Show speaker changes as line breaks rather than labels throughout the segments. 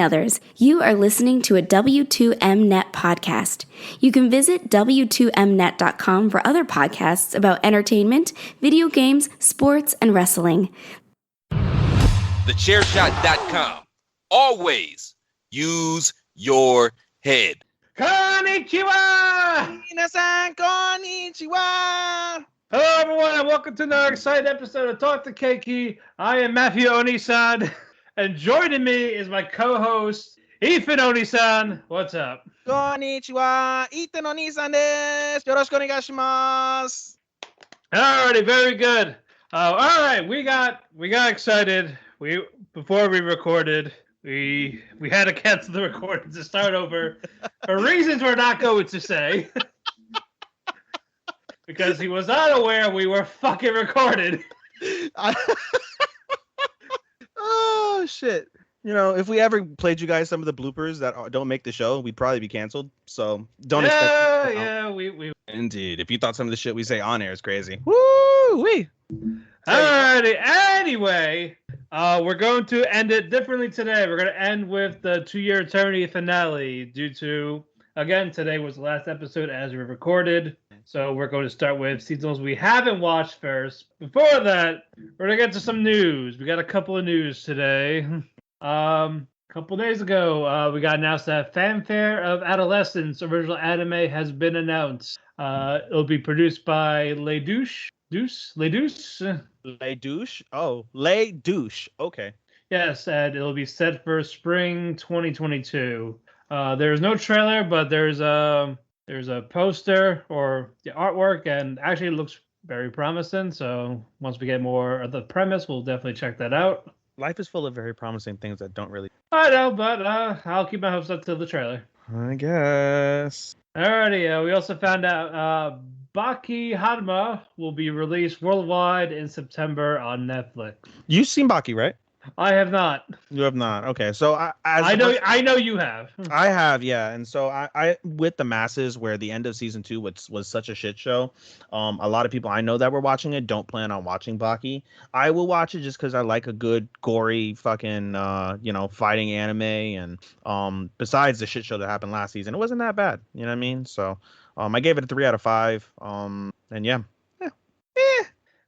others, you are listening to a W2Mnet podcast. You can visit W2Mnet.com for other podcasts about entertainment, video games, sports, and wrestling.
TheChairShot.com. Always use your head.
Konnichiwa!
Minasan, konnichiwa!
Hello, everyone, and welcome to another exciting episode of Talk to Keki. I am Mathew Onisan, and joining me is my co-host, Ethan Onisan. What's up?
Konnichiwa! Ethan Onisan desu! Yoroshiku onegaishimasu!
Alrighty, very good. All right, we got excited. Before we recorded, we had to cancel the recording to start over for reasons we're not going to say. Because he was not aware we were fucking recorded.
Oh, shit. You know, if we ever played you guys some of the bloopers that don't make the show, we'd probably be canceled. So don't expect.
Yeah, we.
Indeed. If you thought some of the shit we say on air is crazy. Woo-wee!
Alrighty. Anyway, we're going to end it differently today. We're going to end with the 2-year eternity finale due to, again, today was the last episode as we recorded. So we're going to start with seasons we haven't watched first. Before that, we're going to get to some news. We got a couple of news today. A couple days ago, we got announced that Fanfare of Adolescence original anime has been announced. It'll be produced by Les Douche. Les Douche?
Les Douche? Oh, Les Douche. Okay.
Yes, and it'll be set for spring 2022. There's no trailer, but there's a poster or the artwork, and actually it looks very promising. So once we get more of the premise, we'll definitely check that out.
Life is full of very promising things that don't really...
I know, but I'll keep my hopes up till the trailer.
I guess.
Alrighty, we also found out Baki Hanma will be released worldwide in September on Netflix.
You've seen Baki, right?
I have not.
You have not. Okay, so
I know you have.
I have, yeah. And so I with the masses, where the end of season 2 was such a shit show. A lot of people I know that were watching it don't plan on watching Baki. I will watch it just because I like a good gory fucking fighting anime. And besides the shit show that happened last season, it wasn't that bad. You know what I mean? So I gave it a 3 out of 5. And yeah.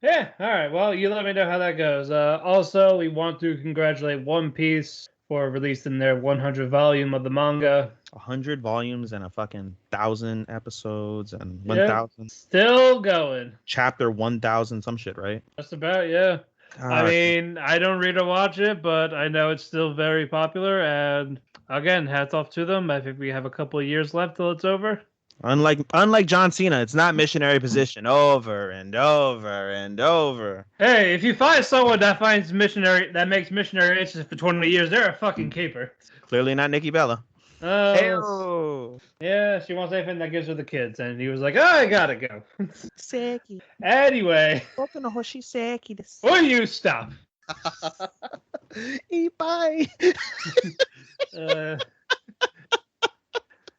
Yeah, all right. Well, you let me know how that goes. Also, we want to congratulate One Piece for releasing their 100 volume of the manga.
100 volumes and a fucking 1,000 episodes and 1,000.
Still going.
Chapter 1,000, some shit, right?
Just about, yeah. I mean, I don't read or watch it, but I know it's still very popular. And again, hats off to them. I think we have a couple of years left till it's over.
Unlike John Cena, it's not missionary position over and over and over.
Hey, if you find someone that makes missionary itches for 20 years, they're a fucking keeper.
Clearly not Nikki Bella.
Oh. Yeah, she wants anything that gives her the kids, and he was like, "Oh, I gotta go." Anyway. Will you stop?
Bye.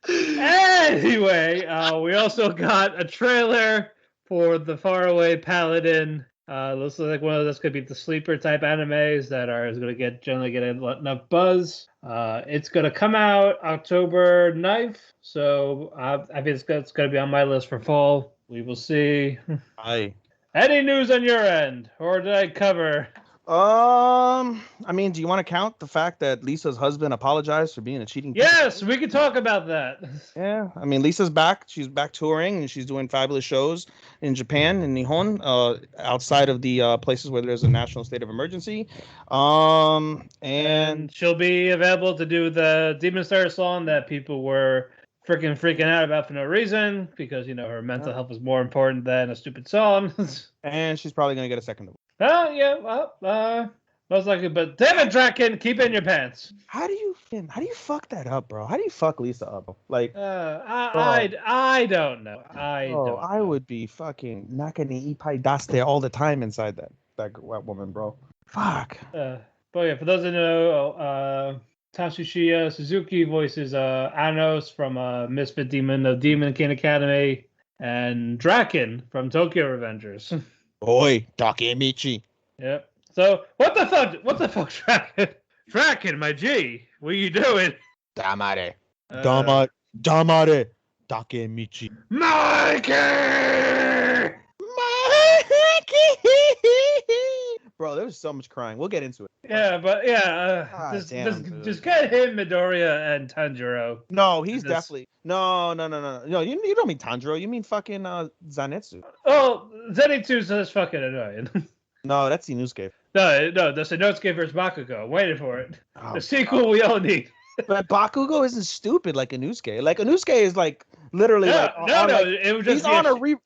Anyway, we also got a trailer for the Faraway Paladin. Looks like one of those could be the sleeper type animes that is going to generally get enough buzz. It's going to come out October 9th, so I think it's going to be on my list for fall. We will see.
Aye.
Any news on your end, or did I cover?
I mean, do you want to count the fact that Lisa's husband apologized for being a cheating?
Yes, we can talk about that.
Yeah, I mean, Lisa's back. She's back touring, and she's doing fabulous shows in Japan and Nihon, outside of the places where there's a national state of emergency. And
she'll be available to do the Demon Slayer song that people were freaking out about for no reason, because her mental health is more important than a stupid song.
And she's probably gonna get a second.
Oh, yeah, well, most likely, but damn it, Draken, keep it in your pants.
How do you fuck that up, bro? How do you fuck Lisa up? Like,
I don't know. I
would be fucking nakani ipai daste all the time inside that woman, bro. Fuck.
But yeah, for those that know, Tatsuya Suzuki voices Anos from Misfit Demon of Demon King Academy, and Draken from Tokyo Revengers.
Oi, Takemichi.
Yep. So what the fuck, Draken? Draken, my G. What are you doing?
Damare. Damare. Takemichi.
Mikey!
Bro, there was so much crying. We'll get into it.
Yeah, but just get him, Midoriya, and Tanjiro.
No, he's definitely no. You don't mean Tanjiro. You mean fucking Zanetsu.
Oh, Zenitsu's just fucking annoying.
No, that's Inosuke.
No, that's Inosuke versus Bakugo. I'm waiting for it.
Oh,
the sequel we all need.
But Bakugo isn't stupid like Inosuke. Like Inosuke is like literally
it was just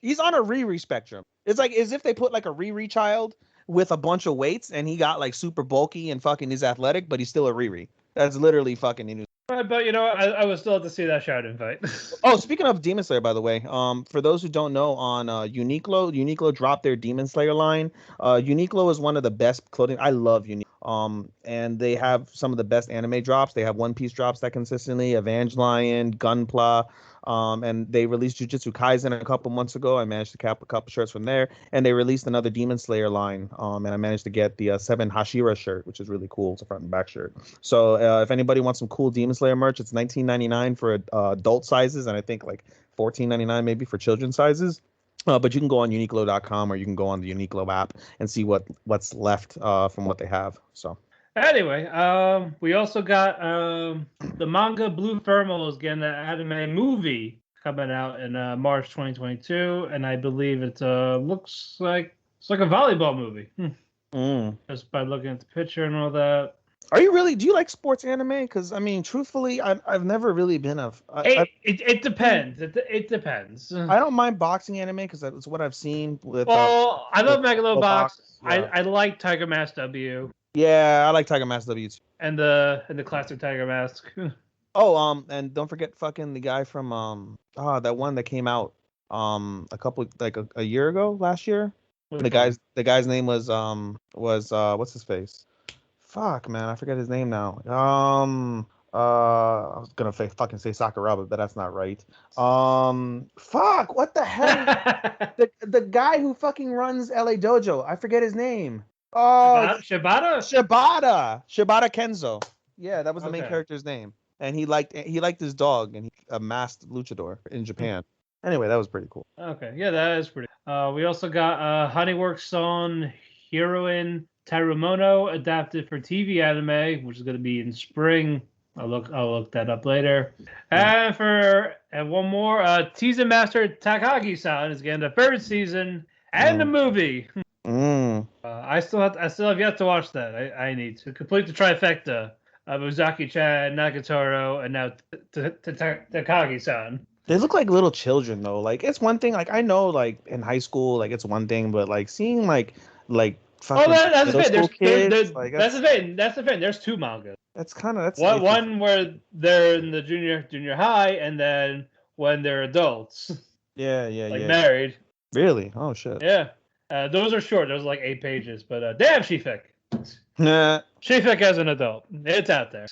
he's on a Riri spectrum. It's like as if they put like a Riri child with a bunch of weights and he got like super bulky and fucking he's athletic, but he's still a Riri. That's literally fucking Inosuke.
But you know, I would still have to see that Shouden fight.
Oh, speaking of Demon Slayer, by the way, for those who don't know, on Uniqlo dropped their Demon Slayer line. Uniqlo is one of the best clothing. I love Uniqlo. And they have some of the best anime drops. They have One Piece drops that consistently, Evangelion, Gunpla, and they released Jujutsu Kaisen a couple months ago. I managed to cap a couple shirts from there, and they released another Demon Slayer line. And I managed to get the 7 Hashira shirt, which is really cool. It's a front and back shirt. So if anybody wants some cool Demon Slayer merch, it's $19.99 for adult sizes, and I think like $14.99 maybe for children's sizes. But you can go on Uniqlo.com or you can go on the Uniqlo app and see what's left from what they have. So.
Anyway, we also got the manga Blue Thermal is getting an anime movie coming out in March 2022, and I believe it looks like it's like a volleyball movie. Just by looking at the picture and all that.
Are you really? Do you like sports anime? Because I mean, truthfully, I've never really been a.
It depends. It depends.
I don't mind boxing anime because that's what I've seen. With
I love Megalobox.
Yeah.
I like Tiger Mask W.
Yeah, I like Tiger Mask W too.
And the classic Tiger Mask.
Oh, and don't forget fucking the guy from that one that came out a couple like a year ago, last year. The guy's name was what's his face? Fuck, man, I forget his name now. I was gonna fucking say Sakuraba, but that's not right. Fuck, what the hell? the guy who fucking runs LA Dojo. I forget his name. Oh,
Shibata
Kenzo. Yeah, that was the main character's name, and he liked his dog, and he amassed luchador in Japan. Anyway, that was pretty cool.
Okay, yeah, that is pretty. We also got Honeyworks song Heroine Tarumono adapted for TV anime, which is going to be in spring. I'll look that up later. And one more, Teaser Master Takagi-san is getting the third season and the movie. I still have yet to watch that. I need to complete the trifecta of Uzaki-chan, Nagatoro, and now Takagi-san.
They look like little children though. Like it's one thing. Like I know, like in high school, like it's one thing, but like seeing like fucking
that's the thing.
Kids,
that's the thing. That's the thing. There's two mangas.
That's
one where they're in the junior high, and then when they're adults.
Yeah.
Married.
Really? Oh shit.
Yeah. Those are short. Those are like 8 pages. But damn, Shifek.
Nah.
Shifek as an adult. It's out there.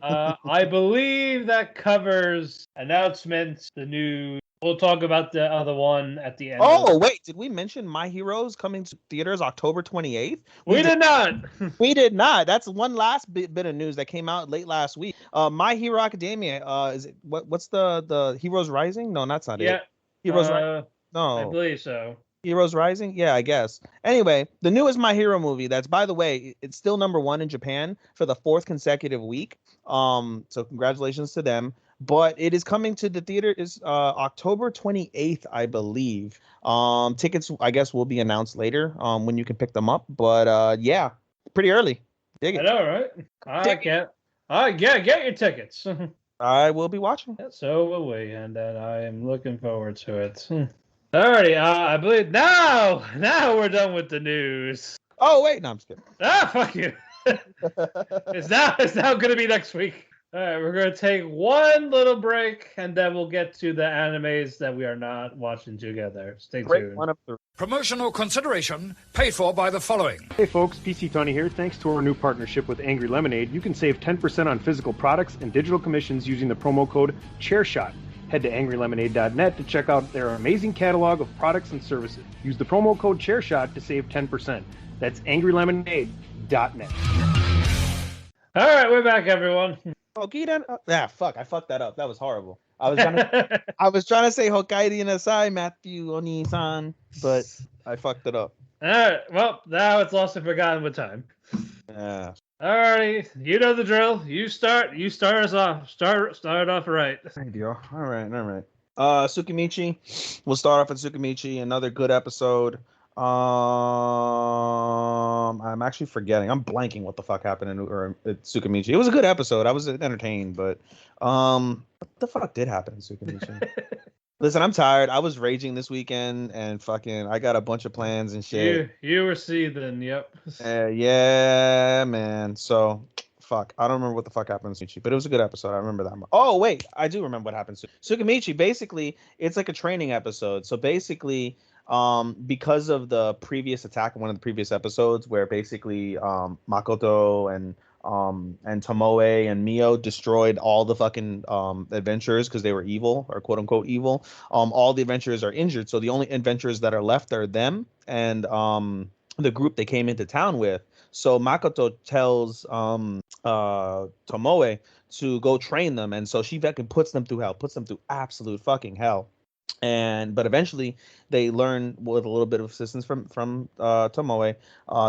I believe that covers announcements, the news. We'll talk about the other one at the end.
Oh, wait. Did we mention My Heroes coming to theaters October 28th?
We did not.
We did not. That's one last bit of news that came out late last week. My Hero Academia. Is it what's the Heroes Rising? No, that's not it. Heroes Rising. No.
I believe so.
Heroes Rising? Yeah, I guess. Anyway, the newest My Hero movie, that's, by the way, it's still #1 in Japan for the 4th consecutive week. So congratulations to them. But it is coming to the theater is October 28th, I believe. Tickets, I guess, will be announced later when you can pick them up. But yeah, pretty early. Dig it.
I know, right? Get your tickets.
I will be watching.
So will we, and I am looking forward to it. Alrighty, I believe now we're done with the news.
Oh wait, no, I'm just kidding.
Fuck you. It's now gonna be next week. All right, we're gonna take one little break, and then we'll get to the animes that we are not watching together. Stay tuned.
Promotional consideration paid for by the following.
Hey folks, PC Tony here. Thanks to our new partnership with Angry Lemonade, you can save 10% on physical products and digital commissions using the promo code ChairShot. Head to angrylemonade.net to check out their amazing catalog of products and services. Use the promo code ChairShot to save 10%. That's angrylemonade.net.
right, we're back, everyone.
Hokkaido. Fuck, I fucked that up. That was horrible. I was trying to say Hokkaido Nasai, Mathew Oni-san, but I fucked it up.
All right, well, now it's lost and forgotten with time.
Yeah.
Alrighty, you know the drill. You start us off. Start off right.
Thank you. All right. Tsukimichi. We'll start off with Tsukimichi. Another good episode. I'm actually forgetting. I'm blanking what the fuck happened at Tsukimichi. It was a good episode. I was entertained, but what the fuck did happen in Tsukimichi? Listen, I'm tired. I was raging this weekend, and fucking, I got a bunch of plans and shit.
You were seething. Yep.
Yeah, man. So, fuck. I don't remember what the fuck happened to Tsukimichi, but it was a good episode. I remember that. Oh, wait. I do remember what happened to Tsukimichi. Basically, it's like a training episode. So basically, because of the previous attack in one of the previous episodes where basically Makoto and Tomoe and Mio destroyed all the fucking adventurers because they were evil, or quote unquote evil. All the adventurers are injured, so the only adventurers that are left are them and the group they came into town with. So Makoto tells Tomoe to go train them, and so she fucking puts them through absolute fucking hell. But eventually they learn, with a little bit of assistance from Tomoe,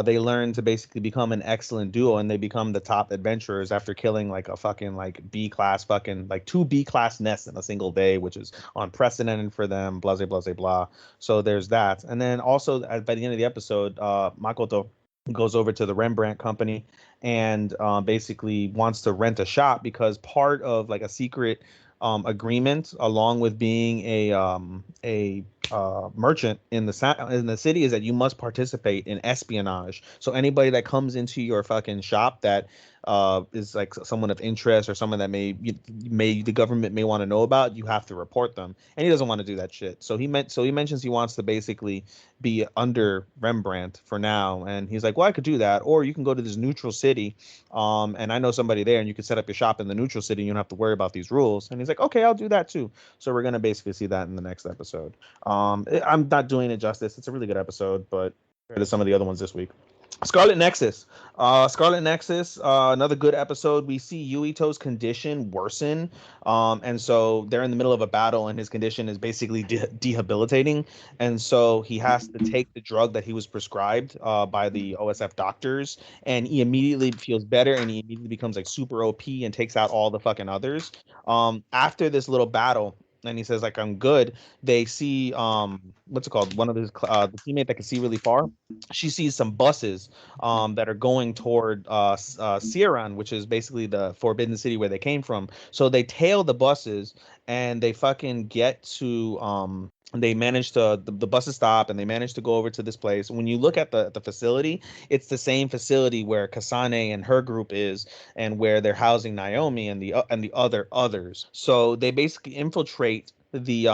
they learn to basically become an excellent duo, and they become the top adventurers after killing like a fucking like B class fucking like 2 B class nests in a single day, which is unprecedented for them. Blah blah blah blah. So there's that, and then also by the end of the episode, Makoto goes over to the Rembrandt company and basically wants to rent a shop because part of like a secret agreement, along with being a merchant in the city, is that you must participate in espionage. So anybody that comes into your fucking shop that is like someone of interest or someone that the government may want to know about, you have to report them. And he doesn't want to do that shit. So he mentions he wants to basically be under Rembrandt for now. And he's like, well, I could do that, or you can go to this neutral city, and I know somebody there, and you can set up your shop in the neutral city. And you don't have to worry about these rules. And he's like, okay, I'll do that too. So we're gonna basically see that in the next episode. I'm not doing it justice. It's a really good episode, but compared to some of the other ones this week. Scarlet Nexus. Another good episode. We see Yuito's condition worsen, and so they're in the middle of a battle, and his condition is basically debilitating, and so he has to take the drug that he was prescribed by the OSF doctors, and he immediately feels better, and he immediately becomes like super OP and takes out all the fucking others. After this little battle, and he says like, I'm good, they see what's it called, one of his the teammate that can see really far. She sees some buses that are going toward Sierran, which is basically the forbidden city where they came from. So they tail the buses, and they fucking get to they manage to the buses stop, and they manage to go over to this place. When you look at the facility, it's the same facility where Kasane and her group is, and where they're housing Naomi and the others. So they basically infiltrate the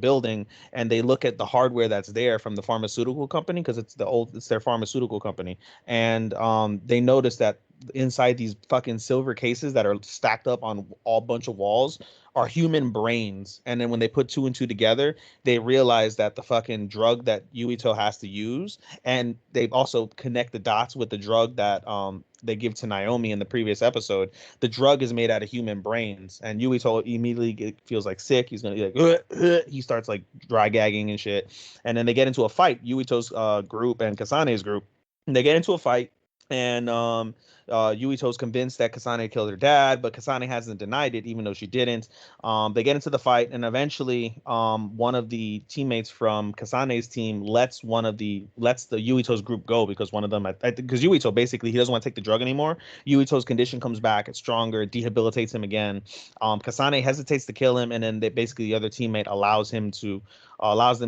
building, and they look at the hardware that's there from the pharmaceutical company, because it's their pharmaceutical company, and they notice that inside these fucking silver cases that are stacked up on all bunch of walls are human brains. And then when they put 2 and 2 together, they realize that the fucking drug that Yuito has to use, and they also connect the dots with the drug that they give to Naomi in the previous episode. The drug is made out of human brains, and Yuito immediately feels like sick. He's gonna be like, he starts like dry gagging and shit. And then they get into a fight, Yuito's group and Kasane's group. And they get into a fight, and Yuito's convinced that Kasane killed her dad, but Kasane hasn't denied it, even though she didn't. They get into the fight, and eventually one of the teammates from Kasane's team lets the Yuito's group go, because one of them, because Yuito basically, he doesn't want to take the drug anymore. Yuito's condition comes back, it's stronger, it debilitates him again. Kasane hesitates to kill him, and then basically the other teammate allows them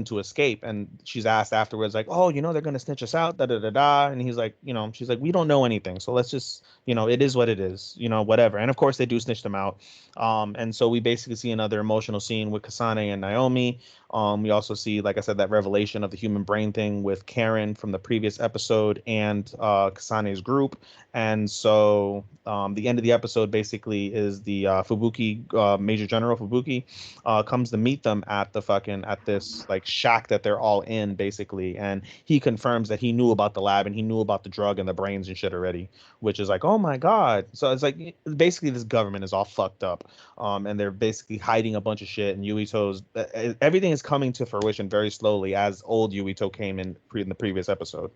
to escape. And she's asked afterwards, like, oh, they're gonna snitch us out, and he's like, she's like, we don't know anything, so let's just, it is what it is, whatever. And of course they do snitch them out. And so we basically see another emotional scene with Kasane and Naomi. We also see, like I said, that revelation of the human brain thing with Karen from the previous episode and Kasane's group. And so the end of the episode basically is the Fubuki, Major General Fubuki, comes to meet them at this like shack that they're all in basically, and he confirms that he knew about the lab and he knew about the drug and the brains and shit already, which is like, oh my god. So it's like basically this government is all fucked up, and they're basically hiding a bunch of shit, and Yuito's everything is coming to fruition very slowly as old Yuito came in the previous episode.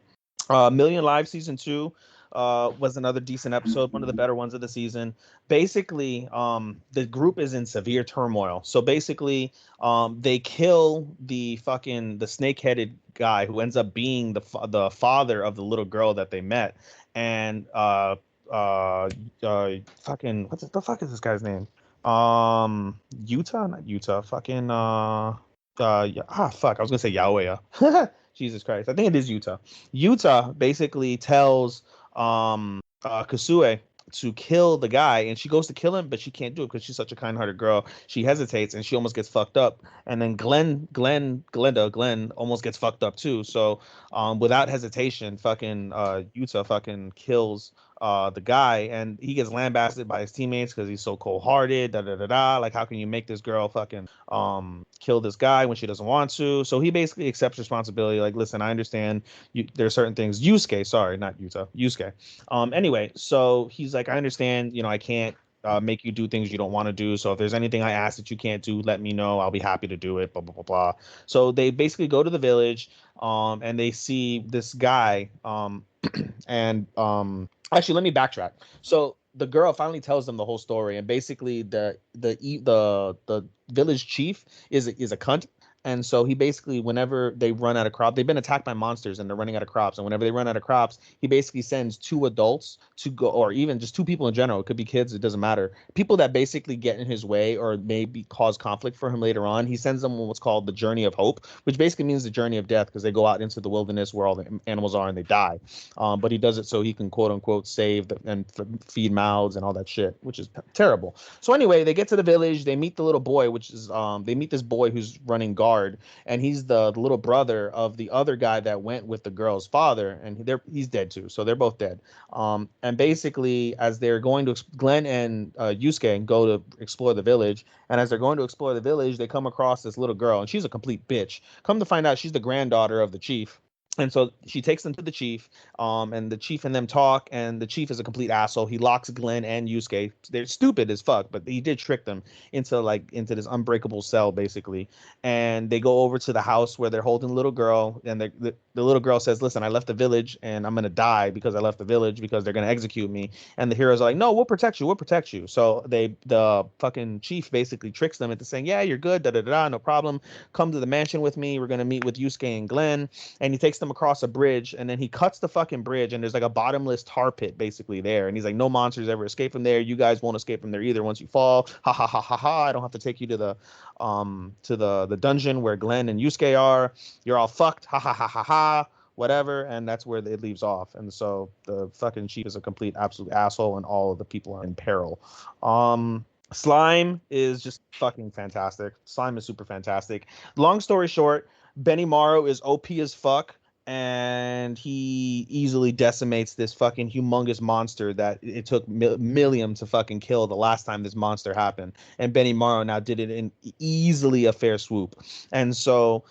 Million Lives season 2 was another decent episode, one of the better ones of the season. Basically, the group is in severe turmoil. So basically, they kill the snake-headed guy who ends up being the father of the little girl that they met, and fucking what the fuck is this guy's name? Utah, not Utah. Fucking fuck. I was gonna say Yahweh. Jesus Christ. I think it is Utah. Utah basically tells Kasue to kill the guy, and she goes to kill him, but she can't do it because she's such a kind-hearted girl. She hesitates and she almost gets fucked up. And then Glenn almost gets fucked up too. So without hesitation, fucking Utah fucking kills the guy, and he gets lambasted by his teammates because he's so cold-hearted. Like, how can you make this girl fucking kill this guy when she doesn't want to? So he basically accepts responsibility. Like, listen, I understand there are certain things. Yusuke, sorry, not Utah, Yusuke. Anyway, so he's like, I understand. I can't make you do things you don't want to do. So if there's anything I ask that you can't do, let me know. I'll be happy to do it. Blah blah blah blah. So they basically go to the village, and they see this guy, and actually, let me backtrack. So the girl finally tells them the whole story, and basically the village chief is a cunt. And so he basically, whenever they run out of crop, they've been attacked by monsters and they're running out of crops. And whenever they run out of crops, he basically sends 2 adults to go, or even just 2 people in general. It could be kids. It doesn't matter. People that basically get in his way or maybe cause conflict for him later on. He sends them on what's called the Journey of Hope, which basically means the journey of death, because they go out into the wilderness where all the animals are and they die. But he does it so he can quote unquote save and feed mouths and all that shit, which is terrible. So anyway, they get to the village. They meet the little boy, which is they meet this boy who's running guard, and he's the little brother of the other guy that went with the girl's father, and he's dead too, so they're both dead. And basically, as they're going to, Glenn and Yusuke go to explore the village, and as they're going to explore the village, they come across this little girl, and she's a complete bitch. Come to find out, she's the granddaughter of the chief. And so she takes them to the chief, and the chief and them talk, and the chief is a complete asshole. He locks Glenn and Yusuke. They're stupid as fuck, but he did trick them into this unbreakable cell, basically. And they go over to the house where they're holding the little girl, and the little girl says, listen, I left the village, and I'm going to die because I left the village because they're going to execute me. And the heroes are like, no, we'll protect you. So the fucking chief basically tricks them into saying, yeah, you're good, no problem. Come to the mansion with me. We're going to meet with Yusuke and Glenn. And he takes them across a bridge, and then he cuts the fucking bridge, and there's like a bottomless tar pit basically there, and he's like, no monsters ever escape from there. You guys won't escape from there either once you fall. Ha ha ha ha ha. I don't have to take you to the dungeon where Glenn and Yusuke are. You're all fucked. Ha ha ha ha ha. Whatever. And that's where it leaves off. And so the fucking chief is a complete absolute asshole, and all of the people are in peril. Slime is just fucking fantastic. Slime is super fantastic. Long story short, Benimaru is OP as fuck, and he easily decimates this fucking humongous monster that it took Milliam to fucking kill the last time this monster happened. And Benimaru now did it in easily a fair swoop. And so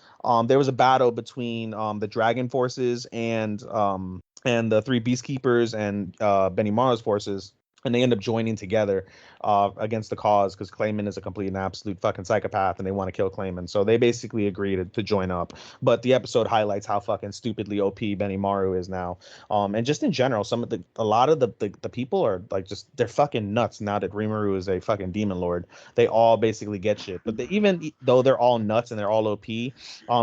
there was a battle between the dragon forces and the 3 beastkeepers and Benimaru's forces. And they end up joining together against the cause, because Clayman is a complete and absolute fucking psychopath, and they want to kill Clayman. So they basically agree to join up. But the episode highlights how fucking stupidly OP Benimaru is now. And just in general, a lot of the people are like, just, they're fucking nuts now that Rimuru is a fucking demon lord. They all basically get shit. But even though they're all nuts and they're all OP,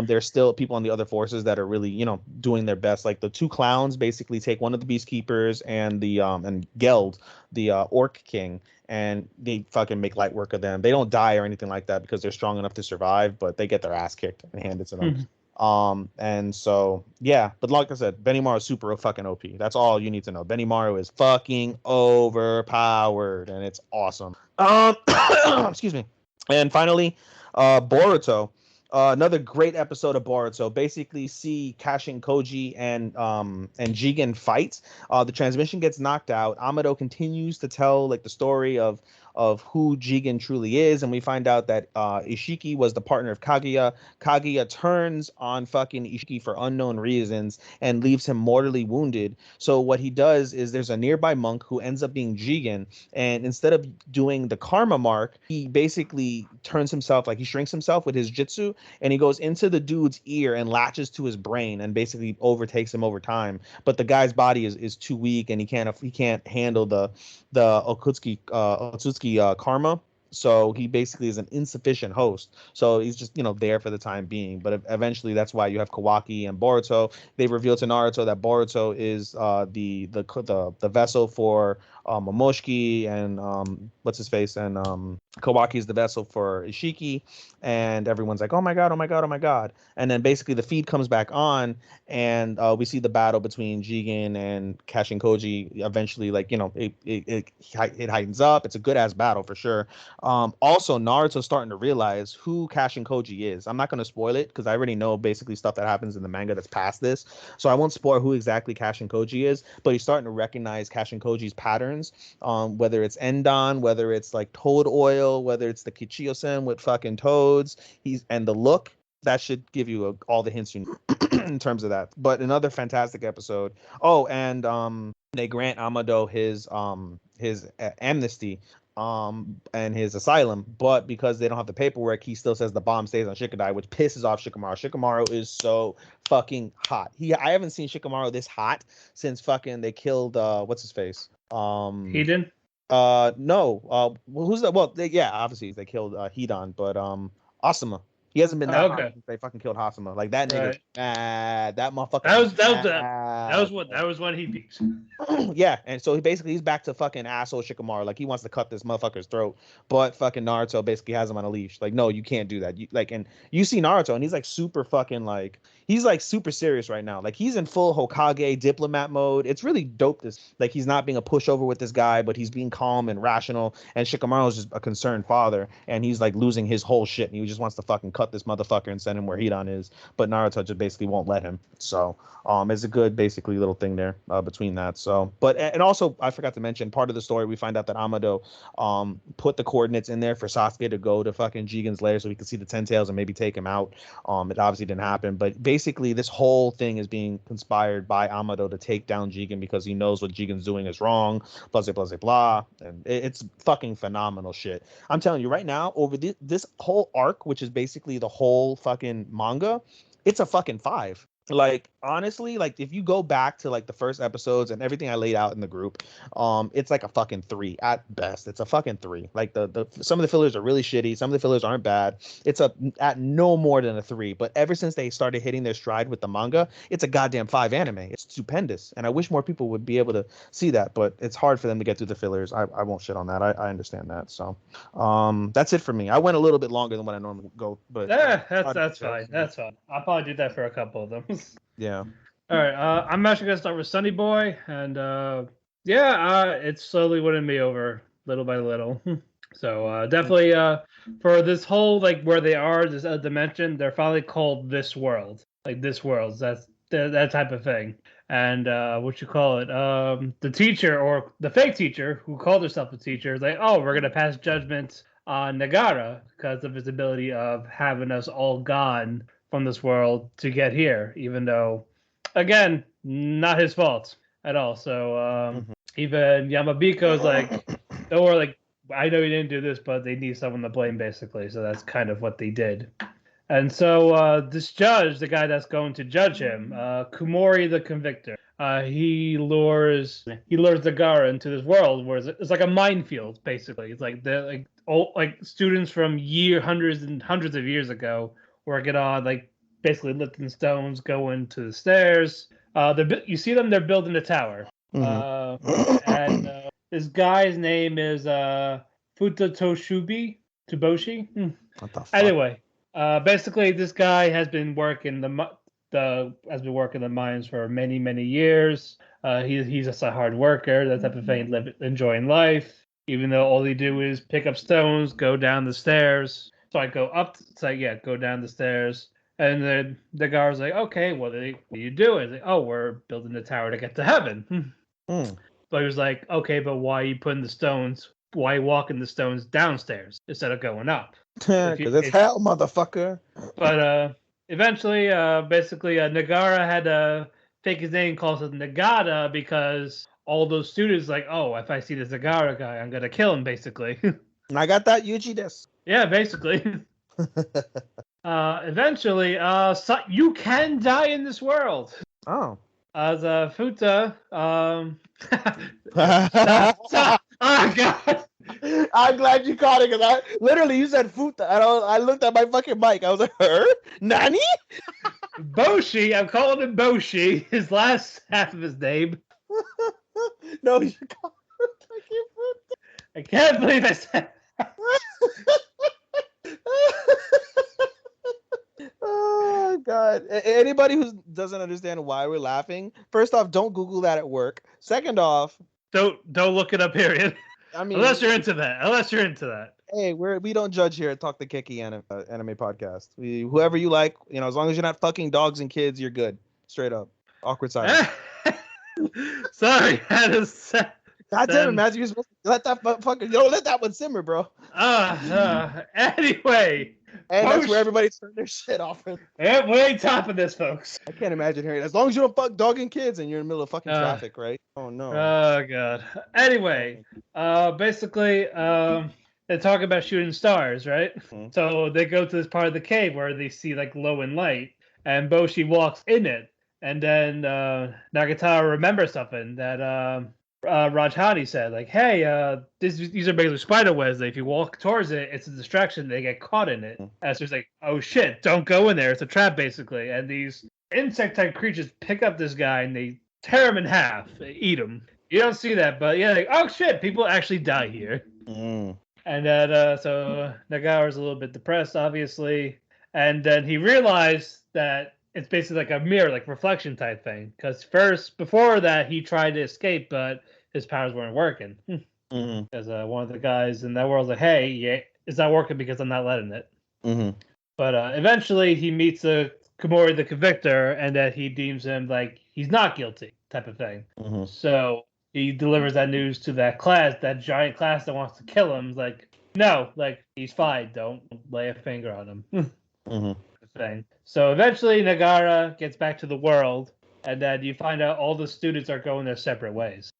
there's still people on the other forces that are really, doing their best. Like the 2 clowns basically take one of the beastkeepers and and Geld, the orc king, and they fucking make light work of them. They don't die or anything like that because they're strong enough to survive, but they get their ass kicked and handed to them. And so yeah, but like I said, Benimaru is super fucking OP. That's all you need to know. Benimaru is fucking overpowered, and it's awesome. Excuse me. And finally, Boruto. Another great episode of Boruto. Basically, see Kashin Koji and Jigen fight. The transmission gets knocked out. Amado continues to tell like the story of who Jigen truly is, and we find out that Ishiki was the partner of Kaguya. Kaguya turns on fucking Ishiki for unknown reasons and leaves him mortally wounded. So what he does is there's a nearby monk who ends up being Jigen, and instead of doing the karma mark, he basically turns himself, like he shrinks himself with his jutsu, and he goes into the dude's ear and latches to his brain and basically overtakes him over time. But the guy's body is too weak, and he can't handle the Otsutsuki karma. So he basically is an insufficient host. So he's just, there for the time being. But eventually, that's why you have Kawaki and Boruto. They reveal to Naruto that Boruto is the vessel for Momoshiki, and what's his face, and Kawaki is the vessel for Ishiki. And everyone's like, oh my god, oh my god, oh my god. And then basically the feed comes back on, and we see the battle between Jigen and Kashin Koji. Eventually, like, it heightens up. It's a good ass battle for sure. Also, Naruto's starting to realize who Kashin Koji is. I'm not going to spoil it because I already know basically stuff that happens in the manga that's past this. So I won't spoil who exactly Kashin Koji is, but he's starting to recognize Kashin Koji's patterns, whether it's Endon, whether it's like toad oil, whether it's the Kichiyo-sen with fucking toads. And the look. That should give you all the hints you need in terms of that. But another fantastic episode. Oh, and they grant Amado his amnesty and his asylum, but because they don't have the paperwork, he still says the bomb stays on Shikadai, which pisses off Shikamaru. Shikamaru is so fucking hot. I haven't seen Shikamaru this hot since fucking they killed what's his face?
Hedon?
No. Who's that? Well, yeah, obviously they killed Hedon, but Asuma. He hasn't been that hot since they fucking killed Hasuma. Like that nigga, that motherfucker.
That was when he peaked.
Yeah, and so he's back to fucking asshole Shikamaru. Like he wants to cut this motherfucker's throat, but fucking Naruto basically has him on a leash. Like, no, you can't do that. And you see Naruto, and he's like super fucking he's like super serious right now. Like he's in full Hokage diplomat mode. It's really dope. He's not being a pushover with this guy, but he's being calm and rational. And Shikamaru's just a concerned father, and he's like losing his whole shit, and he just wants to fucking cut this motherfucker and send him where Hedon is. But Naruto just basically won't let him. So it's a good basically little thing there between that. So, and also I forgot to mention part of the story. We find out that Amado put the coordinates in there for Sasuke to go to fucking Jigen's lair so he could see the 10 tails and maybe take him out. It obviously didn't happen, but basically this whole thing is being conspired by Amado to take down Jigen because he knows what Jigen's doing is wrong. Blah blah blah blah. And it's fucking phenomenal shit. I'm telling you right now, over this whole arc, which is basically the whole fucking manga, it's a fucking 5. Like honestly, like if you go back to like the first episodes and everything I laid out in the group, it's like a fucking 3 at best. It's a fucking 3. Like the some of the fillers are really shitty, some of the fillers aren't bad. It's at no more than a 3. But ever since they started hitting their stride with the manga, it's a goddamn 5 anime. It's stupendous, and I wish more people would be able to see that. But it's hard for them to get through the fillers. I won't shit on that. I understand that. So that's it for me. I went a little bit longer than what I normally go, but
yeah, that's fine. That's fine. I'll probably do that for a couple of them.
Yeah.
All right. I'm actually gonna start with Sunny Boy, and it's slowly winning me over little by little. So definitely for this whole like where they are, this dimension, they're finally called this world. Like this world. That's that type of thing. And what you call it? The teacher or the fake teacher who called herself a teacher is like, oh, we're gonna pass judgment on Nagara because of his ability of having us all gone from this world to get here, even though, again, not his fault at all. So even Yamabiko's like, don't worry, like, I know you didn't do this, but they need someone to blame, basically. So that's kind of what they did. And so this judge, the guy that's going to judge him, Kumori the Convictor, he lures Nagara into this world where it's like a minefield, basically. It's like students from hundreds and hundreds of years ago working on like basically lifting stones, going to the stairs. You see them; they're building a tower. And this guy's name is Futatoshubi Tuboshi.
What the fuck?
Anyway, basically, this guy has been working the mines for many years. He's just a hard worker, that type of thing, enjoying life. Even though all he do is pick up stones, go down the stairs. So I go up. So yeah, go down the stairs. And then the guard's like, okay, what are you doing? Like, oh, we're building the tower to get to heaven. But he was like, okay, but why are you putting the stones? Why are you walking the stones downstairs instead of going up?
Because it's hell, motherfucker.
But eventually, basically, Nagara had to fake his name, calls it Nagata, because all those students like, oh, if I see this Nagara guy, I'm gonna kill him, basically.
And I got that Yuji desu.
Yeah, basically. Eventually, so you can die in this world.
Oh.
As Futa, oh god.
I'm glad you caught it, because I literally, you said Futa, and I looked at my fucking mic. I was like, her? Nani?
Boshi, I'm calling him Boshi, his last half of his name.
No, you called her fucking Futa.
I can't believe I said
Oh god! Anybody who doesn't understand why we're laughing, first off, don't Google that at work. Second off,
don't look it up. Period.
I mean,
unless you're into that.
Hey, we don't judge here at Talk the Keki anime podcast. Whoever you like, as long as you're not fucking dogs and kids, you're good. Straight up, awkward silence.
Sorry, that is.
God damn it, Mathew, you're supposed to let that fucking let that one simmer, bro.
Anyway.
And that's where everybody turned their shit off.
Yeah, we ain't topping this, folks.
I can't imagine hearing it. As long as you don't fuck dog and kids and you're in the middle of fucking traffic, right? Oh no.
Oh god. Anyway, basically, they talk about shooting stars, right? Mm-hmm. So they go to this part of the cave where they see like glowing light, and Boshi walks in it, and then Nagatoro remembers something that Rajhani said, like, hey, these are basically spider webs. Like, if you walk towards it, it's a distraction. They get caught in it. And so it's like, oh shit, don't go in there. It's a trap, basically. And these insect-type creatures pick up this guy and they tear him in half, they eat him. You don't see that, but yeah, like, oh shit, people actually die here. And then, so Nagao's a little bit depressed, obviously. And then he realized that it's basically like a mirror, like reflection type thing. Because before that, he tried to escape, but his powers weren't working. Because one of the guys in that world's like, hey, yeah, it's not working because I'm not letting it. But eventually, he meets Komori the Convictor, and that he deems him like he's not guilty, type of thing. So he delivers that news to that class, that giant class that wants to kill him. Like, no, like he's fine. Don't lay a finger on him. Thing. So eventually Nagara gets back to the world, and then you find out all the students are going their separate ways.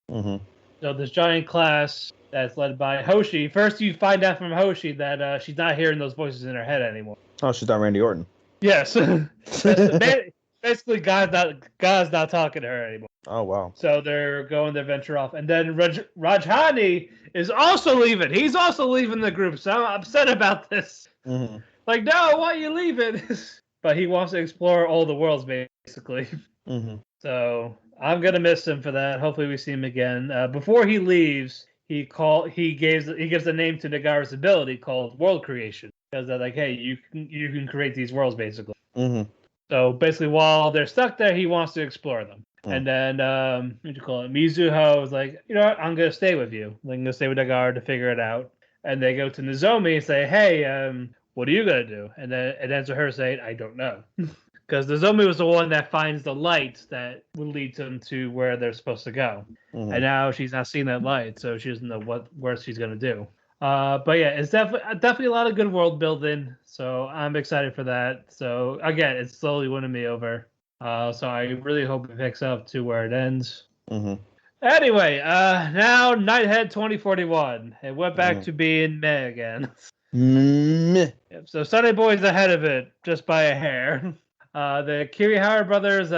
So this giant class that's led by Hoshi. First, you find out from Hoshi that she's not hearing those voices in her head anymore.
Oh, she's not Randy Orton.
Yes. Basically, God's not talking to her anymore.
Oh, wow.
So they're going their venture off. And then Rajhani is also leaving. He's also leaving the group. So I'm upset about this. Like, no, why are you leaving? But he wants to explore all the worlds, basically. So I'm going to miss him for that. Hopefully we see him again. Before he leaves, he gives a name to Nagara's ability called World Creation. Because they're like, hey, you can create these worlds, basically. So basically, while they're stuck there, he wants to explore them. And then, what do you call it? Mizuho is like, you know what? I'm going to stay with you. I'm going to stay with Nagara to figure it out. And they go to Nozomi and say, hey, what are you going to do? And then it ends with her saying, I don't know. Because Nozomi was the one that finds the light that will lead them to where they're supposed to go. And now she's not seeing that light, so she doesn't know what she's going to do. But yeah, it's definitely a lot of good world building, so I'm excited for that. So again, it's slowly winning me over. So I really hope it picks up to where it ends. Anyway, now Nighthead 2041. It went back to being meh again. So Sunday Boy's ahead of it just by a hair. The Kirihara Brothers,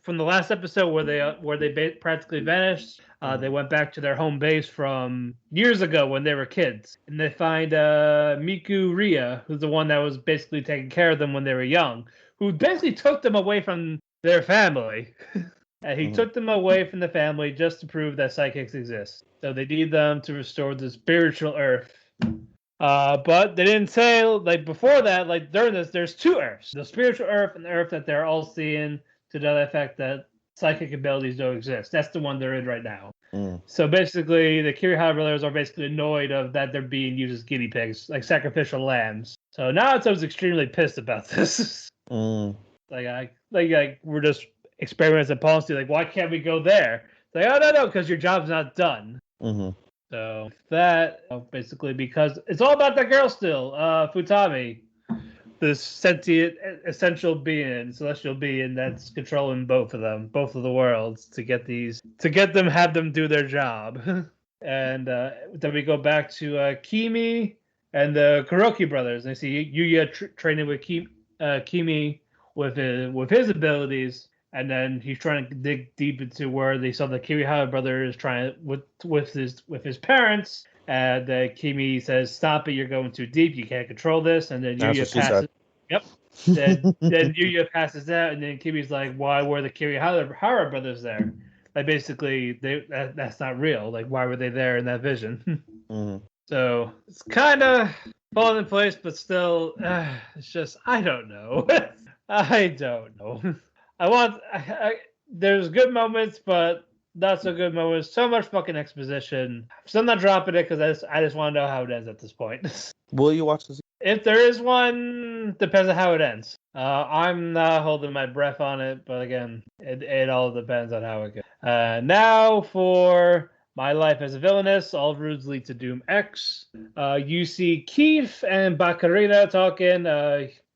from the last episode where they practically vanished, they went back to their home base from years ago when they were kids, and they find Miku Ria, who's the one that was basically taking care of them when they were young, who basically took them away from their family. And he took them away from the family just to prove that psychics exist. So they need them to restore the spiritual earth. But they didn't say, like, before that, like, during this, there's two Earths. The spiritual Earth and the Earth that they're all seeing to the effect that psychic abilities don't exist. That's the one they're in right now. So basically, the Kirihara Brothers are basically annoyed of that they're being used as guinea pigs, like sacrificial lambs. So Naruto's extremely pissed about this. Like we're just experimenting as a policy. Like, why can't we go there? It's like, oh no, because your job's not done. So that basically because it's all about that girl still, Futami, this sentient, essential being, celestial being that's controlling both of them, both of the worlds, to get them, have them do their job. And then we go back to Kimi and the Kuroki brothers. And I see Yuya training with Kimi with his abilities. And then he's trying to dig deep into where they saw the Kirihara brothers trying with his parents. And Kimi says, "Stop it! You're going too deep. You can't control this." And then Yuya passes. Yep. then Yuya passes out, and then Kimi's like, "Why were the Kirihara brothers there? Like basically, that's not real. Like why were they there in that vision?" So it's kind of falling in place, but still, it's just I don't know. I don't know. There's good moments, but not so good moments. So much fucking exposition. So I'm not dropping it because I just want to know how it ends at this point.
Will you watch this?
If there is one, depends on how it ends. I'm not holding my breath on it, but again, it all depends on how it goes. Now for My Life as a Villainess, All Roads Lead to Doom X. You see Keith and Bakarina talking.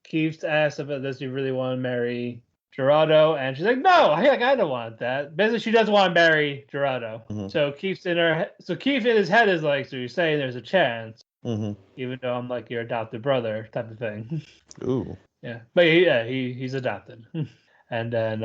Keith asks if does he really want to marry Gerardo, and she's like, "No, I don't want that." Basically, she doesn't want to marry Gerardo. So Keith in his head is like, "So you're saying there's a chance, even though I'm like your adopted brother," type of thing.
Ooh.
Yeah, but he's adopted. And then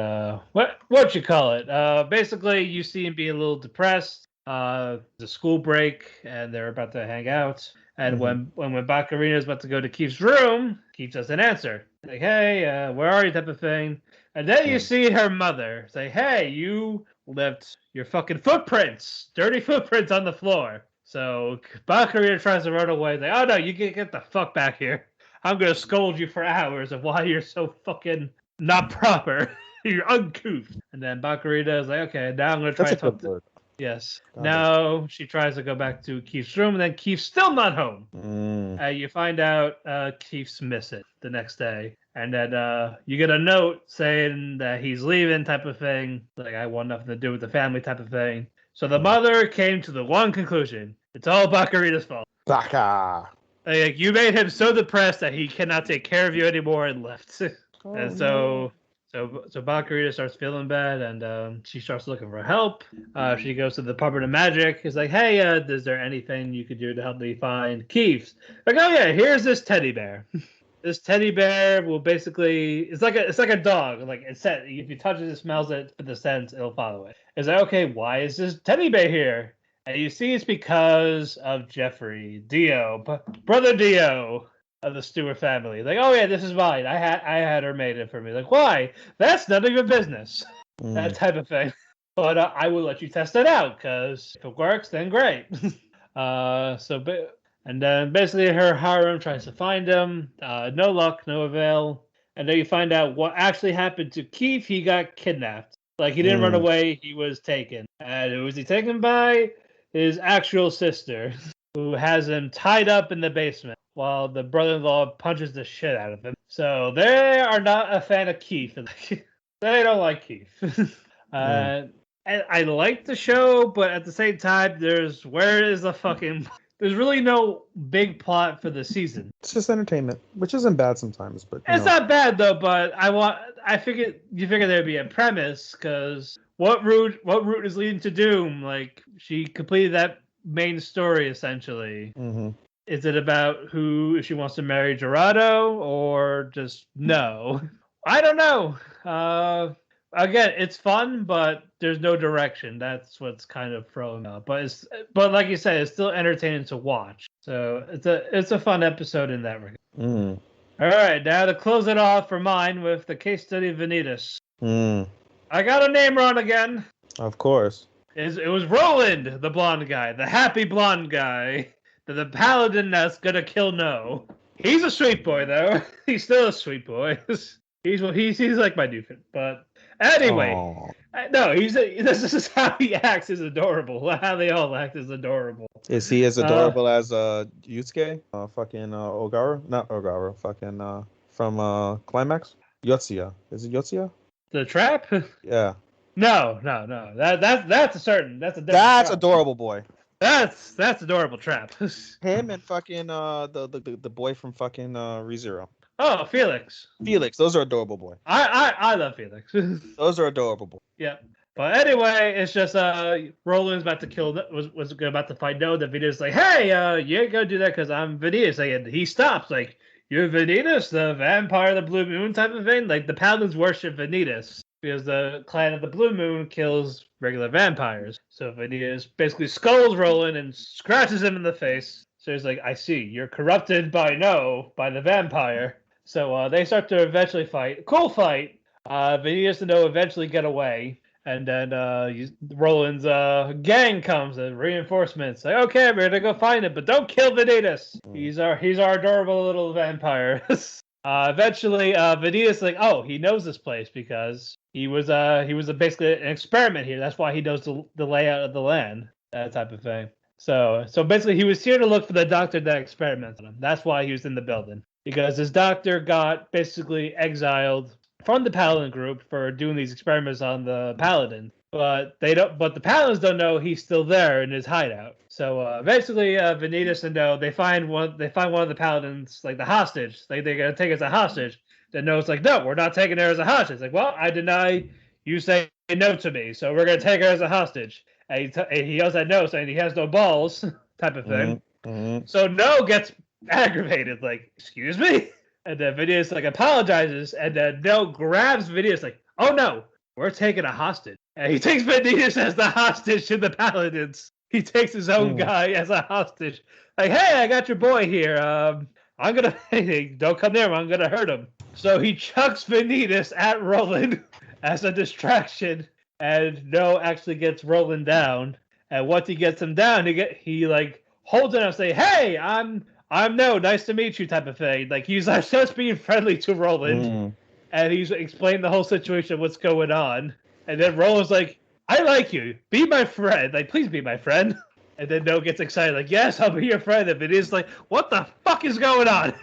what you call it? Basically, you see him being a little depressed. The school break, and they're about to hang out. And when Bakarina is about to go to Keith's room, Keith doesn't answer. Like, "Hey, where are you?" type of thing. And then you see her mother say, "Hey, you left your fucking footprints, dirty footprints on the floor." So Bakarina tries to run away. Like, "Oh no, you get the fuck back here. I'm gonna scold you for hours of why you're so fucking not proper. You're uncouth." And then Bakarina is like, "Okay, now I'm gonna try to talk to." Yes. Now she tries to go back to Keith's room, and then Keith's still not home. You find out Keith's missing the next day. And then you get a note saying that he's leaving type of thing. Like, I want nothing to do with the family type of thing. So the mother came to the one conclusion. It's all Bakarina's fault.
Baka.
Like, you made him so depressed that he cannot take care of you anymore and left. And so Bakarina starts feeling bad, and she starts looking for help. She goes to the Department of Magic. It's like, "Hey, is there anything you could do to help me find Keith?" Like, "Oh yeah, here's this teddy bear." This teddy bear will basically it's like a dog. Like it's set. If you touch it, it smells it for the scent, it'll follow it. It's like, okay, why is this teddy bear here? And you see it's because of Jeffrey Dio, brother Dio of the Stewart family. Like, "Oh yeah, this is mine. I had her made it for me." Like, why? That's none of your business. That type of thing. But I will let you test it out, because if it works, then great. And then basically her harem tries to find him. No luck, no avail. And then you find out what actually happened to Keith. He got kidnapped. Like, he didn't run away, he was taken. And who was he taken by? His actual sister, who has him tied up in the basement while the brother-in-law punches the shit out of him. So they are not a fan of Keith. They don't like Keith. And I like the show, but at the same time, there's really no big plot for the season.
It's just entertainment, which isn't bad sometimes, but
it's not bad though. But you figured there'd be a premise, because what route is leading to Doom? Like, she completed that main story essentially. Is it about if she wants to marry Gerardo, or just no? I don't know. Again, it's fun, but there's no direction. That's what's kind of throwing up. But like you said, it's still entertaining to watch. So it's a fun episode in that regard. All right, now to close it off for mine with the case study of Vanitas. I got a name wrong again.
Of course.
It was Roland, the blonde guy, the happy blonde guy, the paladin that's gonna kill No. He's a sweet boy though. He's still a sweet boy. He's like my new fit, but. Anyway, No, this is how he acts is adorable. How they all act is adorable.
Is he as adorable as Yusuke? Fucking Ogara? Not Ogara. Fucking from Climax? Yotsuya. Is it Yotsuya?
The trap?
Yeah.
No. That's a certain. That's a different
That's
trap.
adorable boy.
That's adorable trap.
Him and fucking the boy from fucking ReZero.
Oh, Felix.
Felix, those are adorable boy.
I love Felix.
Those are adorable boy.
Yeah. But anyway, it's just Roland's about to kill was about to fight No. That Vanitas like, hey, you ain't gonna do that because I'm Vanitas. Like, and he stops like, you're Vanitas, the vampire of the Blue Moon type of thing. Like the Paladins worship Vanitas because the clan of the Blue Moon kills regular vampires. So Vanitas basically scolds Roland and scratches him in the face. So he's like, I see, you're corrupted by the vampire. So they start to eventually fight. Cool fight. Vanitas and No eventually get away. And then Roland's gang comes and reinforcements. Like, okay, we're gonna go find him, but don't kill Vanitas. He's our adorable little vampire. Eventually, Vanitas like, oh, he knows this place because he was basically an experiment here. That's why he knows the layout of the land, that type of thing. So basically, he was here to look for the doctor that experimented on him. That's why he was in the building, because his doctor got basically exiled from the Paladin group for doing these experiments on the Paladin, but the Paladins don't know he's still there in his hideout. So basically, Vanitas and No, they find one of the Paladins, like the hostage. Like they're gonna take as a hostage. Then No's like, no, we're not taking her as a hostage. Like, well, I deny you say no to me, so we're gonna take her as a hostage. And he yells at No, saying he has no balls, type of thing.
Mm-hmm.
So No gets aggravated, like, excuse me. And then Vanitas like apologizes, and then No grabs Vanitas like, oh no, we're taking a hostage. And he takes Vanitas as the hostage to the Paladins. He takes his own guy as a hostage. Like, hey, I got your boy here. I'm gonna don't come near him. I'm gonna hurt him. So he chucks Vanitas at Roland as a distraction, and No actually gets Roland down. And once he gets him down, he like holds him and say, hey, I'm No, nice to meet you, type of thing. Like, he's just being friendly to Roland. And he's explained the whole situation, what's going on. And then Roland's like, I like you. Be my friend. Like, please be my friend. And then No gets excited, like, yes, I'll be your friend. And it is like, what the fuck is going on?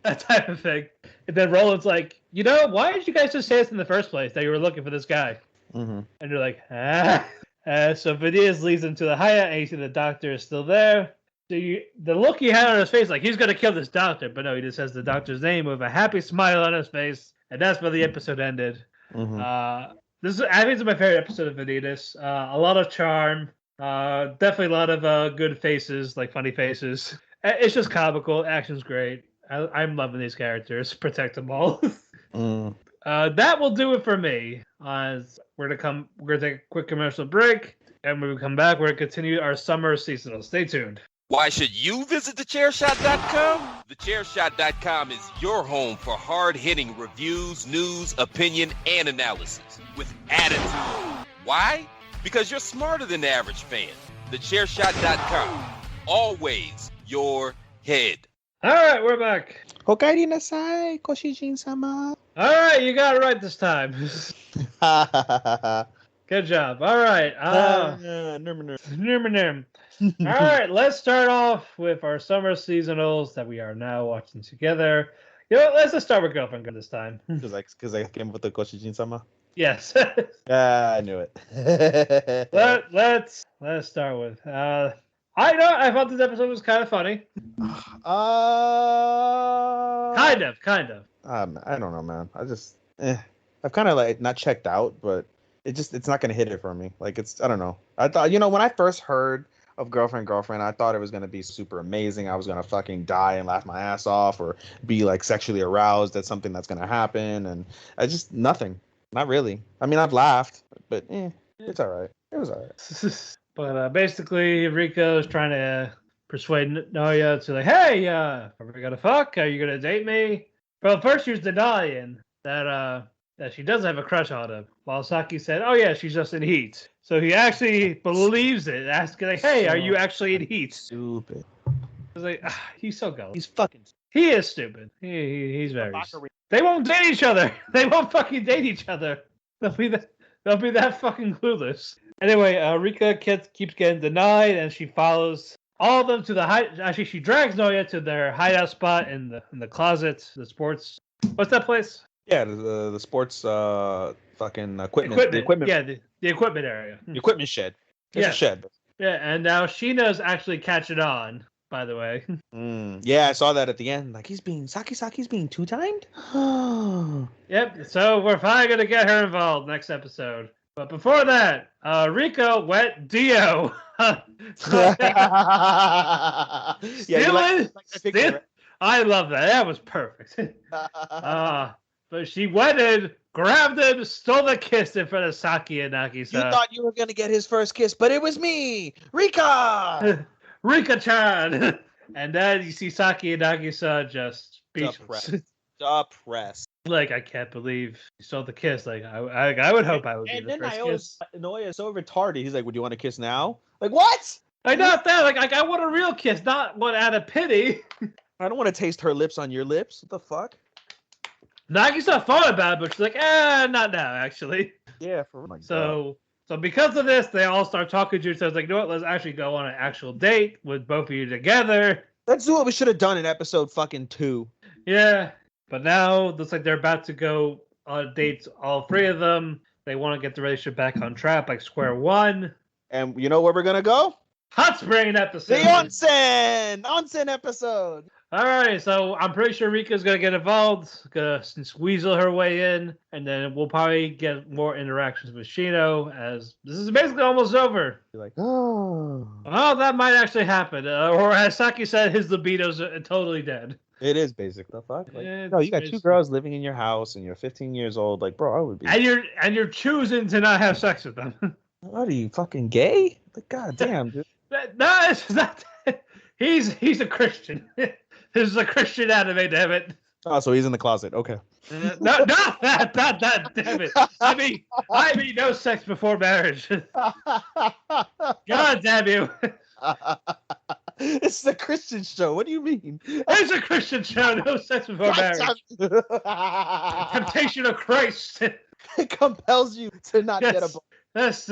That type of thing. And then Roland's like, why did you guys just say this in the first place, that you were looking for this guy? And you're like, ah. So Vanitas leads him to the hideout, and you see the doctor is still there. So the look he had on his face, like he's gonna kill this doctor, but no, he just says the doctor's name with a happy smile on his face, and that's where the episode ended. I think it's my favorite episode of Vanitas. A lot of charm, definitely a lot of good faces, like funny faces. It's just comical. Action's great. I'm loving these characters. Protect them all. That will do it for me. We're gonna take a quick commercial break, and when we come back, we're gonna continue our summer seasonal. Stay tuned.
Why should you visit thechairshot.com? Thechairshot.com is your home for hard-hitting reviews, news, opinion, and analysis with attitude. Why? Because you're smarter than the average fan. Thechairshot.com. Always your head.
All right, we're back.
Hokairi nasai, Koshijin-sama.
All right, you got it right this time. Good job. All right. All right, let's start off with our summer seasonals that we are now watching together. Let's just start with Girlfriend this time.
Because I came with the Koshijin-sama.
Yes.
I knew it.
Let's start with. I thought this episode was kind of funny. Kind of.
I don't know, man. I've kind of like not checked out, but it's not gonna hit it for me. Like I don't know. I thought, when I first heard of Girlfriend, I thought it was gonna be super amazing. I was gonna fucking die and laugh my ass off, or be like sexually aroused at something that's gonna happen, and nothing. Not really. I mean, I've laughed, but it's all right. It was all right.
But basically, Rico's trying to persuade Noya to like, hey, are we gonna fuck? Are you gonna date me? Well, first she was denying that she doesn't have a crush on him, while Saki said, oh yeah, she's just in heat. So he actually believes it, asking like, hey, are you actually in heat?
Stupid.
I was like, he's so gullible.
He's fucking stupid.
He is stupid. He's very. They won't date each other. They won't fucking date each other. They'll be that fucking clueless. Anyway, Rika keeps getting denied, and she follows all of them to the Actually, she drags Noya to their hideout spot in the closet, the sports. What's that place?
Yeah, the sports fucking equipment. The equipment.
Yeah, the equipment area.
The equipment shed. It's a shed.
Yeah, and now Shino's actually catching on. By the way.
Yeah, I saw that at the end. Like Saki's being two-timed.
Yep. So we're finally gonna get her involved next episode. But before that, Rico wet Dio. Stealing. I love that. That was perfect. But she wedded, grabbed him, stole the kiss in front of Saki and Nagisa.
You thought you were gonna get his first kiss, but it was me, Rika.
Rika-chan. And then you see Saki and Nagisa just speechless.
Depressed.
Like, I can't believe you stole the kiss. Like, I would hope I would be the first kiss.
Noya is so retarded. He's like, "Would you want to kiss now?" Like, what?
Like, not that. Like, I want a real kiss, not one out of pity.
I don't want to taste her lips on your lips. What the fuck?
Nagisa thought about it, but she's like, not now, actually.
Yeah, for real.
So because of this, they all start talking to each other. Like, you know what? Let's actually go on an actual date with both of you together.
Let's do what we should have done in episode fucking 2.
Yeah. But now, looks like they're about to go on dates, all 3 of them. They want to get the relationship back on track, like square one.
And you know where we're going to go?
Hot Spring episode.
The onsen episode.
All right, so I'm pretty sure Rika's going to get involved, going to squeezle her way in, and then we'll probably get more interactions with Shino, as this is basically almost over.
You're like, oh.
Well, that might actually happen. Or as Saki said, his libido's totally dead.
It is basically the fuck. Like,
Yeah,
no, you got 2 girls living in your house, and you're 15 years old. Like, bro, I would be.
And you're choosing to not have sex with them.
What are you, fucking gay? Like, god damn, dude.
No, it's not. He's a Christian. This is a Christian anime, damn it.
Oh, so he's in the closet. Okay.
Not that, damn it. I mean, no sex before marriage. God damn you.
It's a Christian show. What do you mean?
It's a Christian show. No sex before marriage. Temptation of Christ.
It compels you to not get a.
That's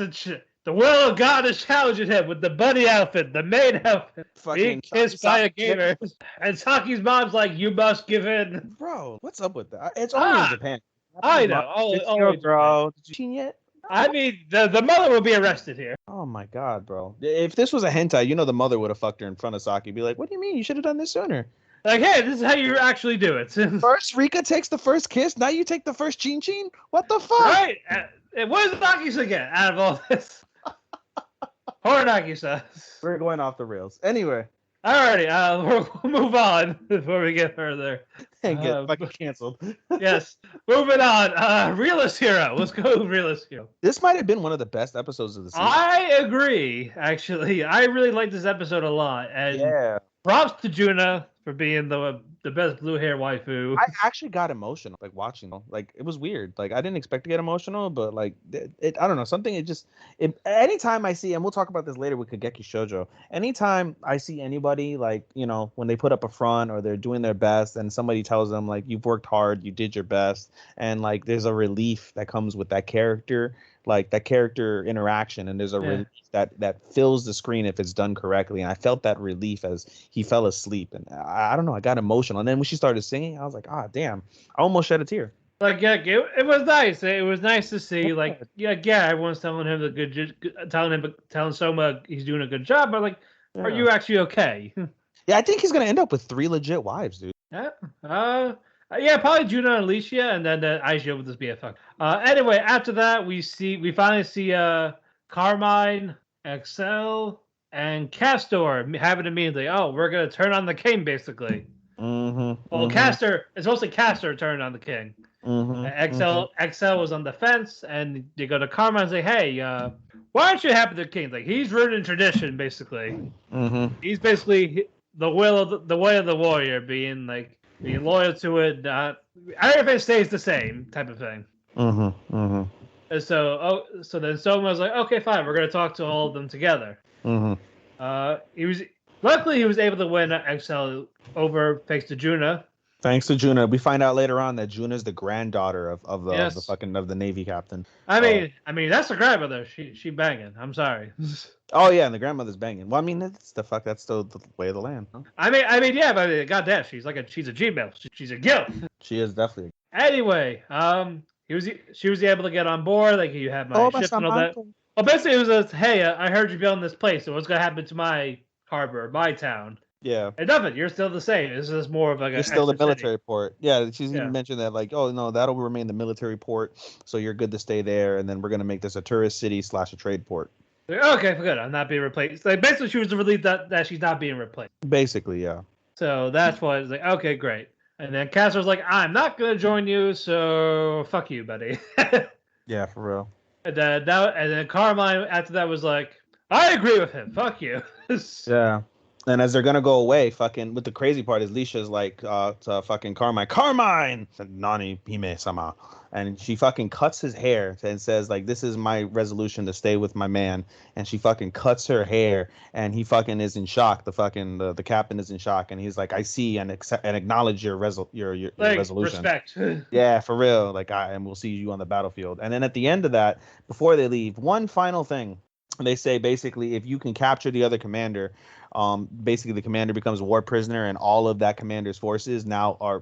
the will of God is challenging him with the bunny outfit, the maid outfit, being kissed by a gamer. And Saki's mom's like, "You must give in."
Bro, what's up with that? It's only in Japan.
I know.
Bro, did you seen yet?
I mean, the mother will be arrested here.
Oh my god, bro! If this was a hentai, you know the mother would have fucked her in front of Saki. Be like, "What do you mean? You should have done this sooner."
Like, hey, this is how you actually do it.
First, Rika takes the first kiss. Now you take the first chin chin. What the fuck?
Right? What does Nagisa get out of all this? Poor Nagisa.
We're going off the rails. Anyway.
Alrighty, we'll move on before we get further.
And get fucking canceled.
Yes. Moving on. Realist Hero. Let's go with Realist Hero.
This might have been one of the best episodes of the season.
I agree, actually. I really liked this episode a lot. And props to Juna for being the best blue hair waifu.
I actually got emotional, like watching. Like it was weird. Like I didn't expect to get emotional, but like it I don't know, something. Anytime I see, and we'll talk about this later with Kageki Shoujo. Anytime I see anybody, like, you know, when they put up a front or they're doing their best, and somebody tells them like, you've worked hard, you did your best, and like there's a relief that comes with that character. Like that character interaction, and there's a relief that fills the screen if it's done correctly. And I felt that relief as he fell asleep, and I don't know, I got emotional. And then when she started singing, I was like, ah, damn, I almost shed a tear.
Like, yeah, it was nice. It was nice to see. Like, yeah, everyone's telling him telling Soma he's doing a good job. But like, are you actually okay?
Yeah, I think he's gonna end up with 3 legit wives, dude.
Yeah. Yeah, probably Juna and Alicia, and then Aisha will just be a fuck. Anyway, after that, we finally see Carmine, Excel, and Castor having a meeting. Like, oh, we're gonna turn on the king, basically. Well, Castor, it's mostly Castor turning on the king. Excel was on the fence, and they go to Carmine and say, "Hey, why aren't you happy with the king? Like, he's ruining tradition, basically. He's basically the way of the warrior, being loyal to it. Everything stays the same, type of thing." And so then Soma was like, "Okay, fine, we're gonna talk to all of them together." Luckily he was able to win Excel over thanks to Juna.
Thanks to Juna. We find out later on that Juna's the granddaughter of
Yes.
the Navy captain.
I mean, that's the grandmother. She banging. I'm sorry.
Oh yeah, and the grandmother's banging. Well, I mean, that's still the way of the land. Huh?
I mean, yeah, but goddamn, she's a Gmail. She's a guilt.
She is definitely.
Anyway, she was able to get on board. Like, you have my ships and all that. Well, basically, it was hey, I heard you building this place. So what's gonna happen to my harbor, my town?
Yeah.
And nothing. You're still the same. This is more of like
it's still the military port. Yeah, she's even mentioned that, like, oh no, that'll remain the military port, so you're good to stay there, and then we're gonna make this a tourist city / a trade port.
Okay, good. I'm not being replaced. Like, basically, she was relieved that she's not being replaced.
Basically, yeah.
So that's why it's like, okay, great. And then Castor's like, I'm not gonna join you, so fuck you, buddy.
Yeah, for real.
And then Carmine after that was like, I agree with him. Fuck you.
Yeah. And as they're gonna go away, fucking, with the crazy part is Lisha's like to fucking Carmine, Nani Hime sama, and she fucking cuts his hair and says like, this is my resolution to stay with my man, and she fucking cuts her hair, and he fucking is in shock. The captain is in shock, and he's like, I see and accept and acknowledge your resolution.
Respect.
Yeah, for real. Like, and we'll see you on the battlefield. And then at the end of that, before they leave, one final thing. They say basically, if you can capture the other commander, basically the commander becomes a war prisoner, and all of that commander's forces now are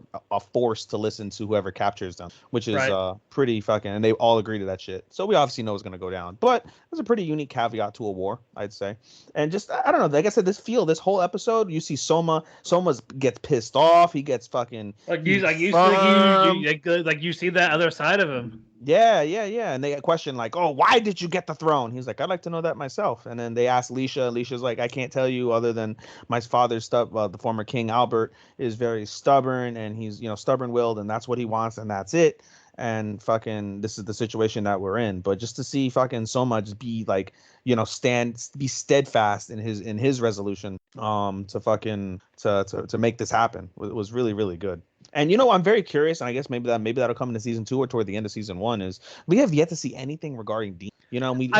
forced to listen to whoever captures them, which is pretty fucking, and they all agree to that shit. So we obviously know it's going to go down, but it's a pretty unique caveat to a war, I'd say. And just, I don't know, like I said, this whole episode, you see Soma gets pissed off, he gets fucking
you see that other side of him.
Yeah. And they question like, oh, why did you get the throne? He's like, I'd like to know that myself. And then they ask Lisha. Lisha's like, I can't tell you other than my father's stuff. The former King Albert is very stubborn, and he's, stubborn-willed, and that's what he wants, and that's it. And fucking, this is the situation that we're in. But just to see fucking Soma just be like, be steadfast in his resolution, to make this happen was really, really good. And I'm very curious, and I guess maybe that'll come into season 2 or toward the end of season 1. Is we have yet to see anything regarding demons.
Honestly,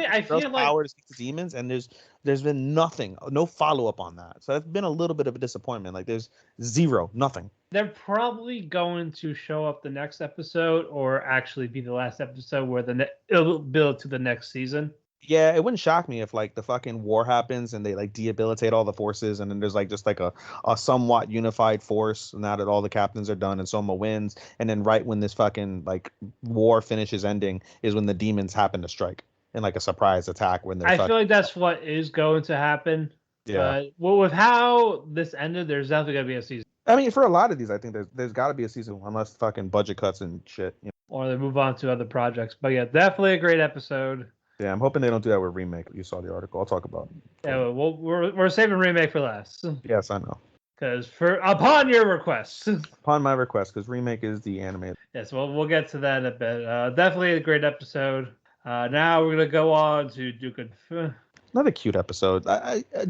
I feel like
power to speak to demons, and there's been nothing, no follow up on that. So that's been a little bit of a disappointment. Like, there's nothing.
They're probably going to show up the next episode, or actually be the last episode where it'll build to the next season.
Yeah, it wouldn't shock me if like the fucking war happens and they like debilitate all the forces, and then there's like just like a somewhat unified force now that all the captains are done and Soma wins, and then right when this fucking like war finishes ending is when the demons happen to strike in like a surprise attack when they're
feel like that's what is going to happen.
Yeah.
Well, with how this ended, there's definitely gonna be a season.
I mean, for a lot of these, I think there's got to be a season unless fucking budget cuts and shit.
Or they move on to other projects. But yeah, definitely a great episode.
Yeah, I'm hoping they don't do that with remake. You saw the article. I'll talk about it.
Yeah, well, we're saving remake for last.
Yes, I know.
Because upon your request.
Upon my request, because remake is the anime.
Yes, well, we'll get to that in a bit. Definitely a great episode. Now we're gonna go on to Duke and.
Another cute episode.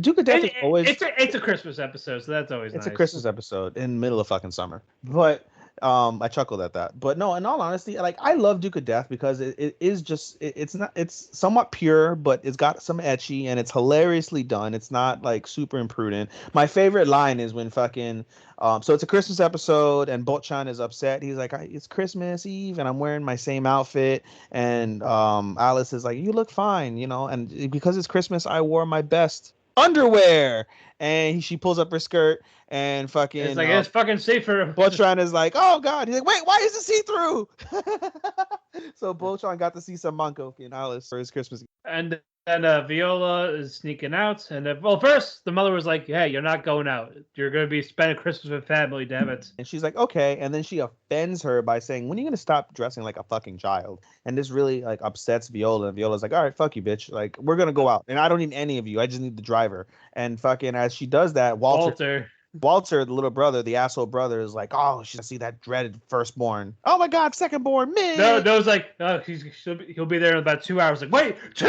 Duke of Death is always.
It's a Christmas episode, so that's always nice.
It's a Christmas episode in the middle of fucking summer, but. I chuckled at that, but no, in all honesty, like, I love Duke of Death because it is just, it's somewhat pure, but it's got some etchy, and it's hilariously done. It's not like super imprudent. My favorite line is when fucking, so it's a Christmas episode, and Botchan is upset. He's like, it's Christmas Eve, and I'm wearing my same outfit, and Alice is like, you look fine, and because it's Christmas, I wore my best underwear, and she pulls up her skirt, and fucking
it's like, it's fucking safer.
Botchan is like, oh god, he's like, wait, why is it see-through? So Botchan got to see some Manko in Alice for his Christmas.
And then Viola is sneaking out, and first the mother was like, hey, you're not going out, you're going to be spending Christmas with family, damn it.
And she's like, okay, and then she offends her by saying, when are you going to stop dressing like a fucking child? And this really like upsets Viola, and Viola's like, all right, fuck you, bitch, like, we're going to go out, and I don't need any of you, I just need the driver. And fucking as she does that, Walter, the little brother, the asshole brother, is like, oh, she's gonna see that dreaded firstborn. Oh my god, secondborn, man.
No, it's like, oh, he'll be there in about 2 hours. Like, wait, 2?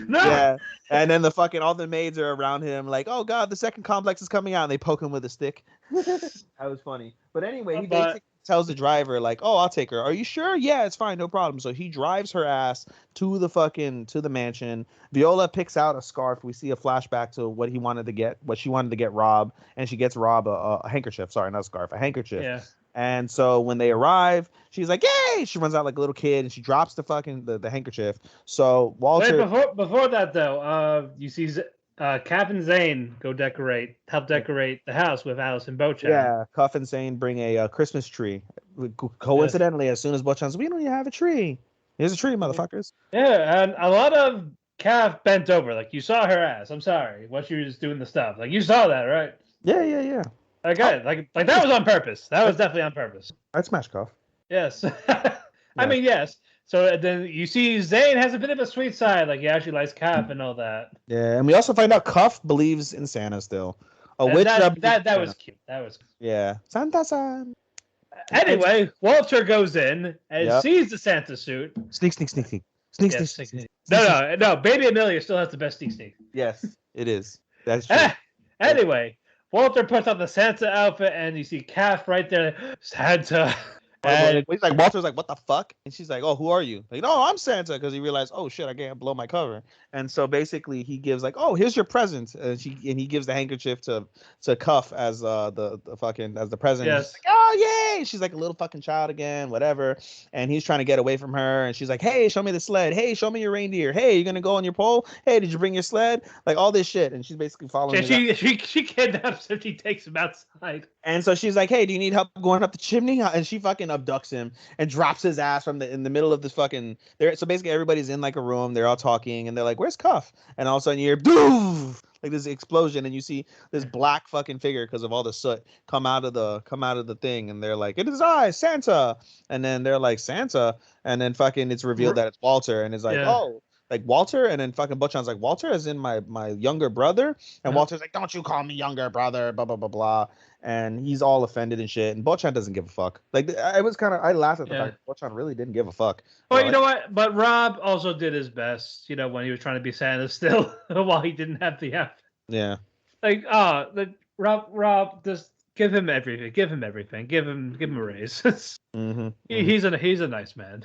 No.
Yeah, and then the fucking all the maids are around him, like, oh god, the second complex is coming out, and they poke him with a stick. That was funny. But anyway, he basically tells the driver like, "Oh, I'll take her. Are you sure? Yeah, it's fine, no problem." So he drives her ass to the mansion. Viola picks out a scarf. We see a flashback to what she wanted to get Rob, and she gets Rob a handkerchief. Sorry, not a scarf, a handkerchief.
Yeah.
And so when they arrive, she's like, "Yay!" She runs out like a little kid, and she drops the handkerchief. So Walter.
Wait, before that though, you see Cap and Zane help decorate the house with Alice and Bochan.
Yeah, Cuff and Zane bring a Christmas tree. Coincidentally, as soon as Bochan's, we don't even have a tree. Here's a tree, motherfuckers.
Yeah, and a lot of Cap bent over. Like, you saw her ass. I'm sorry. What she was doing the stuff. Like, you saw that, right?
Yeah.
Okay, like that was on purpose. That was definitely on purpose.
I'd smash Cuff.
Yes. I mean, yes. So then you see Zane has a bit of a sweet side. Like, he actually likes Cap and all that.
Yeah, and we also find out Cuff believes in Santa still.
That was cute.
Yeah. Santa-san.
Anyway, Walter goes in and sees the Santa suit.
Sneak.
No. Baby Amelia still has the best sneak.
Yes, it is. That's true.
Anyway, Walter puts on the Santa outfit, and you see Calf right there. Santa. And
he's like, Walter's like, "What the fuck?" And she's like, "Oh, who are you?" Like, "No, I'm Santa," because he realized, "Oh shit, I can't blow my cover." And so basically, he gives like, "Oh, here's your present," and he gives the handkerchief to Cuff as the present.
Yes.
Like, "Oh yay!" She's like a little fucking child again, whatever. And he's trying to get away from her, and she's like, "Hey, show me the sled. Hey, show me your reindeer. Hey, you gonna go on your pole? Hey, did you bring your sled?" Like all this shit, and she's basically following.
She kidnaps him. She takes him outside.
And so she's like, "Hey, do you need help going up the chimney?" And she fucking abducts him and drops his ass in the middle of this fucking. So basically, everybody's in like a room. They're all talking, and they're like, "Where's Cuff?" And all of a sudden, you hear doof, like this explosion, and you see this black fucking figure because of all the soot come out of the thing, and they're like, "It is I, Santa." And then they're like, "Santa," and then fucking it's revealed that it's Walter, and it's like, "Oh." Like Walter, and then fucking Butchon's like, "Walter is in my younger brother," and Walter's like, "Don't you call me younger brother," blah blah blah blah, and he's all offended and shit, and Butchon doesn't give a fuck. Like I laughed at the fact that Butchon really didn't give a fuck.
Well, you know what? But Rob also did his best, when he was trying to be Santa still, while he didn't have the outfit.
Yeah.
Like, Rob, just give him everything. Give him a raise. He's a nice man.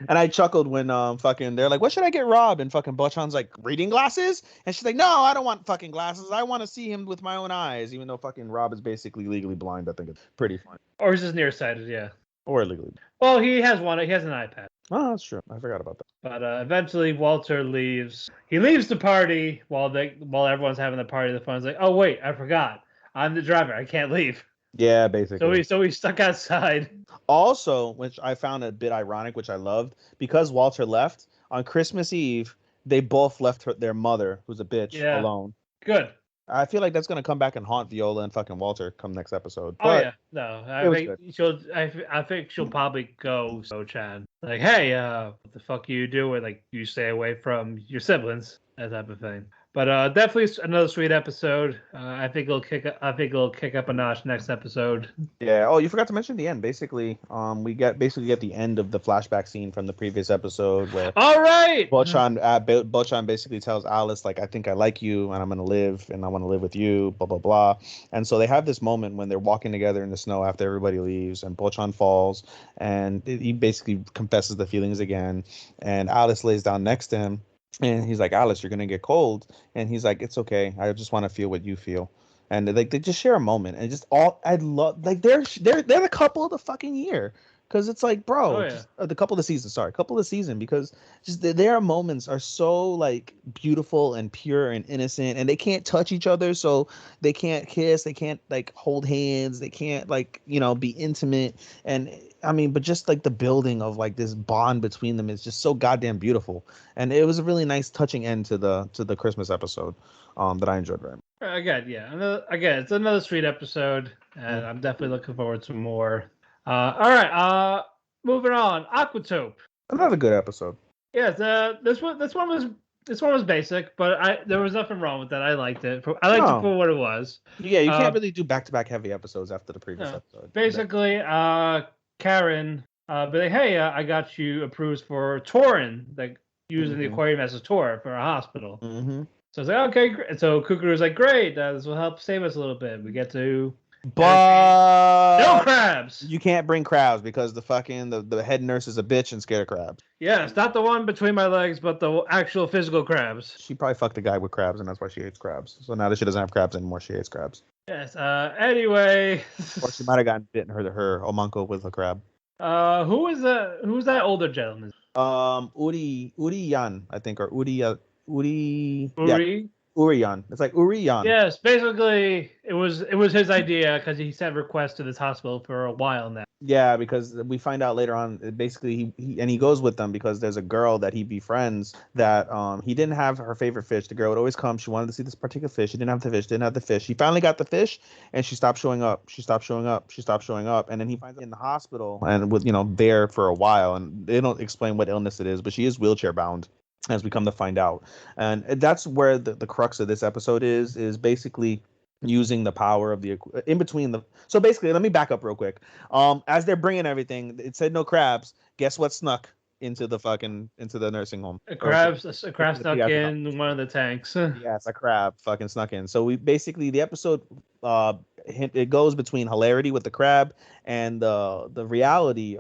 And I chuckled when fucking they're like, "What should I get Rob?" And fucking Butchon's like, "Reading glasses?" And she's like, "No, I don't want fucking glasses. I want to see him with my own eyes." Even though fucking Rob is basically legally blind, I think it's pretty funny.
Or he's just nearsighted, yeah.
Or legally.
Well, he has one. He has an iPad.
Oh, that's true. I forgot about that.
But eventually, Walter leaves. He leaves the party while everyone's having the party. The fun's like, "Oh wait, I forgot. I'm the driver. I can't leave."
Yeah, basically.
So he's stuck outside.
Also, which I found a bit ironic, which I loved, because Walter left on Christmas Eve, they both left their mother, who's a bitch, alone.
Good.
I feel like that's gonna come back and haunt Viola and fucking Walter come next episode.
Oh yeah, no, I think she'll probably go Chan. Like, "Hey, what the fuck are you doing? Like, you stay away from your siblings," that type of thing. But definitely another sweet episode. I think it'll kick up a notch next episode.
Yeah. Oh, you forgot to mention the end. Basically, we get the end of the flashback scene from the previous episode where.
All right.
Bochan basically tells Alice like, "I think I like you, and I'm gonna live, and I want to live with you." Blah blah blah. And so they have this moment when they're walking together in the snow after everybody leaves, and Bochan falls, and he basically confesses the feelings again, and Alice lays down next to him. And he's like, "Alice, you're gonna get cold," and he's like, "It's okay. I just want to feel what you feel." And they just share a moment, and just I love they're the couple of the fucking year, because it's like, bro, the couple of the season, because just their moments are so like beautiful and pure and innocent, and they can't touch each other, so they can't kiss, they can't like hold hands, they can't like be intimate, and I mean, but just like the building of like this bond between them is just so goddamn beautiful, and it was a really nice touching end to the Christmas episode that I enjoyed very much.
Again, it's another sweet episode, and I'm definitely looking forward to more. All right, moving on. Aquatope.
Another good episode.
Yes, this one was basic, but there was nothing wrong with that. I liked it. I liked it for what it was.
Yeah, you can't really do back-to-back heavy episodes after the previous episode.
Basically, Karen, be like, "Hey, I got you approved for touring, like using the aquarium as a tour for a hospital." Mm-hmm. So it's like, okay, great. So Kukuru's like, "Great, this will help save us a little bit. We get to
But
no crabs.
You can't bring crabs because the head nurse is a bitch and scared of crabs.
Yeah, it's not the one between my legs, but the actual physical crabs.
She probably fucked a guy with crabs, and that's why she hates crabs. So now that she doesn't have crabs anymore, she hates crabs.
Yes. Anyway.
Or she might have gotten bitten her homuncle with a crab.
Who's that older gentleman?
Uri Yan, I think, or Uri.
Uri.
Yeah, Uriyan. It's like Uriyan.
Yes, basically it was his idea because he sent requests to this hospital for a while now.
Yeah, because we find out later on, basically he goes with them because there's a girl that he befriends that he didn't have her favorite fish. The girl would always come. She wanted to see this particular fish. She didn't have the fish. He finally got the fish, and she stopped showing up. And then he finds her in the hospital and with there for a while. And they don't explain what illness it is, but she is wheelchair bound, as we come to find out. And that's where the crux of this episode is basically using the power of the in between the. So basically, let me back up real quick. As they're bringing everything, it said no crabs. Guess what snuck into the nursing home?
A crab snuck in one of the tanks.
Yes, a crab fucking snuck in. So the episode it goes between hilarity with the crab and the reality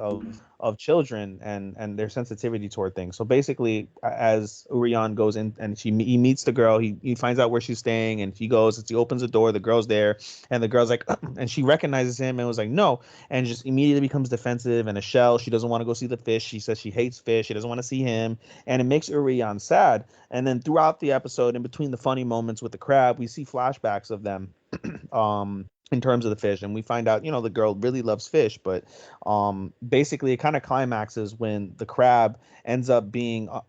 of children and their sensitivity toward things. So basically, as Urian goes in and he meets the girl, he finds out where she's staying, and he opens the door, the girl's there, and the girl's like, and she recognizes him and was like, no, and just immediately becomes defensive and a shell. She doesn't want to go see the fish. She says she hates fish. She doesn't want to see him, and it makes Urian sad. And then throughout the episode, in between the funny moments with the crab, we see flashbacks of them in terms of the fish, and we find out the girl really loves fish, but basically it kind of climaxes when the crab ends up being
on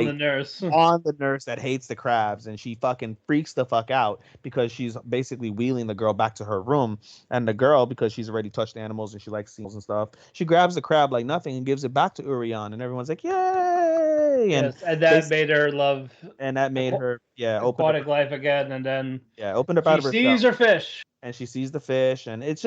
the nurse
on the nurse that hates the crabs, and she fucking freaks the fuck out because she's basically wheeling the girl back to her room, and the girl, because she's already touched animals and she likes seals and stuff, she grabs the crab like nothing and gives it back to Urian, and everyone's like, yay!
Yes, and that made her love,
and that made her
aquatic life again, and then
opened up out of herself.
She sees her fish.
And she sees the fish, and it's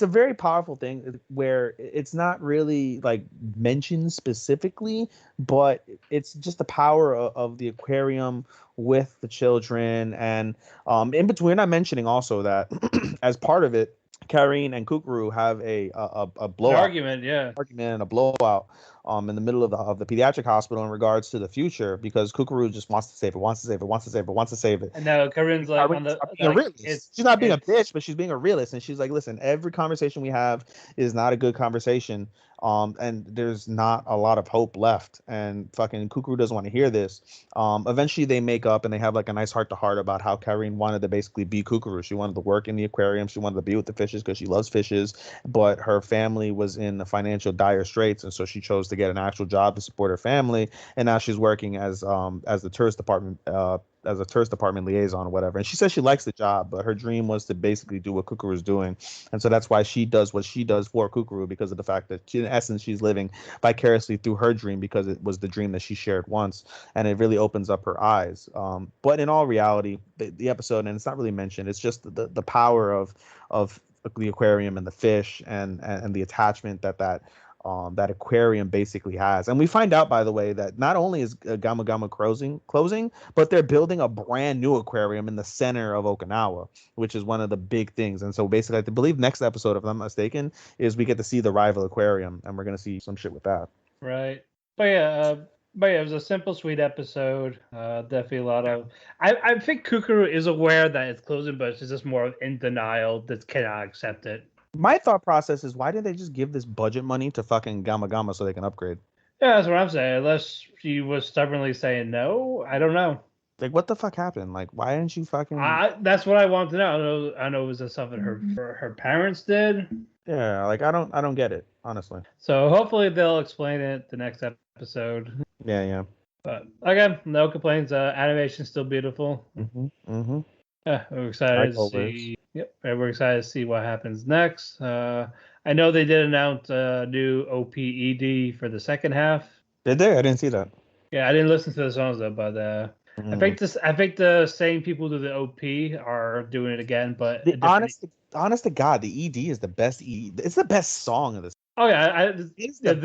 a very powerful thing where it's not really like mentioned specifically, but it's just the power of the aquarium with the children. And in between, we're not mentioning also that as part of it, Karine and Kukuru have a blowout
argument
and a blowout in the middle of the pediatric hospital in regards to the future, because Kukuru just wants to save it.
And now Karine's like,
she's not being a bitch, but she's being a realist, and she's like, listen, every conversation we have is not a good conversation, and there's not a lot of hope left, and fucking Kukuru doesn't want to hear this. Eventually they make up and they have like a nice heart to heart about how Karine wanted to basically be Kukuru. She wanted to work in the aquarium, she wanted to be with the fishes because she loves fishes, but her family was in the financial dire straits, and so she chose to get an actual job to support her family, and now she's working as the tourist department as a tourist department liaison or whatever. And she says she likes the job, but her dream was to basically do what Kukuru is doing. And so that's why she does what she does for Kukuru, because of the fact that in essence she's living vicariously through her dream, because it was the dream that she shared once, and it really opens up her eyes. But in all reality, the episode, and it's not really mentioned, it's just the power of the aquarium and the fish and the attachment that aquarium basically has. And we find out, by the way, that not only is Gama Gama closing, but they're building a brand new aquarium in the center of Okinawa, which is one of the big things. And so basically, I believe next episode, if I'm not mistaken, is we get to see the rival aquarium, and we're going to see some shit with that.
Right. But yeah, it was a simple, sweet episode. Definitely a lot of... I think Kukuru is aware that it's closing, but she's just more in denial that cannot accept it.
My thought process is, why didn't they just give this budget money to fucking Gama Gama so they can upgrade?
Yeah, that's what I'm saying. Unless she was stubbornly saying no, I don't know.
Like, what the fuck happened? Like, why didn't you fucking...
That's what I want to know. I know it was something her parents did.
Yeah, like, I don't get it, honestly.
So hopefully they'll explain it the next episode.
Yeah.
But again, no complaints. Animation's still beautiful. Yeah, we're excited to see. Yep, we're excited to see what happens next. I know they did announce a new OPED for the second half.
Did they? I didn't see that.
Yeah, I didn't listen to the songs though, but I think the same people who do the OP are doing it again. But
honest to God, the ED is the best ED. It's the best song of this.
Oh yeah, this and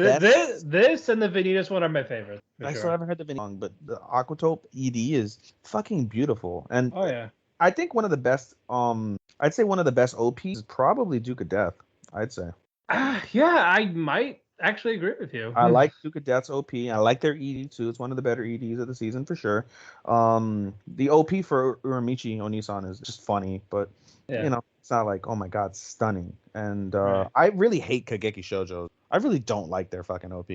the Vanitas one are my favorites.
I still haven't heard the Vanitas song, but the Aquatope ED is fucking beautiful. And
oh yeah.
I think one of the best. I'd say one of the best OPs is probably Duke of Death. I'd say.
Yeah, I might actually agree with you.
I like Duke of Death's OP. I like their ED too. It's one of the better EDs of the season for sure. The OP for Uramichi Onisan is just funny, but it's not like, oh my god, stunning. And
Right.
I really hate Kageki Shoujo. I really don't like their fucking OP.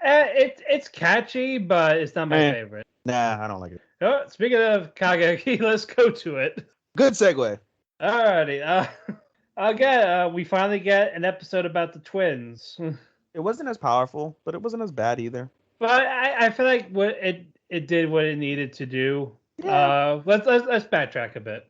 It's catchy, but it's not my favorite.
Nah, I don't like it.
Oh, speaking of Kageki, let's go to it.
Good segue.
Alrighty. Again, we finally get an episode about the twins.
It wasn't as powerful, but it wasn't as bad either.
But I feel like it did what it needed to do.
Yeah.
Let's backtrack a bit.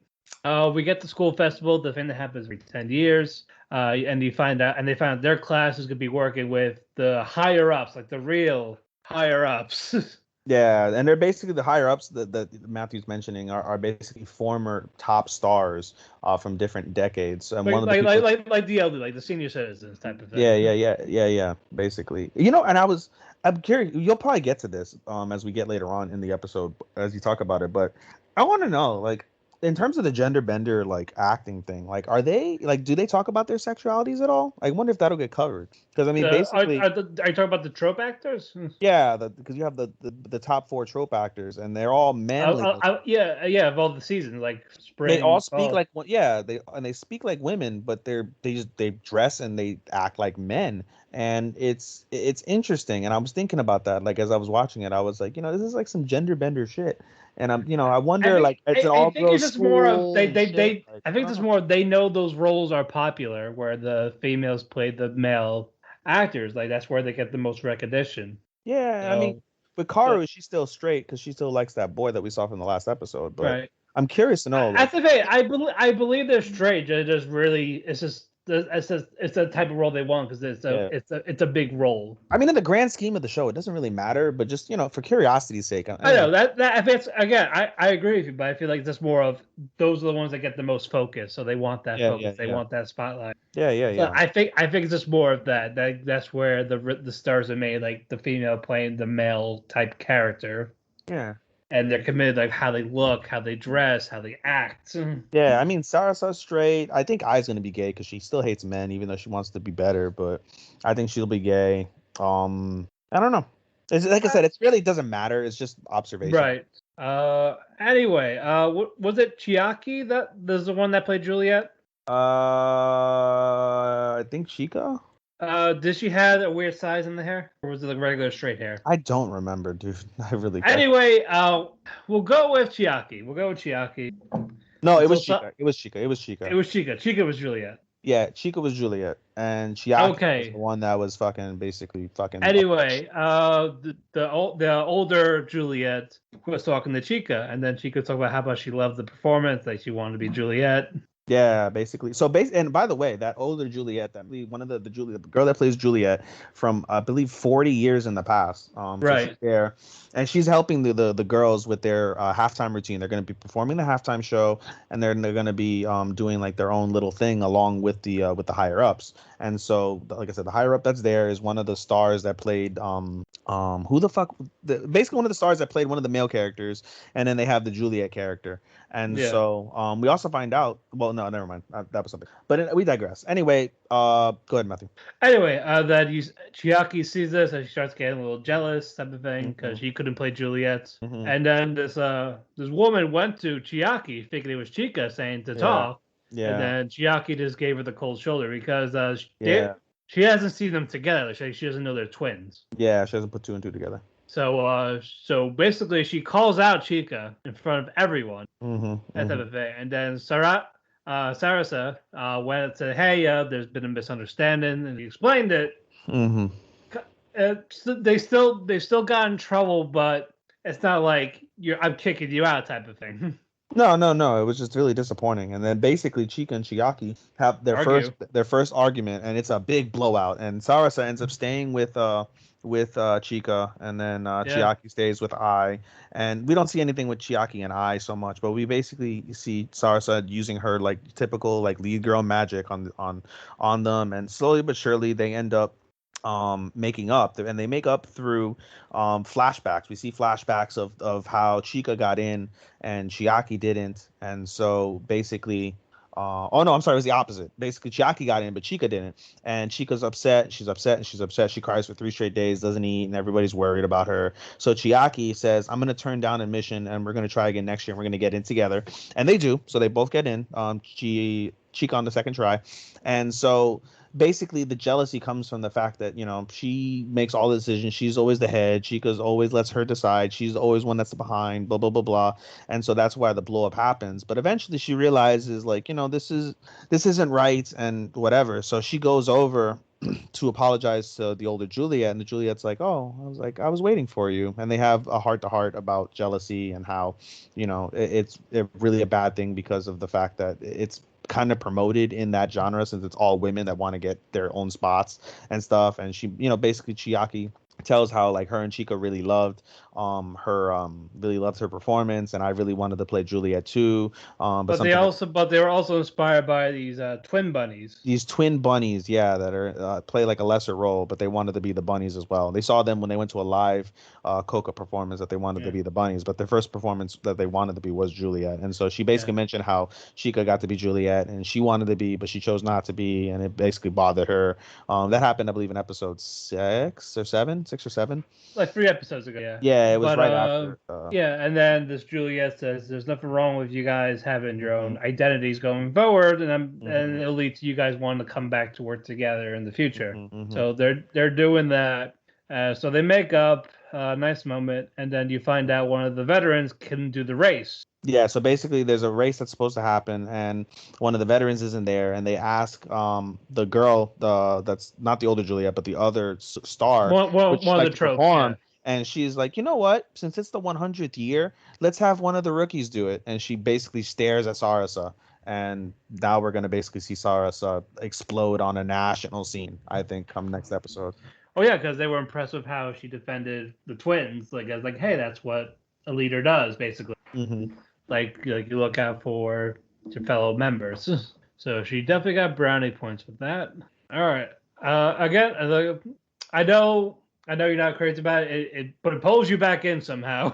We get the school festival, the thing that happens every 10 years. And they find out their class is gonna be working with the higher ups, like the real higher ups.
Yeah, and they're basically the higher ups that Matthew's mentioning are basically former top stars from different decades. And
like the elderly, like the senior citizens type of thing.
Yeah. Basically, and I'm curious. You'll probably get to this as we get later on in the episode as you talk about it. But I want to know, like, in terms of the gender bender like acting thing, like, are they like, do they talk about their sexualities at all? I wonder if that'll get covered. Because I mean, basically,
are you talking about the trope actors?
Yeah, because you have the top 4 trope actors, and they're all manly.
Yeah, of all the seasons, like spring.
They all speak like they speak like women, but they dress and they act like men, and it's interesting. And I was thinking about that, like, as I was watching it, I was like, this is like some gender bender shit. And I wonder, like, it's an all girls
just
school.
More of I think it's more they know those roles are popular, where the females play the male actors. Like, that's where they get the most recognition.
Yeah, I mean, with Karu, she's still straight because she still likes that boy that we saw from the last episode. But
right.
I'm curious to know.
That's the thing. I believe they're straight. It's the type of role they want, because it's a big role.
I mean, in the grand scheme of the show, it doesn't really matter. But just for curiosity's sake,
I know that if it's, again, I agree with you, but I feel like it's more of those are the ones that get the most focus, so they want that focus. They want that spotlight.
Yeah.
So I think it's just more of that. That's where the stars are made, like the female playing the male type character.
Yeah.
And they're committed, like how they look, how they dress, how they act.
Yeah, I mean, Sarasa's straight. I think Ai's gonna be gay because she still hates men, even though she wants to be better. But I think she'll be gay. I don't know. It's, like I said, it really doesn't matter. It's just observation.
Right. Anyway, was it Chiaki that was the one that played Juliet?
I think Chica.
Did she have a weird size in the hair, or was it like regular straight hair?
I don't remember, dude. I really don't.
Anyway, we'll go with Chiaki.
No, it was Chica. It was Chica.
Chica was Juliet.
Yeah, Chica was Juliet, and Chiaki was the one that was basically fucking.
Anyway, the older Juliet was talking to Chica, and then Chica talked about how much she loved the performance, like she wanted to be Juliet.
Yeah, basically. So, and by the way, that older Juliet, one of the girl that plays Juliet from, I believe, 40 years in the past.
Right.
So she's there, and she's helping the girls with their halftime routine. They're going to be performing the halftime show, and they're going to be doing like their own little thing along with the higher ups. And so, like I said, the higher up that's there is one of the stars that played basically one of the stars that played one of the male characters, and then they have the Juliet character. And so we also find out. Well, no, never mind. That was something. But we digress. Anyway, go ahead, Matthew.
Anyway, Chiaki sees this and she starts getting a little jealous, type of thing, because she couldn't play Juliet. Mm-hmm. And then this woman went to Chiaki, thinking it was Chica, saying to talk. Yeah. And then Chiaki just gave her the cold shoulder because she hasn't seen them together. She doesn't know they're twins.
Yeah, she hasn't put 2 and 2 together.
So basically, she calls out Chica in front of everyone, that type of thing. And then Sarasa went and said, "Hey, there's been a misunderstanding," and he explained it. Mm-hmm. They still got in trouble, but it's not like I'm kicking you out type of thing.
No. It was just really disappointing. And then basically Chica and Chiaki have their first argument, and it's a big blowout. And Sarasa ends up staying with Chica, and then Chiaki stays with Ai. And we don't see anything with Chiaki and Ai so much, but we basically see Sarasa using her like typical like lead girl magic on them, and slowly but surely they end up making up, and they make up through flashbacks. We see flashbacks of how Chika got in and Chiaki didn't, and so basically oh no, I'm sorry, it was the opposite. Basically Chiaki got in but Chika didn't, and Chika's upset, she's upset and she's upset, she cries for 3 straight days, doesn't eat, and everybody's worried about her. So Chiaki says, I'm going to turn down admission and we're going to try again next year and we're going to get in together, and they do. So they both get in, Chika on the second try. And so basically the jealousy comes from the fact that, she makes all the decisions, she's always the head, Chica's always lets her decide, she's always one that's behind, blah blah blah blah. And so that's why the blow up happens. But eventually she realizes, like, this isn't right and whatever. So she goes over to apologize to the older Juliet, and the Juliet's like, oh, I was waiting for you. And they have a heart to heart about jealousy and how, it's really a bad thing because of the fact that it's kind of promoted in that genre, since it's all women that want to get their own spots and stuff. And she, basically Chiaki tells how, like, her and Chika really loved her performance, and I really wanted to play Juliet too. But
they were also inspired by these twin bunnies.
These twin bunnies, yeah, that are play like a lesser role, but they wanted to be the bunnies as well. They saw them when they went to a live Coca performance that they wanted to be the bunnies, but their first performance that they wanted to be was Juliet. And so she basically mentioned how Chika got to be Juliet and she wanted to be, but she chose not to be, and it basically bothered her. That happened, I believe, in episode 6 or 7,
like 3 episodes ago.
Yeah, it was right after.
And then this Juliet says, "There's nothing wrong with you guys having your own identities going forward, and it'll lead to you guys wanting to come back to work together in the future." So they're doing that. So they make up a nice moment, and then you find out one of the veterans can do the race.
Yeah, so basically there's a race that's supposed to happen, and one of the veterans isn't there, and they ask the girl, that's not the older Juliet, but the other star,
one of the tropes,
perform, and she's like, you know what? Since it's the 100th year, let's have one of the rookies do it. And she basically stares at Sarasa, and now we're gonna basically see Sarasa explode on a national scene, I think, come next episode.
Oh yeah, because they were impressed with how she defended the twins. Like, I was like, hey, that's what a leader does, basically. Like you look out for your fellow members. So she definitely got brownie points with that. All right. Again, I know you're not crazy about it, but it pulls you back in somehow.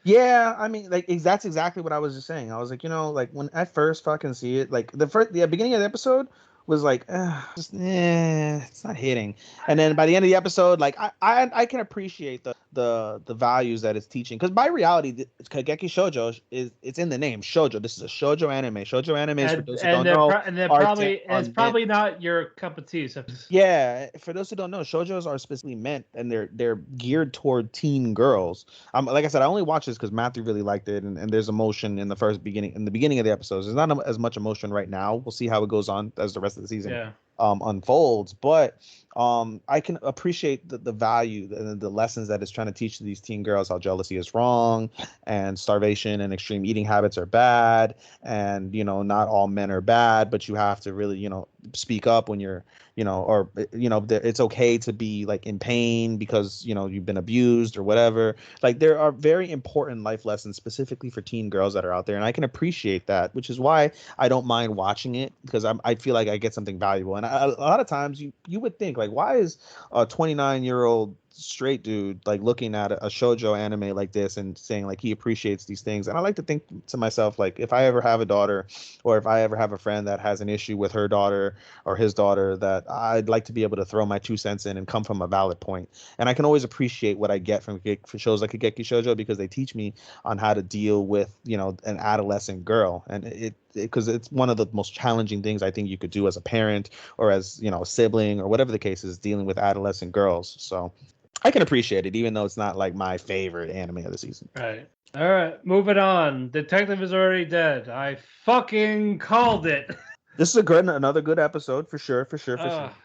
Yeah, I mean, like, that's exactly what I was just saying. I was like, like, when I first fucking see it, like the beginning of the episode was like, it's not hitting. And then by the end of the episode, like, I can appreciate the values that it's teaching, because by reality, Kageki Shoujo it's in the name, shoujo. This is a shoujo anime. Shoujo anime, for those who don't know,
it's probably not your cup of tea. So.
Yeah, for those who don't know, shoujos are specifically meant, and they're geared toward teen girls. Like I said, I only watched this because Mathew really liked it, and there's emotion in the beginning of the episodes. There's not as much emotion right now. We'll see how it goes on as the rest of the season unfolds, but I can appreciate the value and the lessons that it's trying to teach to these teen girls, how jealousy is wrong, and starvation and extreme eating habits are bad, and not all men are bad, but you have to really speak up when you're it's okay to be, like, in pain because you've been abused or whatever. Like, there are very important life lessons specifically for teen girls that are out there, and I can appreciate that, which is why I don't mind watching it, because I feel like I get something valuable. And a lot of times you would think, like, why is a 29-year-old straight dude, like, looking at a shoujo anime like this and saying, like, he appreciates these things? And I like to think to myself, like, if I ever have a daughter, or if I ever have a friend that has an issue with her daughter or his daughter, that I'd like to be able to throw my 2 cents in and come from a valid point. And I can always appreciate what I get from shows like Keki Shoujo, because they teach me on how to deal with an adolescent girl, and because it's one of the most challenging things I think you could do as a parent, or as a sibling, or whatever the case is, dealing with adolescent girls. So I can appreciate it, even though it's not, like, my favorite anime of the season.
Right. All right, moving on. Detective is already dead. I fucking called it.
This is another good episode, for sure.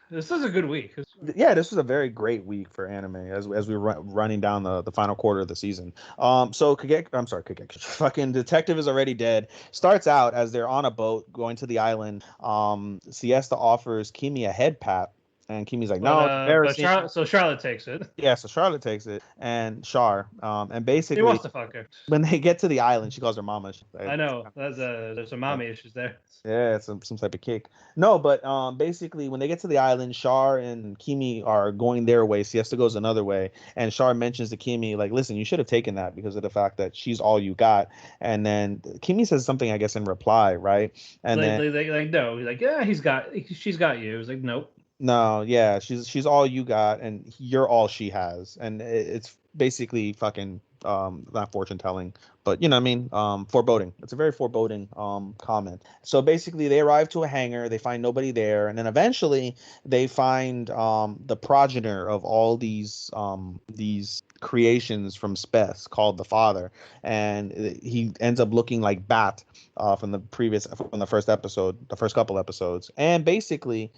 This is a good week.
Yeah, this was a very great week for anime as we were running down the final quarter of the season. So Kageki, fucking Detective is already dead. Starts out as they're on a boat going to the island. Siesta offers Kimi a head pat, And Kimi's like, no, it's embarrassing.
So Charlotte takes it.
Yeah, so Charlotte takes it, and Char, and
He
basically
wants to fuck her.
when they get to the island, she calls her mama.
I know. There's some mommy issues there.
Yeah, it's some type of kick. No, but basically when they get to the island, Char and Kimi are going their way. Siesta goes another way, and Char mentions to Kimi like, "Listen, you should have taken that because of the fact that she's all you got." And then Kimi says something, I guess, in reply, right? And
no, he's like, yeah, she's got you. It was like, nope.
No, yeah, she's all you got, and you're all she has, and it's basically fucking not fortune telling, but you know what I mean, foreboding. It's a very foreboding comment. So basically, they arrive to a hangar, they find nobody there, and then eventually they find the progenitor of all these creations from Spes called the Father, and he ends up looking like Bat from the first episode, the first couple episodes, and basically.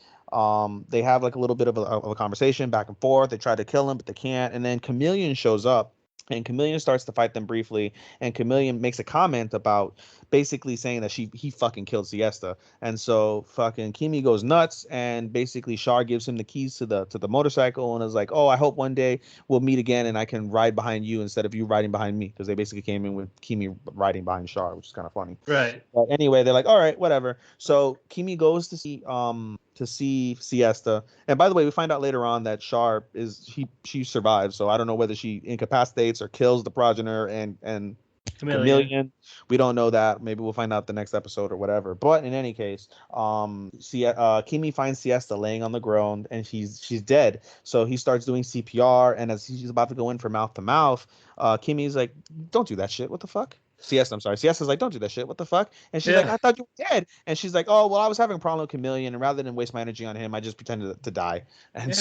They have like a little bit of a conversation back and forth. They try to kill him, but they can't. And then Chameleon shows up, and Chameleon starts to fight them briefly. And Chameleon makes a comment about basically saying that he fucking killed Siesta. And so fucking Kimi goes nuts, and basically Char gives him the keys to the motorcycle and is like, "Oh, I hope one day we'll meet again and I can ride behind you instead of you riding behind me," because they basically came in with Kimi riding behind Char, which is kind of funny.
Right.
But anyway, they're like, "All right, whatever." So Kimi goes to see Siesta, and by the way, we find out later on that Char she survives. So I don't know whether she incapacitates or kills the progenitor and Chameleon. We don't know that. Maybe we'll find out the next episode or whatever. But in any case, Kimi finds Siesta laying on the ground and she's dead. So he starts doing CPR, and as he's about to go in for mouth to mouth, Kimi's like, "Don't do that shit. What the fuck?" Siesta's like, "Don't do that shit. What the fuck?" And she's like, "I thought you were dead." And she's like, "Oh, well, I was having a problem with Chameleon, and rather than waste my energy on him, I just pretended to die." And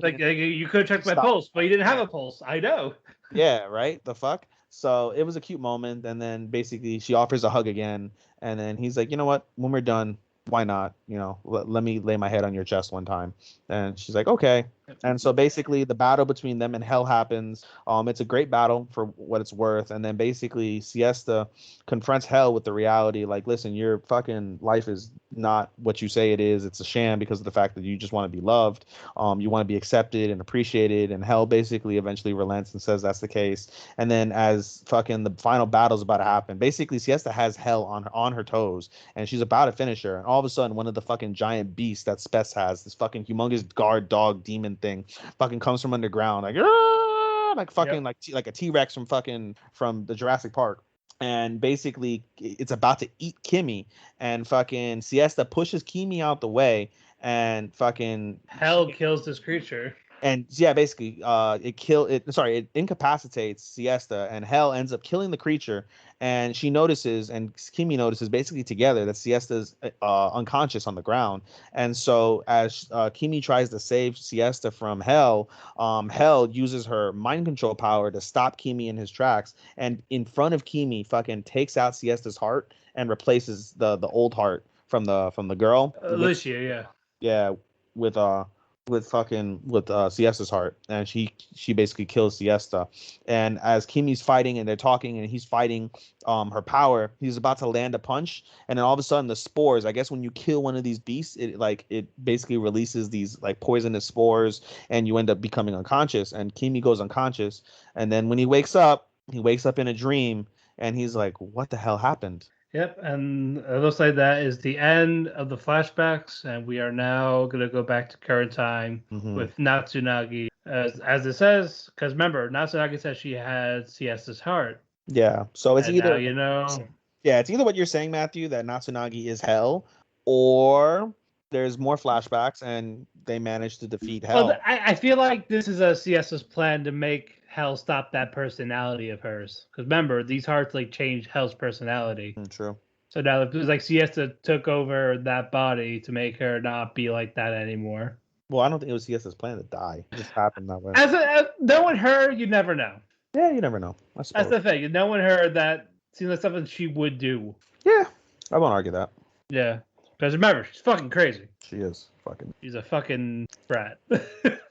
like, you could have checked my pulse, but you didn't have a pulse. I know.
Yeah, right. The fuck. So it was a cute moment, and then basically she offers a hug again, and then he's like, "You know what? When we're done, why not? You know, let me lay my head on your chest one time." And she's like, "Okay." And so basically the battle between them and Hell happens. It's a great battle for what it's worth. And then basically Siesta confronts Hell with the reality, like, "Listen, your fucking life is not what you say it is. It's a sham because of the fact that you just want to be loved. You want to be accepted and appreciated." And Hell basically eventually relents and says that's the case. And then as fucking the final battle's about to happen, basically Siesta has Hell on her toes, and she's about to finish her. And all of a sudden, one of the fucking giant beasts that Spes has, this fucking humongous guard dog demon thing, fucking comes from underground, like fucking like a T-Rex from the Jurassic Park. And basically it's about to eat Kimi, and fucking Siesta pushes Kimi out the way, and fucking
Hell kills this creature.
And yeah, basically, it incapacitates Siesta, and Hell ends up killing the creature. And she notices, and Kimi notices, basically together, that Siesta's unconscious on the ground. And so, as Kimi tries to save Siesta from Hell, Hell uses her mind control power to stop Kimi in his tracks. And in front of Kimi, fucking takes out Siesta's heart and replaces the old heart from the girl,
Alicia.
Yeah, with Siesta's heart, and she basically kills Siesta. And as Kimi's fighting and they're talking and he's fighting her power, he's about to land a punch, and then all of a sudden the spores, I guess when you kill one of these beasts, it basically releases these like poisonous spores, and you end up becoming unconscious, and Kimi goes unconscious. And then when he wakes up in a dream, and he's like, "What the hell happened?"
Yep, and it looks like that is the end of the flashbacks, and we are now going to go back to current time with Natsunagi, as it says, because remember, Natsunagi says she had Siesta's heart.
Yeah, so it's either it's either what you're saying, Matthew, that Natsunagi is Hell, or there's more flashbacks and they managed to defeat Hell.
Well, I feel like this is a Siesta's plan to make Hell stop that personality of hers, because remember, these hearts like change Hell's personality.
True. So
now it was like Siesta took over that body to make her not be like that anymore.
Well, I don't think it was Siesta's plan to die. It just happened that way.
Knowing her, you never know.
Yeah, you never know.
That's the thing. Knowing her, that seems like something she would do.
Yeah, I won't argue that.
Yeah, because remember, she's fucking crazy.
She is fucking.
She's a fucking brat,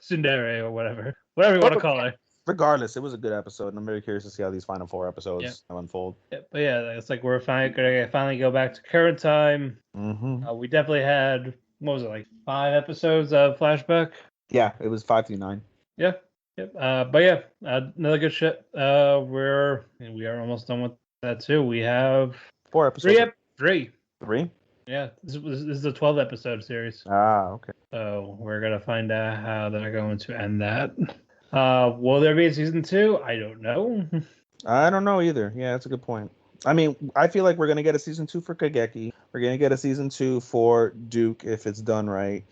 tsundere or whatever you want to call her.
Regardless, it was a good episode, and I'm very curious to see how these final 4 episodes unfold.
Yeah, but it's like we're finally gonna go back to current time.
Mm-hmm.
We definitely had what was it, like 5 episodes of flashback?
Yeah, it was 5 through 9.
Yeah. Yep. But yeah, another good shit. We are almost done with that too. We have
4 episodes.
three.
3?
Yeah, this is a 12 episode series.
Ah, okay.
So we're gonna find out how they're going to end that. Will there be a season 2? I don't know.
I don't know either. Yeah, that's a good point. I mean, I feel like we're gonna get a season 2 for Kageki. We're gonna get a season 2 for Duke if it's done right.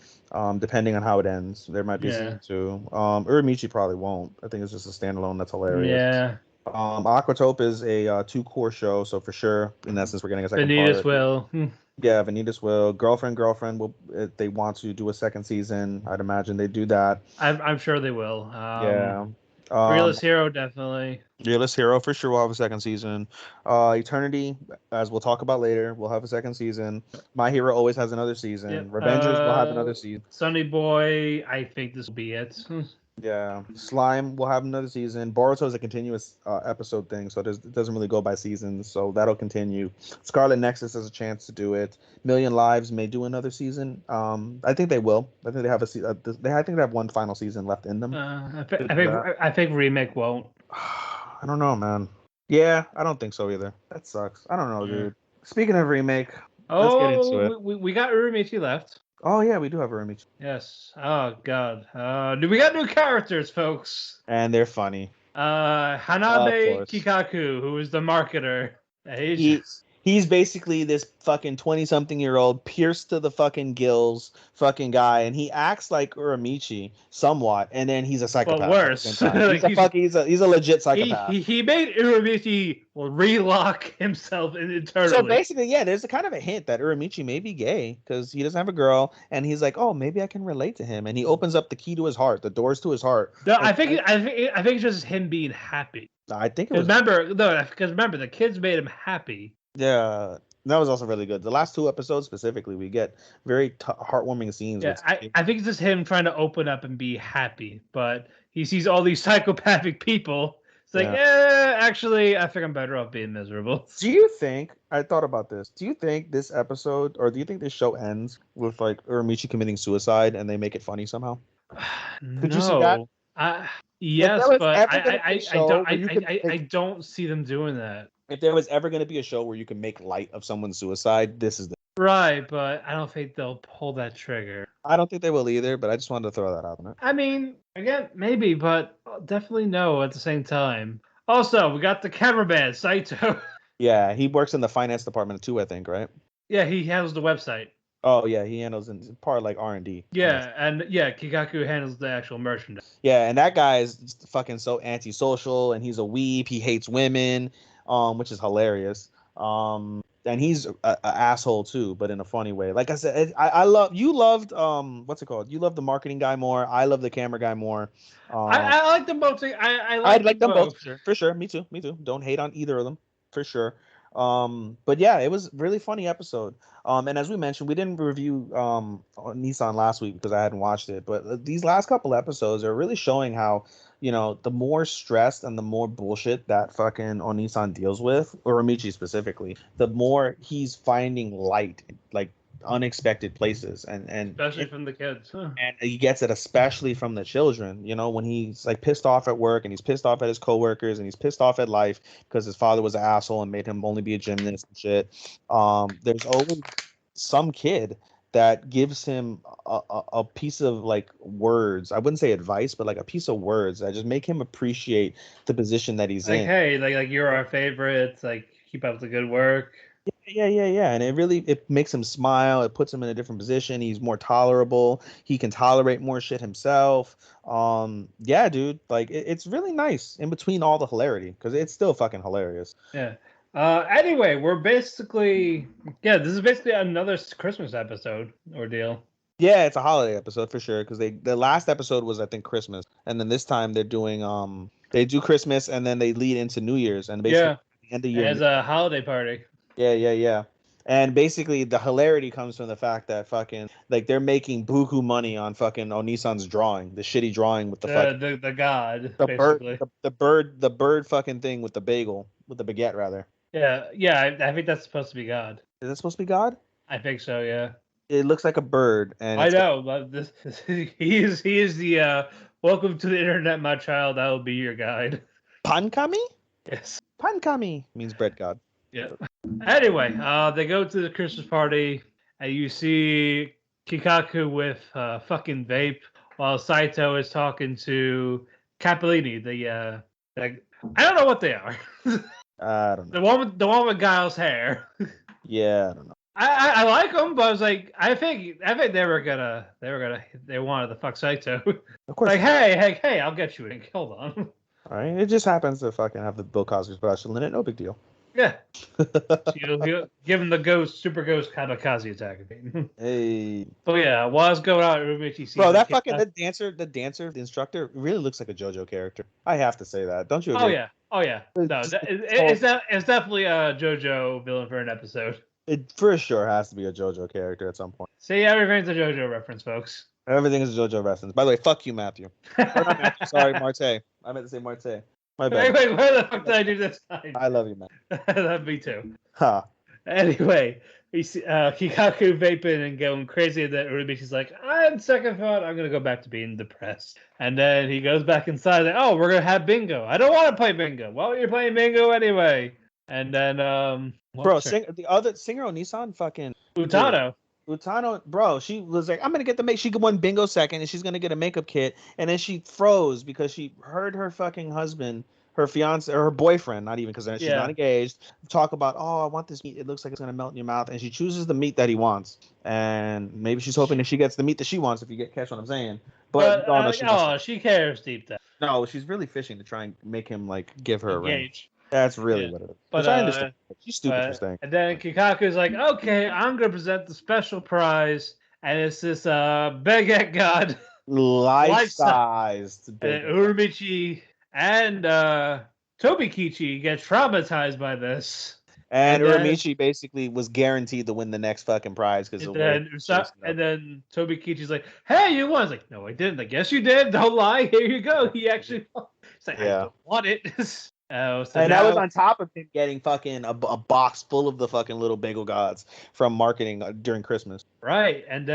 Depending on how it ends, there might be a season 2. Uramichi probably won't. I think it's just a standalone. That's hilarious.
Yeah.
Aquatope is a 2-core show, so for sure, in essence, we're getting a second
Vanitas
part.
will.
Yeah, Vanitas will. Girlfriend will. If they want to do a second season, I'd imagine they do that.
I'm sure they will.
Yeah.
Realist Hero definitely.
Realist Hero for sure will have a second season. Eternity, as we'll talk about later, will have a second season. My Hero always has another season.
Yep.
Revengers will have another season.
Sunny Boy, I think this will be it.
Yeah. Slime will have another season. Boruto is a continuous episode thing, so it doesn't really go by seasons, so that'll continue. Scarlet Nexus has a chance to do it. Million Lives may do another season. I think they will. I think they have I think they have one final season left in them.
I think remake won't.
I don't know, man. Yeah, I don't think so either. That sucks. I don't know, dude. Speaking of remake, let's get into it.
We got Uramichi left.
Oh yeah, we do have Uramichi.
Yes. Oh god. Do we got new characters, folks?
And they're funny.
Hanabe Kikaku, who is the marketer.
He's basically this fucking 20-something-year-old, pierced to the fucking gills fucking guy, and he acts like Uramichi somewhat, and then he's a psychopath.
But worse.
He's a legit psychopath.
He made Uramichi relock himself internally.
So basically, yeah, there's a kind of a hint that Uramichi may be gay because he doesn't have a girl, and he's like, oh, maybe I can relate to him, and he opens up the key to his heart, the doors to his heart.
No, I think it's just him being happy.
I think it was.
Because remember, the kids made him happy.
Yeah, that was also really good. The last 2 episodes specifically, we get very heartwarming scenes.
Yeah, I think it's just him trying to open up and be happy, but he sees all these psychopathic people. It's like, actually, I think I'm better off being miserable.
Do you think, I thought about this, do you think this episode, or do you think this show ends with like Uramichi committing suicide and they make it funny somehow? Could you see that?
Yes, but I don't see them doing that.
If there was ever going to be a show where you can make light of someone's suicide, this is the
right, but I don't think they'll pull that trigger.
I don't think they will either, but I just wanted to throw that out there.
I mean, again, maybe, but definitely no at the same time. Also, we got the cameraman, Saito.
Yeah, he works in the finance department too, I think, right?
Yeah, he handles the website.
Oh, yeah, he handles part of like R&D.
Yeah, and yeah, Kikaku handles the actual merchandise.
Yeah, and that guy is fucking so antisocial, and he's a weeb. He hates women. Which is hilarious. And he's a asshole too, but in a funny way. Like I said, I loved what's it called? You love the marketing guy more. I love the camera guy more.
I like them both. I
like them both for sure. Me too. Don't hate on either of them for sure. But yeah, it was a really funny episode. And as we mentioned, we didn't review Nissan last week because I hadn't watched it. But these last couple episodes are really showing how, you know, the more stressed and the more bullshit that fucking Onisan deals with, or Amici specifically, the more he's finding light, like unexpected places, and
especially from the kids.
And he gets it especially from the children. You know, when he's like pissed off at work and he's pissed off at his coworkers and he's pissed off at life because his father was an asshole and made him only be a gymnast and shit. There's always some kid that gives him a piece of like words. I wouldn't say advice, but like a piece of words that just make him appreciate the position that he's
like,
in.
Hey, like you're our favorite. Like keep up the good work.
Yeah. And it makes him smile. It puts him in a different position. He's more tolerable. He can tolerate more shit himself. Yeah, dude. Like it's really nice in between all the hilarity because it's still fucking hilarious.
Yeah. Anyway, we're basically this is basically another Christmas episode ordeal.
Yeah, it's a holiday episode for sure because the last episode was I think Christmas, and then this time they're doing they do Christmas and then they lead into New Year's and basically at the end of the year
as a holiday party.
Yeah. And basically the hilarity comes from the fact that fucking like they're making buku money on fucking Onisan's drawing, the shitty drawing with the fucking
the god,
the
basically.
the bird fucking thing with the bagel, with the baguette rather.
Yeah, I think that's supposed to be God.
Is that supposed to be God?
I think so, yeah.
It looks like a bird, and
I know, but he is the welcome to the internet, my child. I will be your guide.
Pankami?
Yes.
Pankami means bread god.
Yeah. Anyway, they go to the Christmas party, and you see Kikaku with fucking vape, while Saito is talking to Capellini. I don't know what they are.
I don't know.
The one with Giles' hair.
Yeah, I don't know.
I like them, but I was like, I think they wanted to fuck Saito.
Of course.
Like, hey, I'll get you a drink. Hold on.
All right, it just happens to fucking have the Bill Cosby special in it. No big deal.
Yeah. He'll give him the super ghost kamikaze attack.
Hey.
But yeah, while it's going on, Urumichi sees
Bro, that fucking the dancer, the instructor really looks like a JoJo character. I have to say that. Don't you agree?
Oh yeah. No, it's definitely a JoJo villain for an episode.
It for sure has to be a JoJo character at some point.
See, everything's a JoJo reference, folks.
Everything is a JoJo reference. By the way, fuck you, Matthew. Not Matthew, sorry, Marte. I meant to say Marte. My bad.
Wait, where the fuck did I do this time?
I love you, man.
That'd be too.
Ha.
Anyway, we see Kikaku vaping and going crazy, and then Urumichi's like, on second thought, I'm going to go back to being depressed. And then he goes back inside, like, oh, we're going to have bingo. I don't want to play bingo. Well, you're playing bingo anyway. And then,
bro, the other singer Onisan, fucking
Utano.
Utano, bro, she was like, I'm going to get the make. She won bingo second, and she's going to get a makeup kit. And then she froze because she heard her fucking husband, her fiance, or her boyfriend, not even, because she's not engaged, talk about, oh, I want this meat. It looks like it's going to melt in your mouth. And she chooses the meat that he wants. And maybe she's hoping that she gets the meat that she wants, if you catch what I'm saying. But
she cares deep down.
No, she's really fishing to try and make him, like, give her a ring.
Engage.
That's really what it is.
But
I understand. She's stupid for staying.
And then Kikaku's like, okay, I'm going to present the special prize. And it's this baguette god.
Life-sized.
And Urumichi and Tobikichi get traumatized by this.
And Urumichi basically was guaranteed to win the next fucking prize because
and then Tobikichi's like, hey, you won. I was like, no, I didn't. I guess you did. Don't lie. Here you go. He actually won. He's like, I don't want it.
That was on top of him getting fucking a box full of the fucking little bagel gods from marketing during Christmas.
Right, and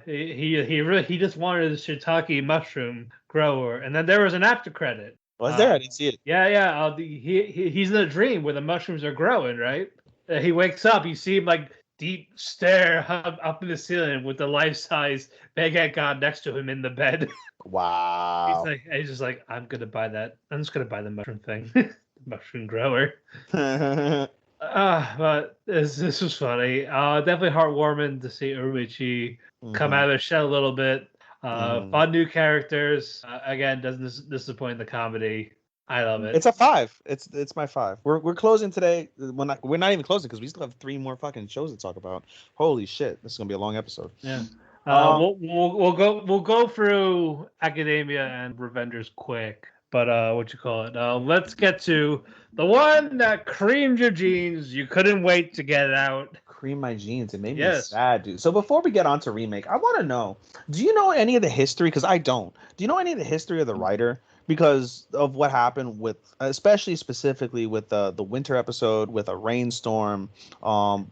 he just wanted a shiitake mushroom grower, and then there was an after credit.
Was there? I didn't see it.
Yeah. He's in a dream where the mushrooms are growing. Right. He wakes up. You see him like deep stare up in the ceiling with the life-size baguette god next to him in the bed.
Wow.
He's just like, I'm gonna buy that. I'm just gonna buy the mushroom thing, the mushroom grower. But this was funny. Definitely heartwarming to see Urumichi come out of his shell a little bit. Fun new characters. Again, doesn't disappoint the comedy. I love it.
It's a 5. It's my 5. We're closing today. We're not even closing because we still have 3 more fucking shows to talk about. Holy shit! This is gonna be a long episode.
Yeah. We'll go through Academia and Revengers quick, but let's get to the one that creamed your jeans. You couldn't wait to get it out.
Cream my jeans. It made me sad, dude. So before we get on to remake, I want to know: do you know any of the history? Because I don't. Do you know any of the history of the writer? Because of what happened with, specifically with the winter episode, with a rainstorm,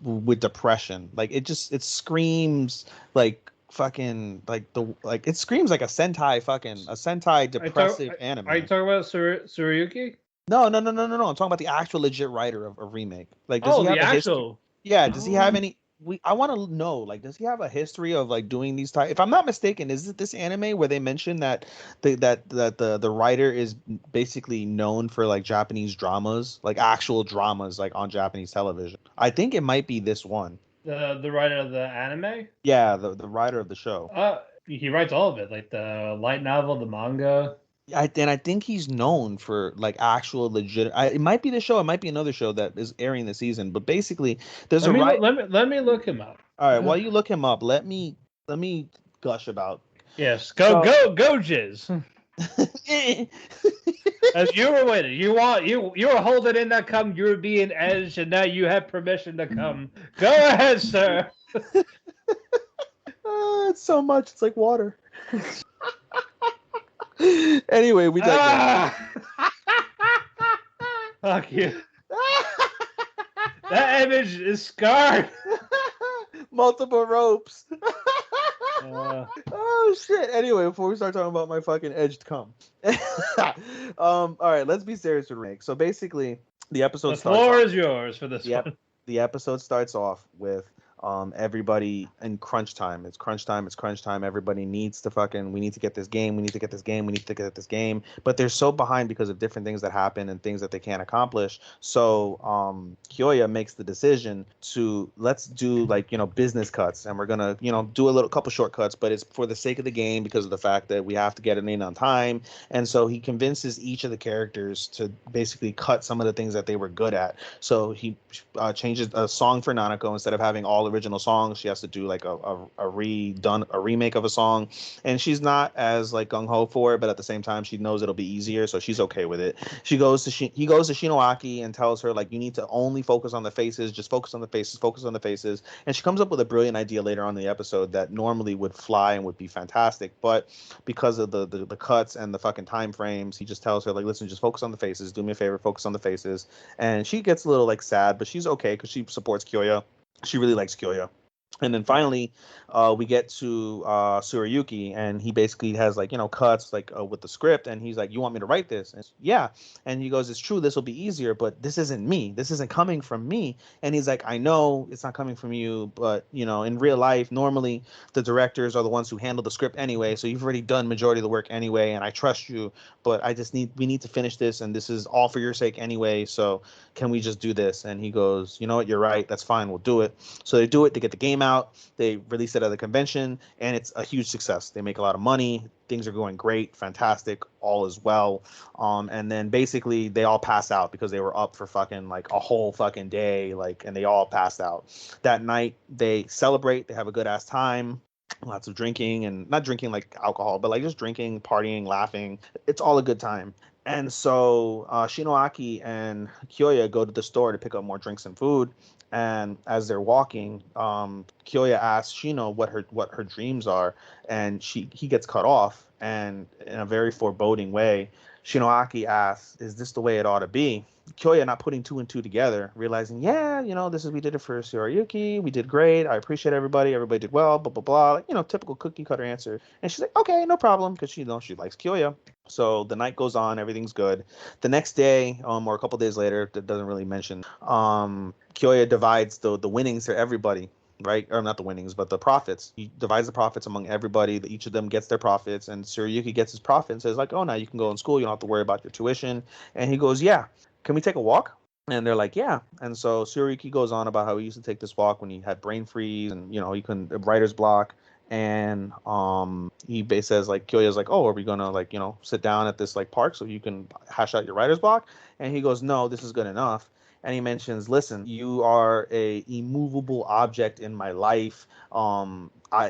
with depression. Like it screams like fucking it screams like a Sentai depressive anime.
Are you talking about Tsuruyuki?
No. I'm talking about the actual legit writer of a remake. Like, does he have
the actual?
Yeah. Does he have any? I want to know. Like, does he have a history of like doing these type? If I'm not mistaken, is it this anime where they mention that the writer is basically known for like Japanese dramas, like actual dramas, like on Japanese television? I think it might be this one.
The writer of the anime?
Yeah, the writer of the show.
He writes all of it, like the light novel, the manga.
I think he's known for like actual legit. It might be the show. It might be another show that is airing this season. But basically, there's
let me look him up.
All right, while you look him up, let me gush about.
Yes, go Jizz. As you were waiting, you were holding in that cum. You were being edged, and now you have permission to come. Go ahead, sir.
It's so much. It's like water. Anyway, we digress.
Fuck you. That image is scarred.
multiple ropes.
Uh,
Oh shit. Anyway, before we start talking about my fucking edged cum. All right, let's be serious with remake. So basically, the episode
the
starts
floor
off.
is yours for this
Yep.
one.
The episode starts off with everybody in crunch time. It's crunch time. It's crunch time. Everybody needs to fucking. We need to get this game. We need to get this game. We need to get this game. But they're so behind because of different things that happen and things that they can't accomplish. So Kyoya makes the decision to let's do like business cuts, and we're gonna do a little couple shortcuts, but it's for the sake of the game because of the fact that we have to get it in on time. And so he convinces each of the characters to basically cut some of the things that they were good at. So he changes a song for Nanako. Instead of having all original songs, she has to do like a remake of a song, and she's not as like gung-ho for it, but at the same time she knows it'll be easier, so she's okay with it. He goes to Shinoaki and tells her like, you need to only focus on the faces, just focus on the faces, and she comes up with a brilliant idea later on in the episode that normally would fly and would be fantastic, but because of the cuts and the fucking time frames, he just tells her like, listen, just focus on the faces, do me a favor, focus on the faces. And she gets a little like sad, but she's okay because she supports Kyoya. She really likes Kyoya. And then finally, we get to Tsurayuki, and he basically has like cuts like with the script, and he's like, "You want me to write this?" And yeah, and he goes, "It's true, this will be easier, but this isn't me. This isn't coming from me." And he's like, "I know it's not coming from you, but in real life, normally the directors are the ones who handle the script anyway, so you've already done majority of the work anyway, and I trust you. But we need to finish this, and this is all for your sake anyway. So can we just do this?" And he goes, "You know what? You're right. That's fine. We'll do it." So they do it. They get the game out. They release it at the convention, and it's a huge success. They make a lot of money. Things are going great, fantastic, all is well. And then basically they all pass out because they were up for fucking like a whole fucking day, like, and they all passed out. That night they celebrate. They have a good ass time. Lots of drinking, and not drinking like alcohol, but like just drinking, partying, laughing. It's all a good time. And so Shinoaki and Kyoya go to the store to pick up more drinks and food. And as they're walking, Kyoya asks Shino what her dreams are, and he gets cut off. And in a very foreboding way, Shinoaki asks, "Is this the way it ought to be?" Kyoya, not putting two and two together, realizing, yeah, we did it for Tsurayuki. We did great. I appreciate everybody. Everybody did well, blah, blah, blah. Like, typical cookie cutter answer. And she's like, okay, no problem, because she likes Kyoya. So the night goes on. Everything's good. The next day, or a couple days later, that doesn't really mention, Kyoya divides the winnings for everybody. Right, or not the winnings, but the profits. He divides the profits among everybody. Each of them gets their profits, and Tsurayuki gets his profit and says like, "Oh, now you can go in school. You don't have to worry about your tuition." And he goes, "Yeah, can we take a walk?" And they're like, "Yeah." And so Tsurayuki goes on about how he used to take this walk when he had brain freeze and he couldn't writer's block. And he says like, Kyoya's like, "Oh, are we gonna like sit down at this like park so you can hash out your writer's block?" And he goes, "No, this is good enough." And he mentions, "Listen, you are a immovable object in my life.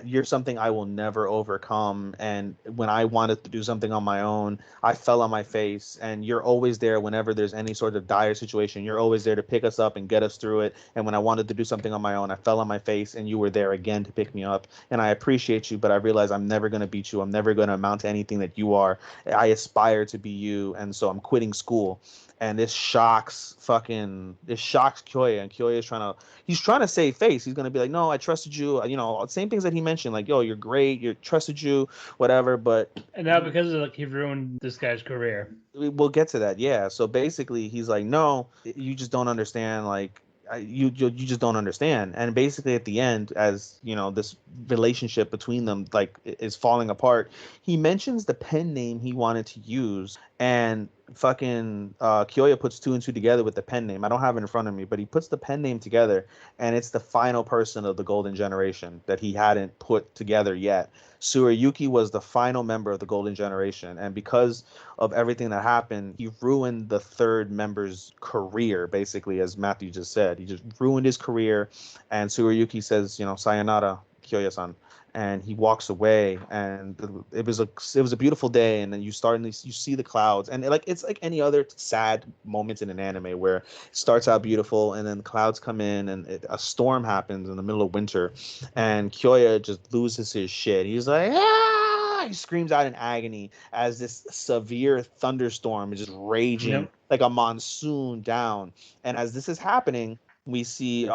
You're something I will never overcome. And when I wanted to do something on my own, I fell on my face. And you're always there whenever there's any sort of dire situation. You're always there to pick us up and get us through it. And when I wanted to do something on my own, I fell on my face, and you were there again to pick me up. And I appreciate you, but I realize I'm never going to beat you. I'm never going to amount to anything that you are. I aspire to be you. And so I'm quitting school." And this shocks Kyoya, and Kyoya he's trying to save face. He's gonna be like, "No, I trusted you. Same things that he mentioned, like, yo, you're great, you trusted you, whatever." But
And now because of he ruined this guy's career.
we'll get to that, yeah. So basically, he's like, "No, you just don't understand. Like, you just don't understand." And basically, at the end, as this relationship between them like is falling apart, he mentions the pen name he wanted to use, and fucking Kyoya puts two and two together with the pen name. I don't have it in front of me, but he puts the pen name together, and it's the final person of the Golden Generation that he hadn't put together yet. Tsurayuki was the final member of the Golden Generation, and because of everything that happened, he ruined the third member's career, basically, as Mathew just said. He just ruined his career, and Tsurayuki says, "Sayonara, Kyoya-san." And he walks away, and it was a beautiful day. And then you see the clouds, and it's like any other sad moment in an anime where it starts out beautiful, and then the clouds come in, and a storm happens in the middle of winter, and Kyoya just loses his shit. He's like, "Ah!" He screams out in agony as this severe thunderstorm is just raging like a monsoon down. And as this is happening, we see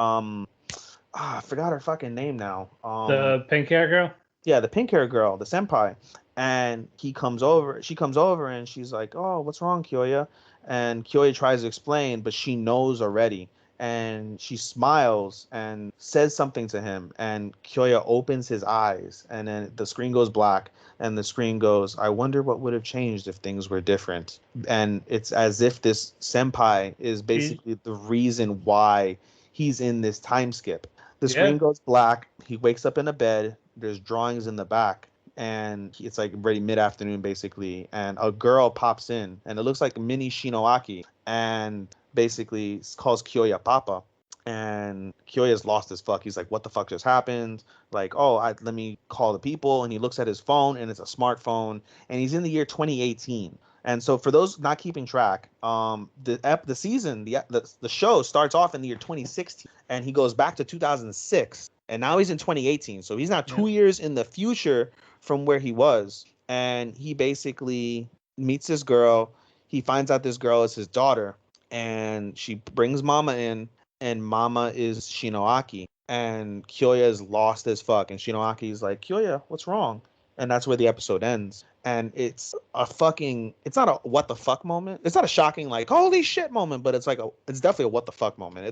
I forgot her fucking name now.
The pink hair girl.
Yeah, the pink hair girl, the senpai. And she comes over, and she's like, "Oh, what's wrong, Kyoya?" And Kyoya tries to explain, but she knows already. And she smiles and says something to him, and Kyoya opens his eyes, and then the screen goes black, and the screen goes, "I wonder what would have changed if things were different." And it's as if this senpai is basically the reason why he's in this time skip. The screen goes black. He wakes up in a bed. There's drawings in the back, and it's like already mid-afternoon basically. And a girl pops in, and it looks like mini Shinoaki, and basically calls Kyoya Papa. And Kyoya's lost as fuck. He's like, "What the fuck just happened?" Like, "Oh, let me call the people." And he looks at his phone, and it's a smartphone, and he's in the year 2018. And so, for those not keeping track, the season, the show starts off in the year 2016, and he goes back to 2006, and now he's in 2018. So he's now 2 years in the future from where he was, and he basically meets this girl. He finds out this girl is his daughter, and she brings Mama in, and Mama is Shinoaki, and Kyoya is lost as fuck, and Shinoaki's like, "Kyoya, what's wrong?" And that's where the episode ends. And it's not a what the fuck moment. It's not a shocking like holy shit moment, but it's definitely a what the fuck moment.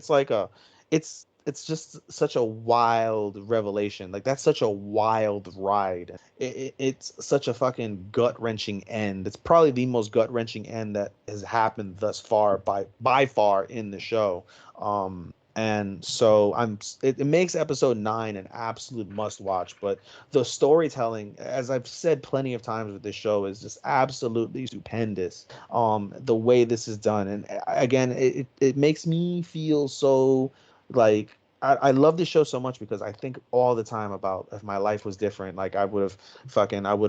It's just such a wild revelation. Like, that's such a wild ride. It's such a fucking gut-wrenching end. It's probably the most gut-wrenching end that has happened thus far by far in the show. And so it makes episode 9 an absolute must watch. But the storytelling, as I've said plenty of times with this show, is just absolutely stupendous. The way this is done, and again, it makes me feel so like I love this show so much because I think all the time about if my life was different, like I would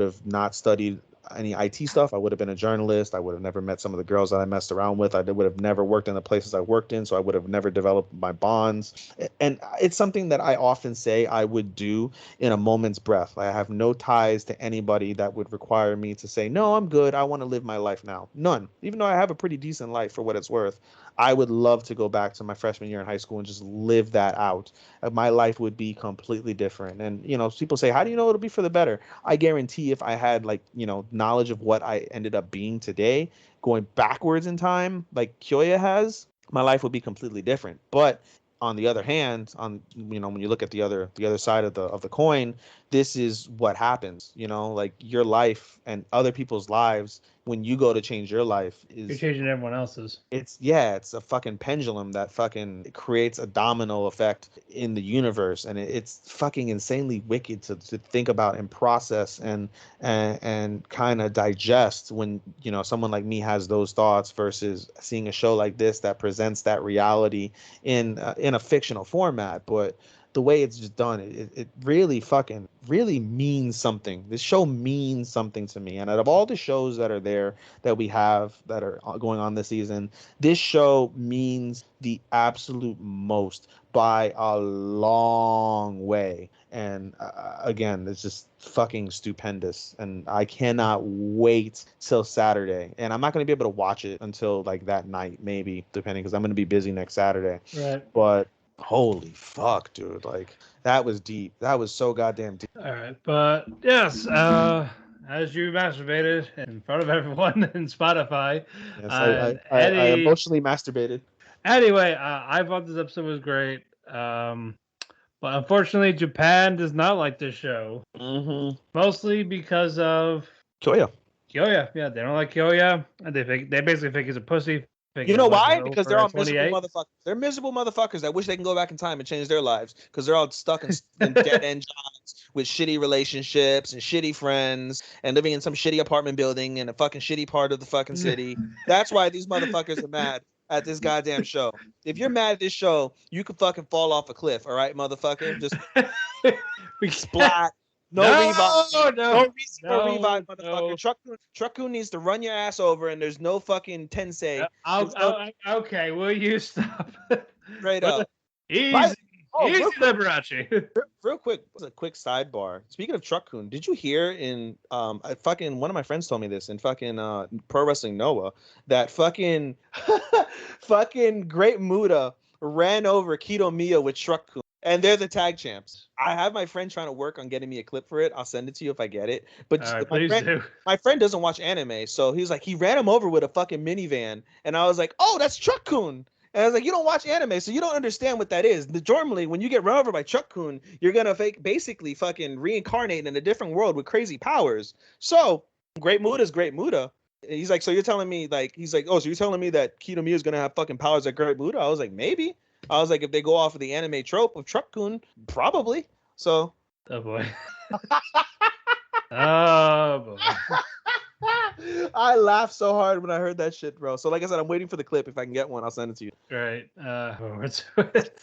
have not studied any IT stuff. I would have been a journalist. I would have never met some of the girls that I messed around with. I would have never worked in the places I worked in. So I would have never developed my bonds. And it's something that I often say I would do in a moment's breath. I have no ties to anybody that would require me to say, "No, I'm good. I want to live my life now." None. Even though I have a pretty decent life for what it's worth, I would love to go back to my freshman year in high school and just live that out. My life would be completely different. And, people say, "How do you know it'll be for the better?" I guarantee if I had knowledge of what I ended up being today, going backwards in time, like Kyoya has, my life would be completely different. But on the other hand, when you look at the other side of the coin, this is what happens. Like your life and other people's lives, when you go to change your life,
you're changing everyone else's.
It's a fucking pendulum that fucking creates a domino effect in the universe, and it's fucking insanely wicked to think about and process and kind of digest when someone like me has those thoughts versus seeing a show like this that presents that reality in a fictional format. But the way it's just done, it really means something. This show means something to me. And out of all the shows that are there that we have that are going on this season, this show means the absolute most by a long way. And again, it's just fucking stupendous. And I cannot wait till Saturday. And I'm not going to be able to watch it until like that night, maybe, depending, because I'm going to be busy next Saturday.
Right.
But holy fuck, dude. Like, that was deep. That was so goddamn deep.
All right. But yes, as you masturbated in front of everyone in Spotify.
Yes, I emotionally masturbated.
Anyway, I thought this episode was great. But unfortunately, Japan does not like this show.
Mm-hmm.
Mostly because of
Kyoya.
Yeah, they don't like Kyoya. And they basically think he's a pussy.
You know why? Because they're all miserable motherfuckers. They're miserable motherfuckers that wish they can go back in time and change their lives because they're all stuck in dead-end jobs with shitty relationships and shitty friends and living in some shitty apartment building in a fucking shitty part of the fucking city. That's why these motherfuckers are mad at this goddamn show. If you're mad at this show, you could fucking fall off a cliff, all right, motherfucker? Just splat. No revive. No reason for revive, motherfucker. Truck-kun needs to run your ass over, and there's no fucking tensei.
Okay, will you stop?
Straight up.
Easy, Liberace.
Real quick, a quick sidebar. Speaking of Truck-kun, did you hear in fucking one of my friends told me this in fucking Pro Wrestling Noah that fucking Great Muta ran over Kidomiya with Truck-kun. And they're the tag champs. I have my friend trying to work on getting me a clip for it. I'll send it to you if I get it. But
All right, please do.
My friend doesn't watch anime, so he's like, he ran him over with a fucking minivan, and I was like, oh, that's Truck-kun. And I was like, you don't watch anime, so you don't understand what that is. Normally, when you get run over by Truck-kun, you're gonna basically fucking reincarnate in a different world with crazy powers. So Great Muda's Great Muda. He's like, so you're telling me he's like, oh, so you're telling me that Kiyomiya is gonna have fucking powers like Great Muda? I was like, maybe. I was like, if they go off of the anime trope of Truck-kun, probably. So.
Oh boy. Oh boy.
I laughed so hard when I heard that shit, bro. So like I said, I'm waiting for the clip. If I can get one, I'll send it to you.
Right. What's it?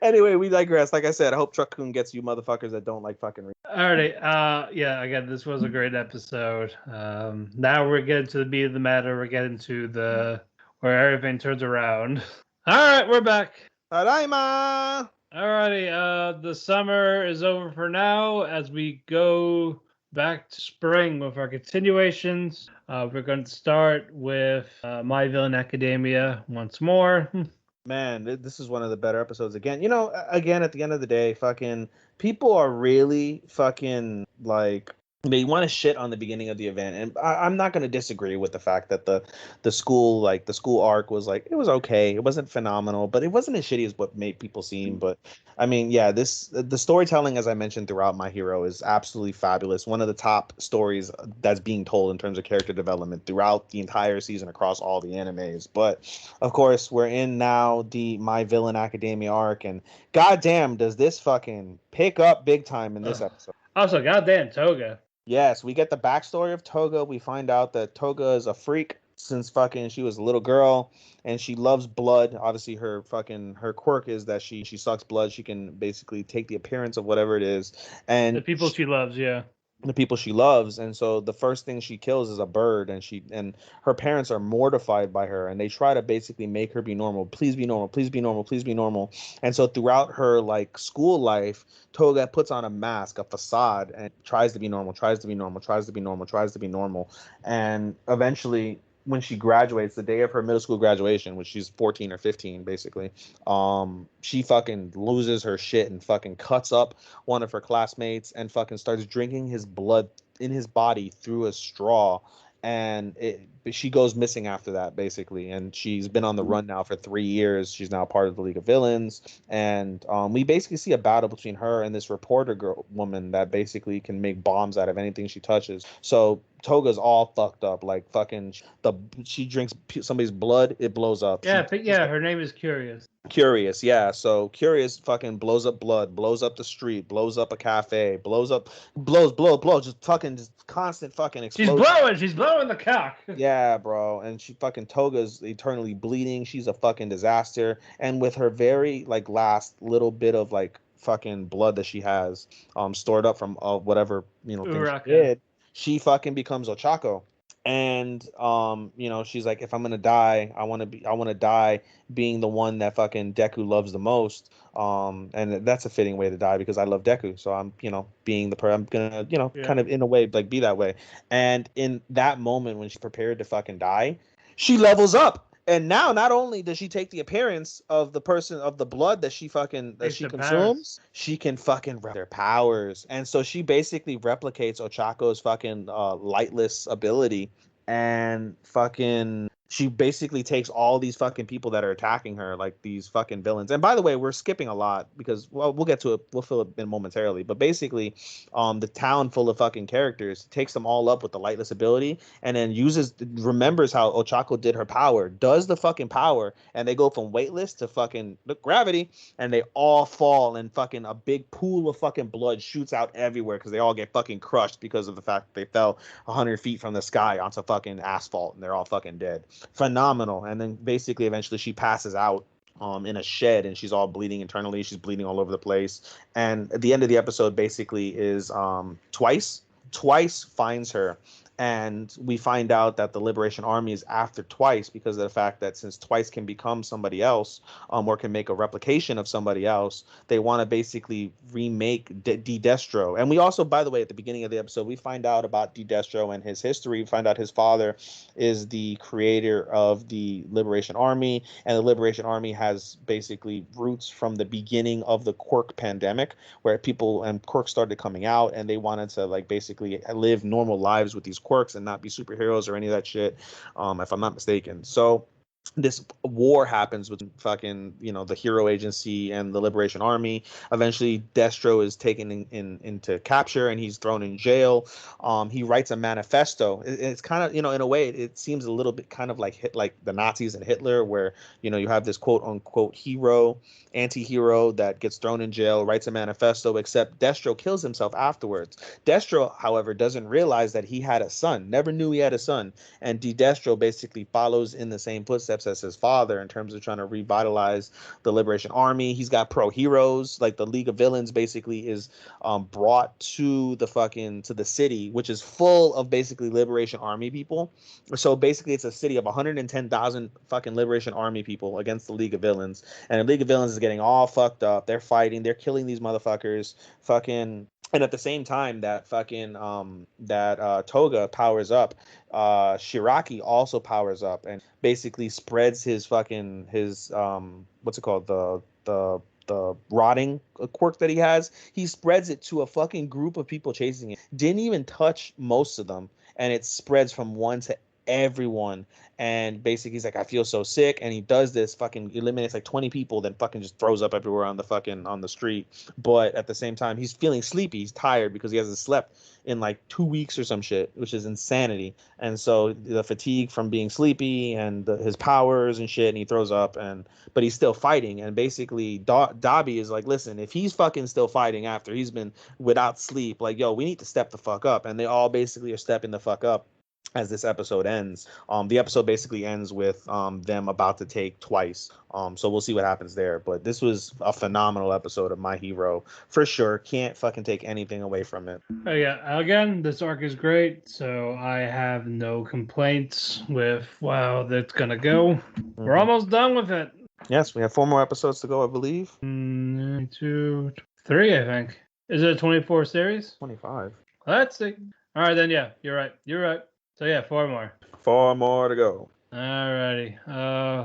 Anyway, we digress. Like I said, I hope Truck-kun gets you motherfuckers that don't like fucking.
Alrighty. Yeah. Again, this was a great episode. Now we're getting to the beat of the matter. We're getting to where everything turns around. All right, we're back.
Tadaima.
Alrighty. The summer is over for now as we go back to spring with our continuations. We're going to start with My Villain Academia once more.
Man, this is one of the better episodes again. You know, again, at the end of the day, fucking people are really fucking like, they want to shit on the beginning of the event. And I'm not going to disagree with the fact that the school arc was like, it was okay. It wasn't phenomenal, but it wasn't as shitty as what made people seem. But I mean, yeah, the storytelling, as I mentioned throughout My Hero, is absolutely fabulous. One of the top stories that's being told in terms of character development throughout the entire season across all the animes. But of course, we're in now the My Villain Academia arc, and goddamn, does this fucking pick up big time in this episode.
Also, goddamn Toga.
Yes, we get the backstory of Toga. We find out that Toga is a freak since fucking she was a little girl, and she loves blood. Obviously, her quirk is that she sucks blood. She can basically take the appearance of whatever it is, and
The people she loves, yeah.
the people she loves. And so the first thing she kills is a bird, and her parents are mortified by her, and they try to basically make her be normal. Please be normal, please be normal, please be normal. And so throughout her like school life, Toga puts on a mask, a facade, and tries to be normal, tries to be normal, tries to be normal, tries to be normal. And eventually, when she graduates, the day of her middle school graduation, when she's 14 or 15, basically, she fucking loses her shit and fucking cuts up one of her classmates and fucking starts drinking his blood in his body through a straw. And she goes missing after that, basically. And she's been on the run now for 3 years. She's now part of the League of Villains. And we basically see a battle between her and this reporter woman that basically can make bombs out of anything she touches. So Toga's all fucked up. Like fucking, she drinks somebody's blood, it blows up.
Yeah, her name is Curious.
Curious, yeah. So Curious fucking blows up blood, blows up the street, blows up a cafe, blows, just constant fucking explosion.
She's blowing the cock.
Yeah, bro. And she fucking Toga's eternally bleeding. She's a fucking disaster. And with her very like last little bit of like fucking blood that she has stored up from whatever, thing she did, she fucking becomes Ochako. And she's like, if I'm gonna die, I want to die being the one that fucking Deku loves the most. And that's a fitting way to die because I love Deku. So I'm, being the I'm gonna, kind of in a way like be that way. And in that moment when she's prepared to fucking die, she levels up. And now, not only does she take the appearance of the person of the blood that she consumes, she can fucking their powers. And so she basically replicates Ochako's fucking lightless ability, and fucking she basically takes all these fucking people that are attacking her, like these fucking villains. And by the way, we're skipping a lot because, well, we'll get to it. We'll fill it in momentarily. But basically, the town full of fucking characters takes them all up with the lightless ability, and then remembers how Ochako did her power, does the fucking power, and they go from weightless to fucking gravity, and they all fall, and fucking a big pool of fucking blood shoots out everywhere because they all get fucking crushed because of the fact that they fell 100 feet from the sky onto fucking asphalt, and they're all fucking dead. Phenomenal. And then basically eventually she passes out in a shed, and she's all bleeding internally. She's bleeding all over the place. And at the end of the episode basically is twice finds her And we find out that the Liberation Army is after Twice because of the fact that since Twice can become somebody else, or can make a replication of somebody else, they want to basically remake Destro. And we also, by the way, at the beginning of the episode, we find out about Destro and his history. We find out his father is the creator of the Liberation Army, and the Liberation Army has basically roots from the beginning of the Quirk pandemic, where people and Quirks started coming out, and they wanted to like basically live normal lives with these quirks and not be superheroes or any of that shit, if I'm not mistaken. So this war happens with fucking, the Hero Agency and the Liberation Army. Eventually, Destro is taken into capture and he's thrown in jail. He writes a manifesto. It's kind of, in a way, it seems a little bit kind of like the Nazis and Hitler, where, you have this quote unquote hero, anti-hero that gets thrown in jail, writes a manifesto, except Destro kills himself afterwards. Destro, however, doesn't realize that he had a son, never knew he had a son. And Destro basically follows in the same footsteps as his father in terms of trying to revitalize the Liberation Army. He's got pro heroes, like the League of Villains basically is brought to the city, which is full of basically Liberation Army people. So basically it's a city of 110,000 fucking Liberation Army people against the League of Villains. And the League of Villains is getting all fucked up. They're fighting, they're killing these motherfuckers. And at the same time that Toga powers up, Shiraki also powers up and basically spreads his what's it called, the rotting quirk that he has. He spreads it to a fucking group of people chasing it. Didn't even touch most of them, and it spreads from one to everyone. And basically he's like, I feel so sick, and he does this, fucking eliminates like 20 people, then fucking just throws up everywhere on the street. But at the same time, he's feeling sleepy, he's tired because he hasn't slept in like 2 weeks or some shit, which is insanity. And so the fatigue from being sleepy and his powers and shit, and he throws up, but he's still fighting. And basically Dabi is like, listen, if he's fucking still fighting after he's been without sleep, like, yo, we need to step the fuck up. And they all basically are stepping the fuck up as this episode ends. The episode basically ends with them about to take Twice. So we'll see what happens there. But this was a phenomenal episode of My Hero for sure. Can't fucking take anything away from it.
Oh yeah, again, this arc is great, so I have no complaints with how that's gonna go.
Mm-hmm.
We're almost done with it.
Yes, we have 4 more episodes to go, I believe.
2, 3, I think. Is it a 24 series?
25.
Let's see. All right, then, yeah, you're right. So yeah, 4 more.
4 more to go.
Alrighty.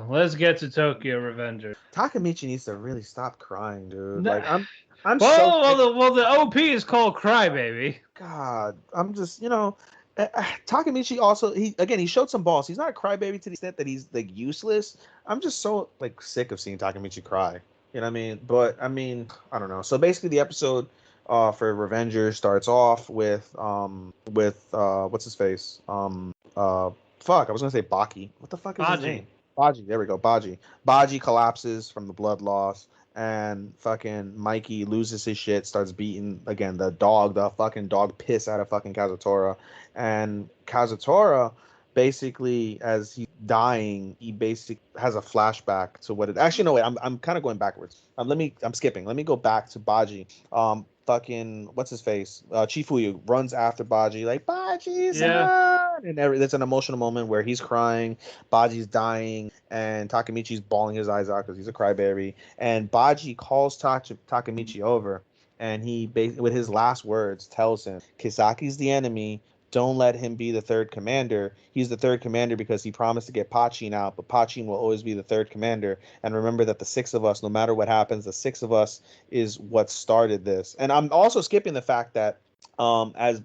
Let's get to Tokyo Revengers.
Takemichi needs to really stop crying, dude.
Nah.
Like I'm
the OP is called Crybaby.
God, I'm just, Takemichi also, he showed some balls. He's not a crybaby to the extent that he's like useless. I'm just so like sick of seeing Takemichi cry. You know what I mean? But I mean, I don't know. So basically the episode for Revengers starts off with what's his face? I was gonna say Baki. What the fuck is his name? Baji. There we go. Baji. Baji collapses from the blood loss, and fucking Mikey loses his shit, starts beating again the fucking dog piss out of fucking Kazutora, and Kazutora basically, as he's dying, he basically has a flashback to what it actually. No, wait, I'm kind of going backwards. I'm skipping. Let me go back to Baji. Fucking what's his face? Chifuyu runs after Baji, like Baji's on! And there's an emotional moment where he's crying, Baji's dying, and Takemichi's bawling his eyes out because he's a crybaby. And Baji calls Takemichi over, and he with his last words tells him, "Kisaki's the enemy. Don't let him be the third commander. He's the third commander because he promised to get Pachin out, but Pachin will always be the third commander. And remember that the 6 of us, no matter what happens, the 6 of us is what started this." And I'm also skipping the fact that as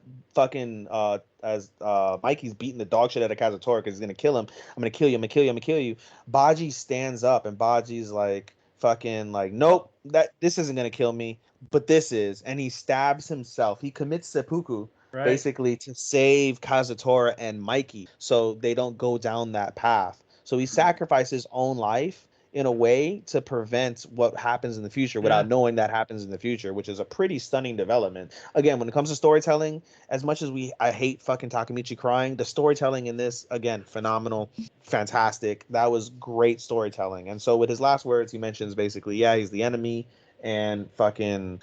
Mikey's beating the dog shit out of Kazutora because he's gonna kill him. I'm gonna kill you. Baji stands up, and Baji's like fucking like, nope, this isn't gonna kill me, but this is. And he stabs himself. He commits seppuku. Right. Basically to save Kazutora and Mikey so they don't go down that path. So he sacrificed his own life in a way to prevent what happens in the future without knowing that happens in the future, which is a pretty stunning development. Again, when it comes to storytelling, as much as I hate fucking Takemichi crying, the storytelling in this, again, phenomenal, fantastic. That was great storytelling. And so with his last words, he mentions basically, he's the enemy. and fucking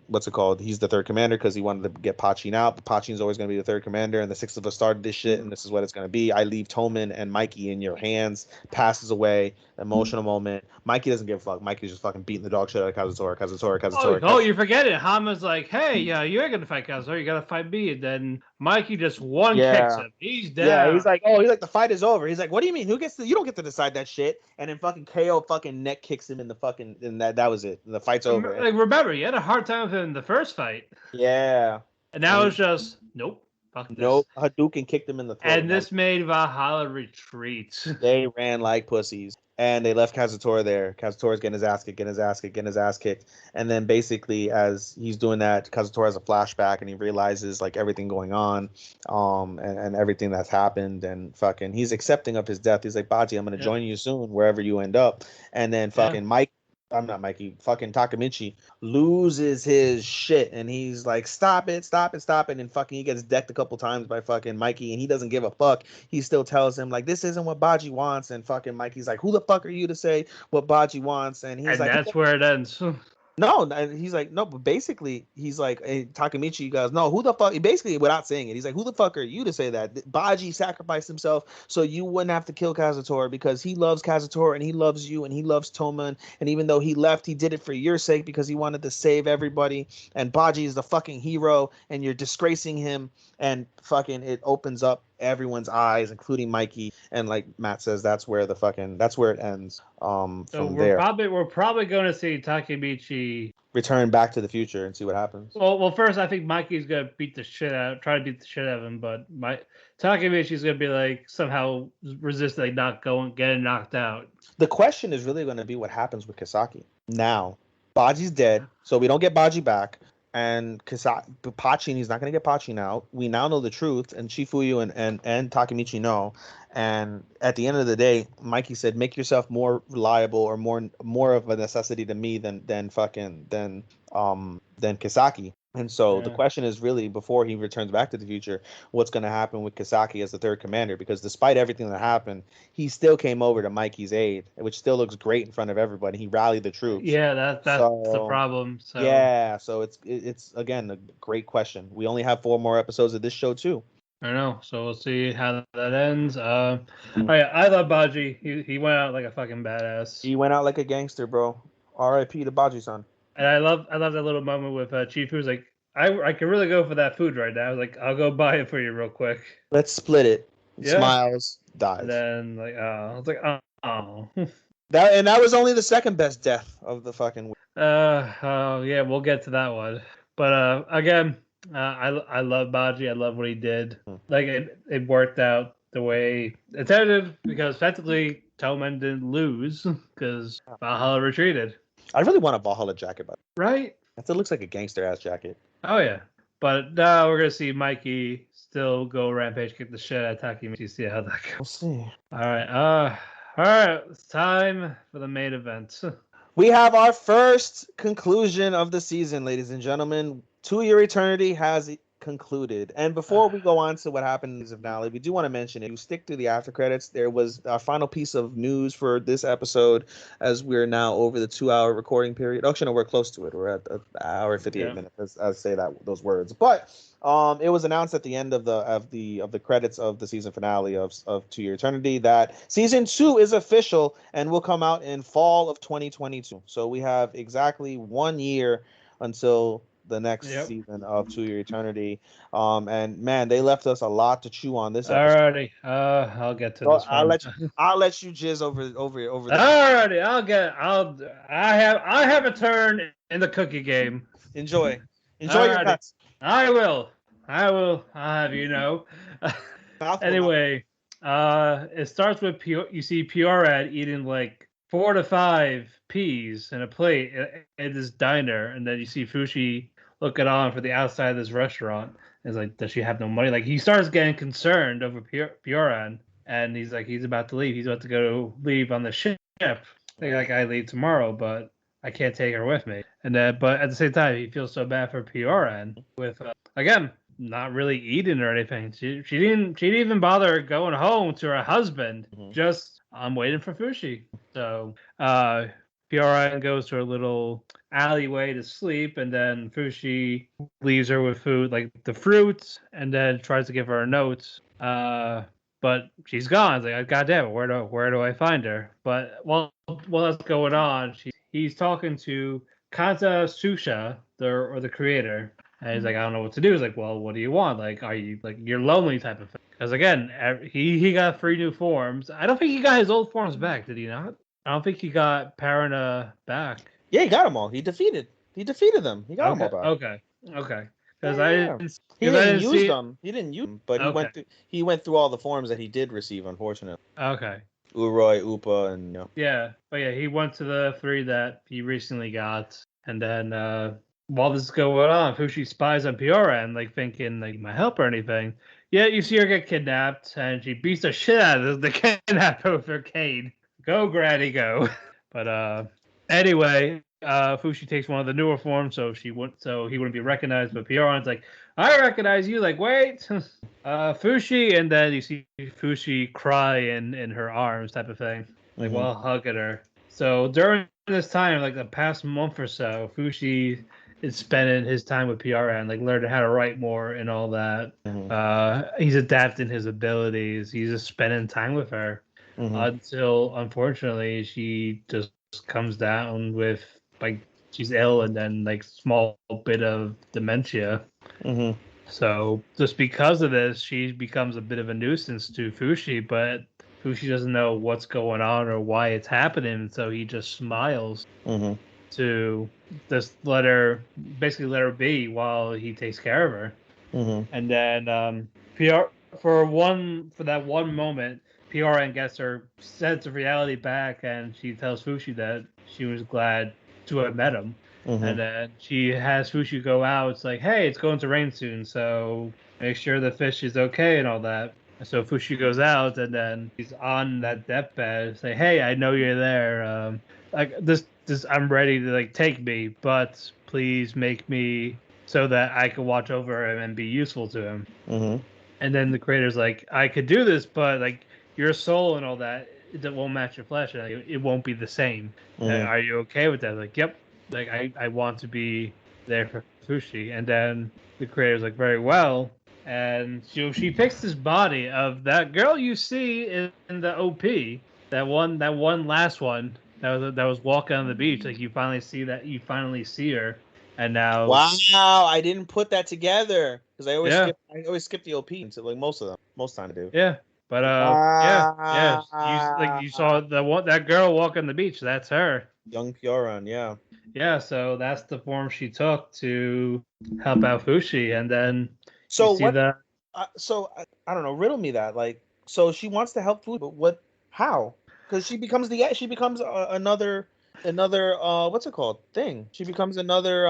what's it called? He's the third commander because he wanted to get Pachin out. But Pachin's always going to be the third commander, and the six of us started this shit, and this is what it's going to be. I leave Toman and Mikey in your hands. Passes away. Emotional moment. Mikey doesn't give a fuck. Mikey's just fucking beating the dog shit out of Kazutora.
Oh, you're forgetting. Hama's like, hey, you ain't gonna fight Kazutora. You gotta fight me. And then Mikey just kicks him. He's down.
Yeah, he's like, the fight is over. He's like, what do you mean? You don't get to decide that shit. And then fucking KO fucking neck kicks him in the fucking, and that was it. The fight's over.
Like, remember, you had a hard time with him in the first fight.
Yeah.
And now it's just, nope. Fuck this.
Nope. Hadouken kicked him in the throat.
And this made Valhalla retreat.
They ran like pussies. And they left Kazutora there. Kazutora's getting his ass kicked. And then basically, as he's doing that, Kazutora has a flashback, and he realizes like everything going on, and everything that's happened, and fucking he's accepting of his death. He's like, Baji, I'm gonna join you soon, wherever you end up. And then fucking fucking Takemichi loses his shit, and he's like, stop it. And fucking he gets decked a couple times by fucking Mikey, and he doesn't give a fuck. He still tells him like, this isn't what Baji wants, and fucking Mikey's like, who the fuck are you to say what Baji wants? And he's like,
that's where it ends.
No, and he's like, no, but basically, he's like, hey, Takemichi goes, no, who the fuck? Basically, without saying it, he's like, who the fuck are you to say that? Baji sacrificed himself so you wouldn't have to kill Kazutora because he loves Kazutora and he loves you and he loves Toman. And even though he left, he did it for your sake because he wanted to save everybody. And Baji is the fucking hero and you're disgracing him. And fucking it opens up everyone's eyes, including Mikey. And like Matt says, that's where it ends. So we're
probably going to see Takemichi
return back to the future and see what happens.
Well, first I think Mikey's gonna try to beat the shit out of him, but Takemichi's gonna be like somehow resist like getting knocked out.
The question is really going to be what happens with Kisaki now. Baji's dead, so we don't get Baji back. And Pachin, he's not going to get Pachin out. We now know the truth, and Shifuyu and Takemichi know. And at the end of the day, Mikey said, "Make yourself more reliable or more of a necessity to me than Kisaki." And so the question is really, before he returns back to the future, what's going to happen with Kisaki as the third commander? Because despite everything that happened, he still came over to Mikey's aid, which still looks great in front of everybody. He rallied the troops.
Yeah, that's the problem. So.
Yeah, so it's again a great question. We only have 4 more episodes of this show too.
I know, so we'll see how that ends. I love Baji. He went out like a fucking badass.
He went out like a gangster, bro. R.I.P. to Baji-san.
And I love that little moment with Chief, who's like, I can really go for that food right now. I was like, I'll go buy it for you real quick.
Let's split it.
Yeah.
Smiles, dies.
And then I was like, oh.
That was only the second best death of the fucking week.
Yeah, we'll get to that one. But again, I love Baji. I love what he did. Like it worked out the way it did because technically Toman didn't lose because Valhalla retreated.
I really want a Valhalla jacket, but
right?
That looks like a gangster ass jacket.
Oh yeah, but now we're gonna see Mikey still go rampage, kick the shit out of Takemichi. See how that goes.
We'll see.
All right. It's time for the main event.
We have our first conclusion of the season, ladies and gentlemen. 2 Year Eternity has concluded. And before we go on to what happened in the finale, we do want to mention, if you stick through the after credits, there was our final piece of news for this episode, as we're now over the 2-hour recording period. Actually, no, we're close to it. We're at an hour and 58 minutes, as I say those words. But it was announced at the end of the credits of the season finale of 2 Year Eternity that season 2 is official and will come out in fall of 2022. So we have exactly 1 year until the next season of 2 Year Eternity. And man, they left us a lot to chew on this episode.
Alrighty. I'll get to this one.
I'll let you jizz over this.
Alrighty, I have a turn in the cookie game.
Enjoy your nuts.
I will. I'll have you know. Anyway, it starts with you see Purad eating like 4 to 5 peas in a plate at this diner, and then you see Fushi looking on for the outside of this restaurant. It's like, does she have no money? Like, he starts getting concerned over Purad, and he's like, he's about to leave. He's about to leave on the ship. Like, I leave tomorrow, but I can't take her with me. And but at the same time, he feels so bad for Purad with again, not really eating or anything. She didn't even bother going home to her husband. Just, I'm waiting for Fushi. So PRN goes to a little alleyway to sleep, and then Fushi leaves her with food, like the fruits, and then tries to give her a note. But she's gone. It's like, God damn it, where do I find her? But while that's going on, he's talking to Kanta Susha, the creator, and he's like, I don't know what to do. He's like, well, what do you want? Like, are you like you're lonely type of thing? Because again, he got 3 new forms. I don't think he got his old forms back. Did he not? I don't think he got Parana back.
Yeah, he got them all. He defeated them. He got them all back.
Okay. Because
he didn't use them. He didn't use them, but he went through all the forms that he did receive. Unfortunately.
Okay.
Uroi, Upa, and
Yeah, but yeah, he went to the 3 that he recently got, and then while this is going on, Fushi spies on PRN, like thinking like might help or anything. Yeah, you see her get kidnapped, and she beats the shit out of the kidnapper with her cane. Go, Granny, go! But anyway, Fushi takes one of the newer forms, so he wouldn't be recognized. But PRN's like, I recognize you. Like, wait, Fushi, and then you see Fushi cry in her arms, type of thing, like while hugging her. So during this time, like the past month or so, Fushi is spending his time with PRN, like learning how to write more and all that. He's adapting his abilities. He's just spending time with her until, unfortunately, she just comes down with like she's ill and then like small bit of dementia. So just because of this, she becomes a bit of a nuisance to Fushi, but Fushi doesn't know what's going on or why it's happening, so he just smiles to just let her be while he takes care of her. And then for that one moment, PRN gets her sense of reality back, and she tells Fushi that she was glad to have met him. And then she has Fushi go out. It's like, hey, it's going to rain soon, so make sure the fish is okay and all that. So Fushi goes out, and then he's on that deathbed. Say, hey, I know you're there. Like this, I'm ready to like take me, but please make me so that I can watch over him and be useful to him. And then the creator's like, I could do this, but like your soul and all that, it won't match your flesh, and it won't be the same. Are you okay with that? Like, yep. Like I want to be there for Fushi. And then the creator's like, very well. And she picks this body of that girl you see in the OP, that one last one that was walking on the beach. Like you finally see her, and now
wow, I didn't put that together because I always skip the OP into like most time I do.
Yeah, but you saw that girl walk on the beach. That's her.
Young Pioran, yeah.
Yeah, so that's the form she took to help out Fushi, and then
so
you see
what?
that.
I don't know. Riddle me that. Like, so she wants to help Fushi, but what? How? Because she becomes another what's it called thing? She becomes another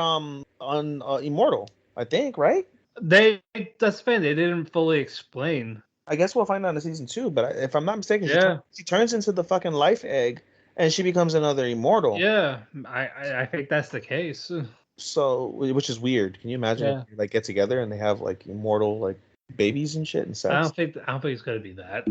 immortal. I think, right?
That's fine. They didn't fully explain.
I guess we'll find out in season 2. But if I'm not mistaken, she turns into the fucking life egg. And she becomes another immortal.
Yeah, I think that's the case.
So, which is weird. Can you imagine if they, like get together and they have like immortal like babies and shit and sex?
I don't think it's gonna be that.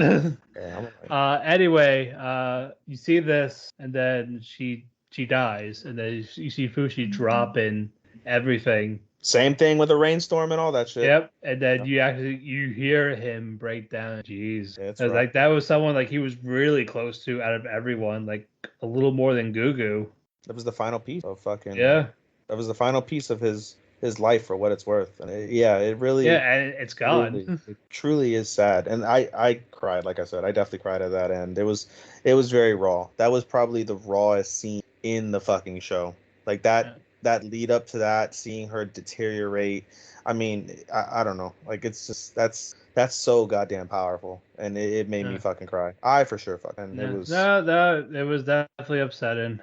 Anyway, you see this, and then she dies, and then you see Fushi dropping everything.
Same thing with a rainstorm and all that shit.
Yep, and then you hear him break down. Jeez,
right.
Like that was someone like he was really close to out of everyone, like a little more than Gugu.
That was the final piece of fucking.
Yeah.
That was the final piece of his life for what it's worth, and it really.
Yeah, and it's gone.
It truly is sad, and I cried. Like I said, I definitely cried at that end. It was very raw. That was probably the rawest scene in the fucking show. Like that. Yeah. That lead up to that, seeing her deteriorate. I mean, I don't know. Like it's just that's so goddamn powerful, and it made me fucking cry. I for sure fucking.
Yeah.
It was
it was definitely upsetting.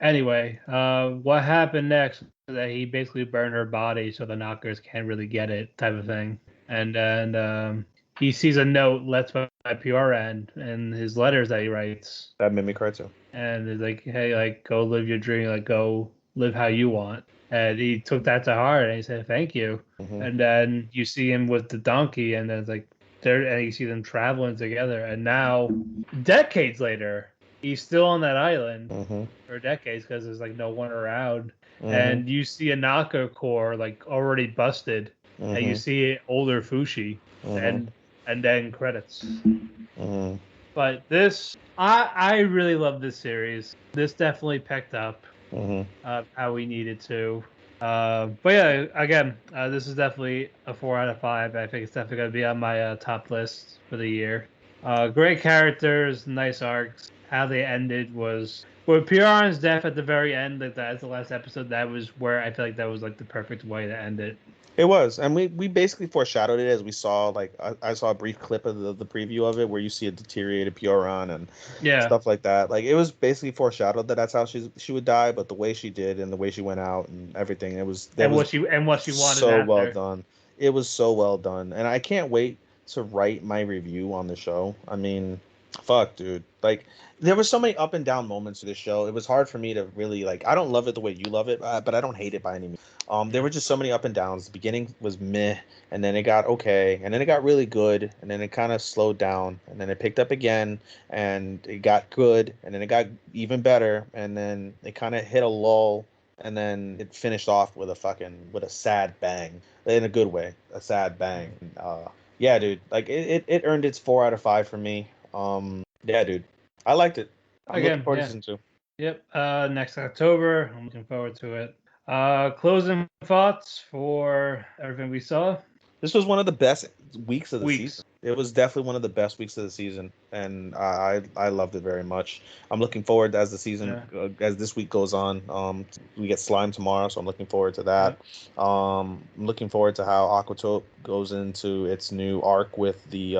Anyway, what happened next? That he basically burned her body, so the knockers can't really get it, type of thing. And then he sees a note left by PRN and his letters that he writes.
That made me cry too.
And it's like, hey, like go live your dream, like go live how you want. And he took that to heart, and he said thank you. And then you see him with the donkey, and then it's like and you see them traveling together, and now decades later he's still on that island
Mm-hmm.
for decades because there's like no one around.
Mm-hmm.
And you see a Naka core like already busted, and you
Mm-hmm.
see older Fushi,
Mm-hmm.
and then credits.
Mm-hmm.
But this, I really love this series. This definitely picked up how we needed to. But yeah, again, this is definitely a 4 out of 5. I think it's definitely going to be on my top list for the year. Great characters, nice arcs. How they ended was with Piran's death at the very end, like that's the last episode. That was where I feel like that was like the perfect way to end it.
It was, and we basically foreshadowed it as we saw. Like I saw a brief clip of the preview of it where you see a deteriorated Pioran and stuff like that. Like it was basically foreshadowed that that's how she would die, but the way she did and the way she went out and everything,
what she wanted
so
after.
well done. It was so well done, and I can't wait to write my review on the show. I mean, fuck, dude. Like there were so many up and down moments to this show. It was hard for me to really like. I don't love it the way you love it, but I don't hate it by any means. There were just so many up and downs. The beginning was meh, and then it got okay, and then it got really good, and then it kind of slowed down, and then it picked up again, and it got good, and then it got even better, and then it kind of hit a lull, and then it finished off with a sad bang, in a good way, a sad bang. Yeah, dude, like it earned its 4 out of 5 for me. Yeah, dude, I liked it. I'm looking forward to season 2.
Yep. Next October, I'm looking forward to it. Closing thoughts for everything we saw.
This was one of the best weeks of the season. It was definitely one of the best weeks of the season, and I loved it very much. I'm looking forward as the season as this week goes on. We get Slime tomorrow, so I'm looking forward to that. I'm looking forward to how Aquatope goes into its new arc with the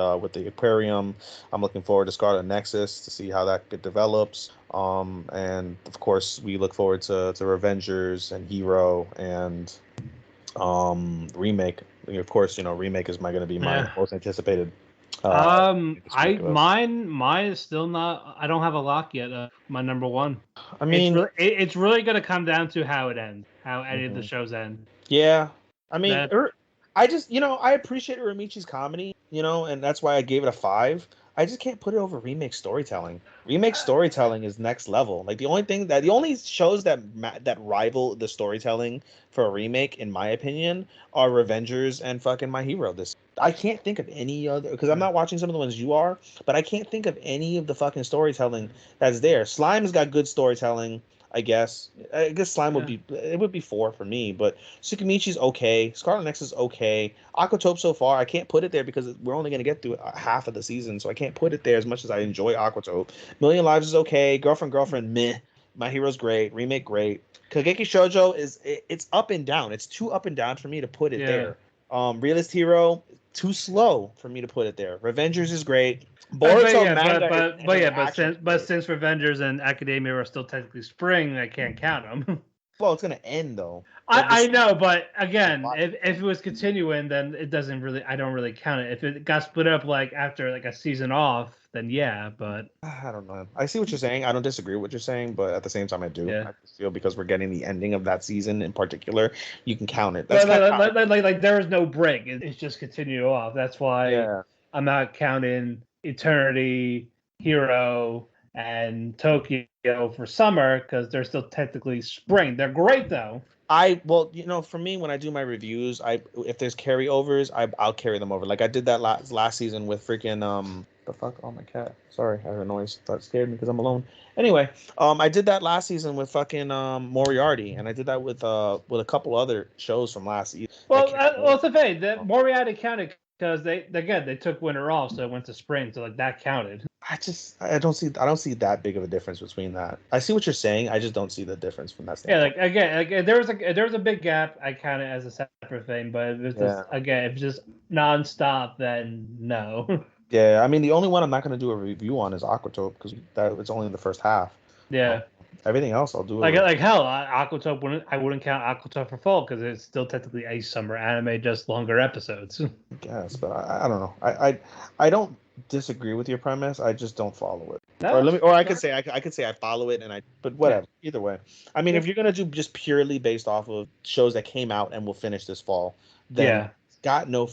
aquarium. I'm looking forward to Scarlet Nexus to see how that develops. And of course, we look forward to Revengers and Hero and remake. Of course, remake is going to be my most anticipated.
Mine is still not. I don't have a lock yet. My number one.
I mean,
it's really going to come down to how it ends, how any of the shows end.
Yeah, I mean, I just I appreciate Uramichi's comedy, and that's why I gave it a 5. I just can't put it over remake storytelling. Remake storytelling is next level. Like the only shows that rival the storytelling for a remake, in my opinion, are Revengers and fucking My Hero. I can't think of any other, because I'm not watching some of the ones you are, but I can't think of any of the fucking storytelling that's there. Slime's got good storytelling. I guess Slime would be 4 for me, but Tsukimichi's okay. Scarlet Nexus is okay. Aquatope so far, I can't put it there because we're only going to get through half of the season, so I can't put it there as much as I enjoy Aquatope. Million Lives is okay. Girlfriend, meh. My Hero's great. Remake, great. Kageki Shoujo it's up and down. It's too up and down for me to put it there. Realist Hero, too slow for me to put it there. Revengers is great. Boruto
but since Revengers and Academia are still technically spring, I can't count them.
Well, it's gonna end though.
I know, but again, if it was continuing, then it doesn't really. I don't really count it. If it got split up like after like a season off, then yeah. But
I don't know. I see what you're saying. I don't disagree with what you're saying, but at the same time, I do.
Yeah.
I just feel because we're getting the ending of that season in particular, you can count it.
That's like there is no break. It's just continue off. That's why I'm not counting Eternity, Hero, and Tokyo for summer because they're still technically spring. They're great though.
For me, when I do my reviews, if there's carryovers, I'll carry them over. Like I did that last season with freaking the fuck? Oh, my cat. Sorry, I heard a noise. That scared me because I'm alone. Anyway, I did that last season with fucking Moriarty, and I did that with a couple other shows from last season.
Well, it's a thing. That Moriarty counted because they took winter off, so it went to spring, so like that counted.
I don't see that big of a difference between that. I see what you're saying. I just don't see the difference from that standpoint.
Yeah, like there was a big gap. I count it as a separate thing, but if it's if it's just nonstop, then no.
Yeah, I mean the only one I'm not going to do a review on is Aquatope because it's only in the first half.
Yeah.
Everything else I'll do.
Like hell, Aquatope I wouldn't count Aquatope for fall because it's still technically a summer anime, just longer episodes. I
guess, but I don't know. I don't disagree with your premise. I just don't follow it. I could say I follow it, but whatever. Yeah. Either way, I mean, if you're gonna do just purely based off of shows that came out and will finish this fall, then got no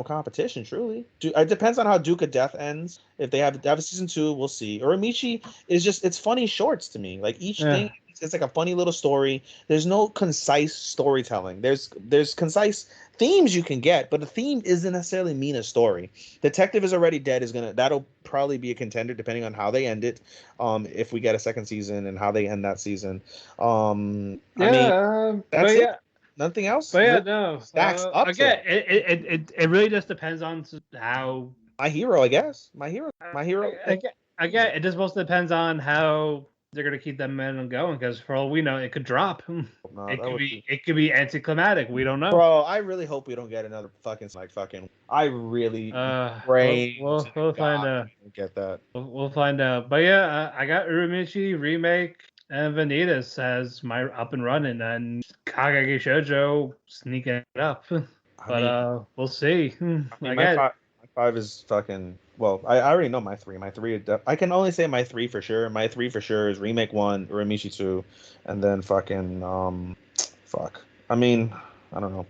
competition. Truly, it depends on how Duke of Death ends. If they have a season 2, we'll see. Uramichi is it's funny shorts to me. Like each thing, it's like a funny little story. There's no concise storytelling. There's concise themes you can get, but a theme isn't necessarily mean a story. Detective is Already Dead that'll probably be a contender depending on how they end it. If we get a second season and how they end that season. I mean, that's it. Nothing else.
But yeah, no.
Again,
it really just depends on how
My Hero, I guess. My Hero.
Again, it just mostly depends on how they're gonna keep that momentum going. Because for all we know, it could drop.
No,
it could be anticlimactic. We don't know.
Bro, I really hope we don't get another fucking. I really pray.
We'll find out.
Get that.
We'll find out. But yeah, I got Uramichi remake and Vanitas as my up and running, and Kageki Shoujo sneaking it up. But we'll see.
My 5 is fucking. Well, I already know my 3. My 3, I can only say my 3 for sure. My 3 for sure is Remake 1, Uramichi 2, and then fucking fuck. I mean, I don't know.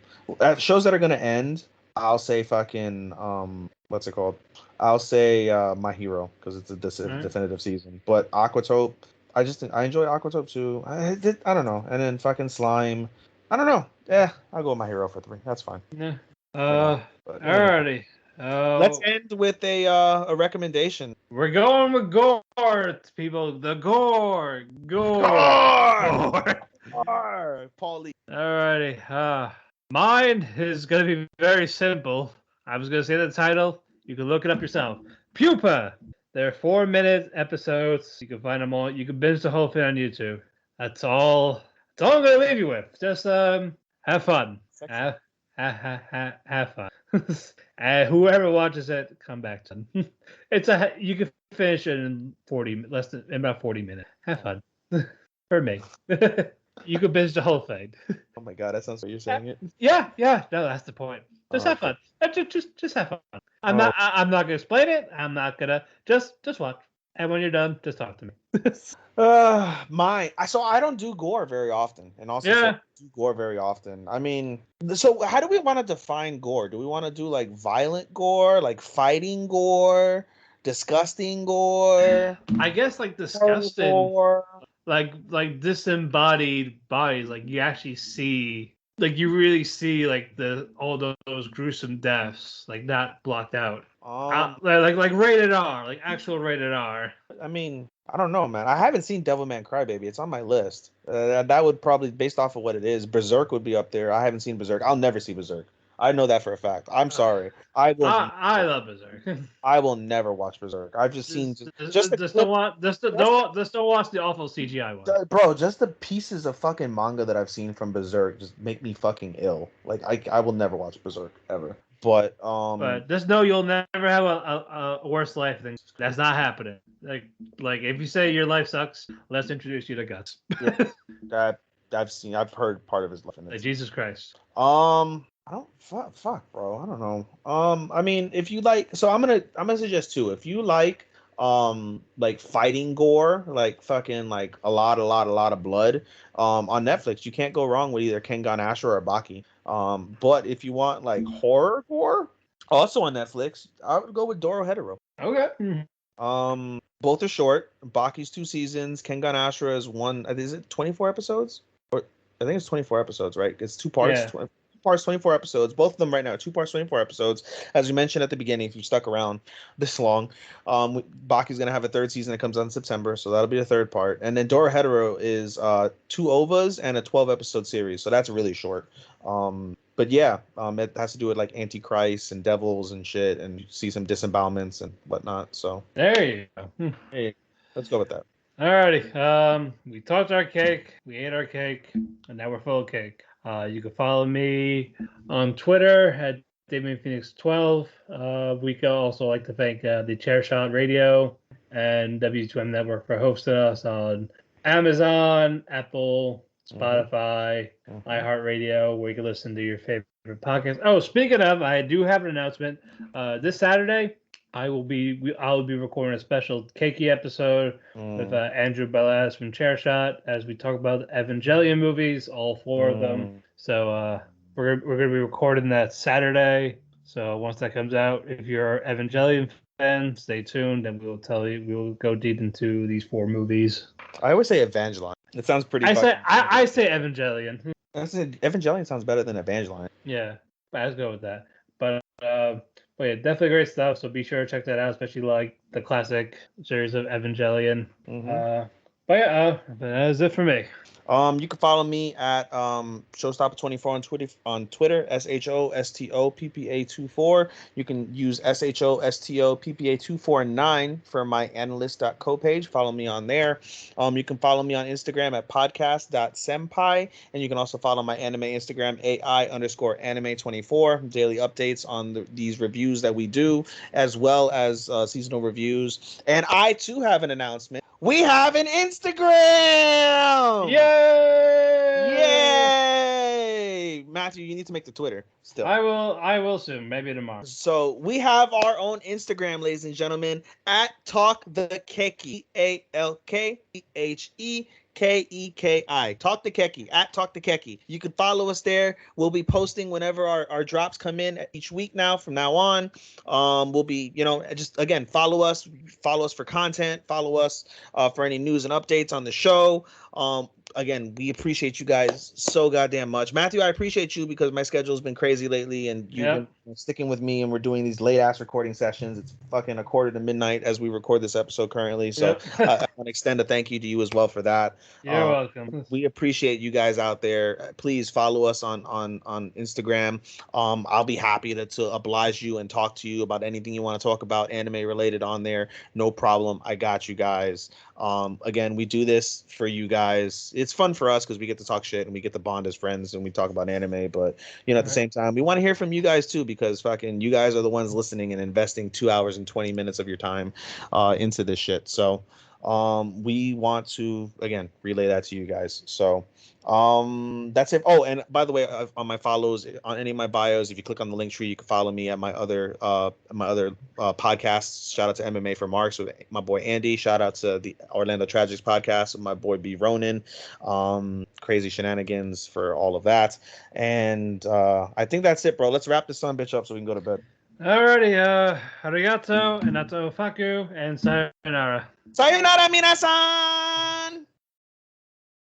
Shows that are gonna end, I'll say fucking what's it called? I'll say My Hero because it's a definitive season. But Aquatope, I enjoy Aquatope too. I don't know. And then fucking Slime. I don't know. Yeah, I'll go with My Hero for 3. That's fine.
Yeah. Alrighty.
Let's end with a recommendation.
We're going with gore, people. The gore.
Paulie.
Alrighty. Mine is gonna be very simple. I was gonna say the title. You can look it up yourself. Pupa. They're 4-minute episodes. You can find them all. You can binge the whole thing on YouTube. That's all. That's all I'm gonna leave you with. Just have fun. Have fun. Whoever watches it, come back to them. You can finish it in about 40 minutes. Have fun. For me. You could binge the whole thing.
Oh my god, that sounds like you're saying it.
Yeah. No, that's the point. Just have fun. Just have fun. I'm not gonna explain it. I'm not gonna just watch. And when you're done, just talk to me.
I don't do gore very often, and also do gore very often. I mean, so how do we want to define gore? Do we want to do like violent gore, like fighting gore, disgusting gore?
I guess like disgusting gore, like disembodied bodies. Like you actually see, like you really see, like all those gruesome deaths, like not blocked out. Like rated R, like actual rated R.
I mean, I don't know, man. I haven't seen Devilman Crybaby. It's on my list. That would probably, based off of what it is, Berserk would be up there. I haven't seen Berserk. I'll never see Berserk. I know that for a fact. I'm sorry. I
love Berserk.
I will never watch Berserk. I've just seen
don't watch the awful CGI one.
Bro, just the pieces of fucking manga that I've seen from Berserk just make me fucking ill. Like I will never watch Berserk ever. But
just know you'll never have a worse life than that's not happening. Like if you say your life sucks, let's introduce you to Guts.
That I've heard part of his life.
Like Jesus Christ.
I don't fuck, bro. I don't know. I mean, if you like, so I'm gonna suggest 2. If you like fighting gore, like fucking like a lot of blood, on Netflix, you can't go wrong with either Kengan Ashura or Baki. But if you want like horror gore, also on Netflix, I would go with Dorohedoro.
Okay.
Both are short. Baki's 2 seasons. Kengan Ashura is 1. Is it 24 episodes? Or I think it's 24 episodes, right? It's 2 parts. Yeah. 2 parts, 24 episodes. Both of them right now, 2 parts, 24 episodes. As we mentioned at the beginning, if you stuck around this long, Baki's gonna have a 3rd season that comes out in September, so that'll be the 3rd part. And then Dorohedoro is 2 OVAs and a 12-episode series, so that's really short. But yeah, it has to do with like Antichrist and devils and shit, and you see some disembowelments and whatnot. So
there you go.
Hey, let's go with that.
Alrighty. We talked our cake, we ate our cake, and now we're full of cake. You can follow me on Twitter at DamianPhoenix12. We could also like to thank the Chairshot Radio and W2M Network for hosting us on Amazon, Apple, Spotify, iHeartRadio, where you can listen to your favorite podcasts. Oh, speaking of, I do have an announcement. This Saturday, I'll be recording a special Keki episode with Andrew Bellas from Chairshot as we talk about the Evangelion movies, all 4 of them. So we're gonna be recording that Saturday. So once that comes out, if you're an Evangelion fan, stay tuned, and we'll go deep into these 4 movies.
I always say Evangelion. It sounds pretty.
I say Evangelion.
I said Evangelion sounds better than Evangelion.
Yeah, let's go with that. But yeah, definitely great stuff. So be sure to check that out, especially like the classic series of Evangelion.
Mm-hmm.
That is it for me.
You can follow me at Showstopper24 on Twitter, SHOSTOPPA24. You can use SHOSTOPPA249 for my analyst.co page. Follow me on there. You can follow me on Instagram at podcast.senpai, and you can also follow my anime Instagram, AI_anime24. Daily updates on these reviews that we do, as well as seasonal reviews. And I too have an announcement. We have an Instagram! Yay! Mathew, you need to make the Twitter still.
I will soon, maybe tomorrow.
So we have our own Instagram, ladies and gentlemen, at Talk the Keki, ALKEHEKEKI. Talk the Keki, at Talk the Keki. You can follow us there. We'll be posting whenever our drops come in each week now from now on. We'll be, just again, follow us for content, follow us for any news and updates on the show. Again, we appreciate you guys so goddamn much. Mathew, I appreciate you because my schedule's been crazy lately, and you've been sticking with me, and we're doing these late-ass recording sessions. It's fucking 1:45 to midnight as we record this episode currently, so I want to extend a thank you to you as well for that.
You're welcome.
We appreciate you guys out there. Please follow us on Instagram. I'll be happy to oblige you and talk to you about anything you want to talk about anime-related on there. No problem. I got you guys. Again, we do this for you guys. It's fun for us because we get to talk shit and we get to bond as friends and we talk about anime, but at the same time we want to hear from you guys too, because fucking you guys are the ones listening and investing 2 hours and 20 minutes of your time into this shit. So we want to again relay that to you guys. So that's it. Oh, and by the way, on my follows on any of my bios, if you click on the link tree, you can follow me at my other podcasts. Shout out to MMA for Marks with my boy Andy. Shout out to the Orlando Tragics podcast with my boy B Ronan. Crazy shenanigans for all of that. And I think that's it, bro. Let's wrap this son bitch up so we can go to bed.
Alrighty, arigato, anato faku, and sayonara.
Sayonara, minasan!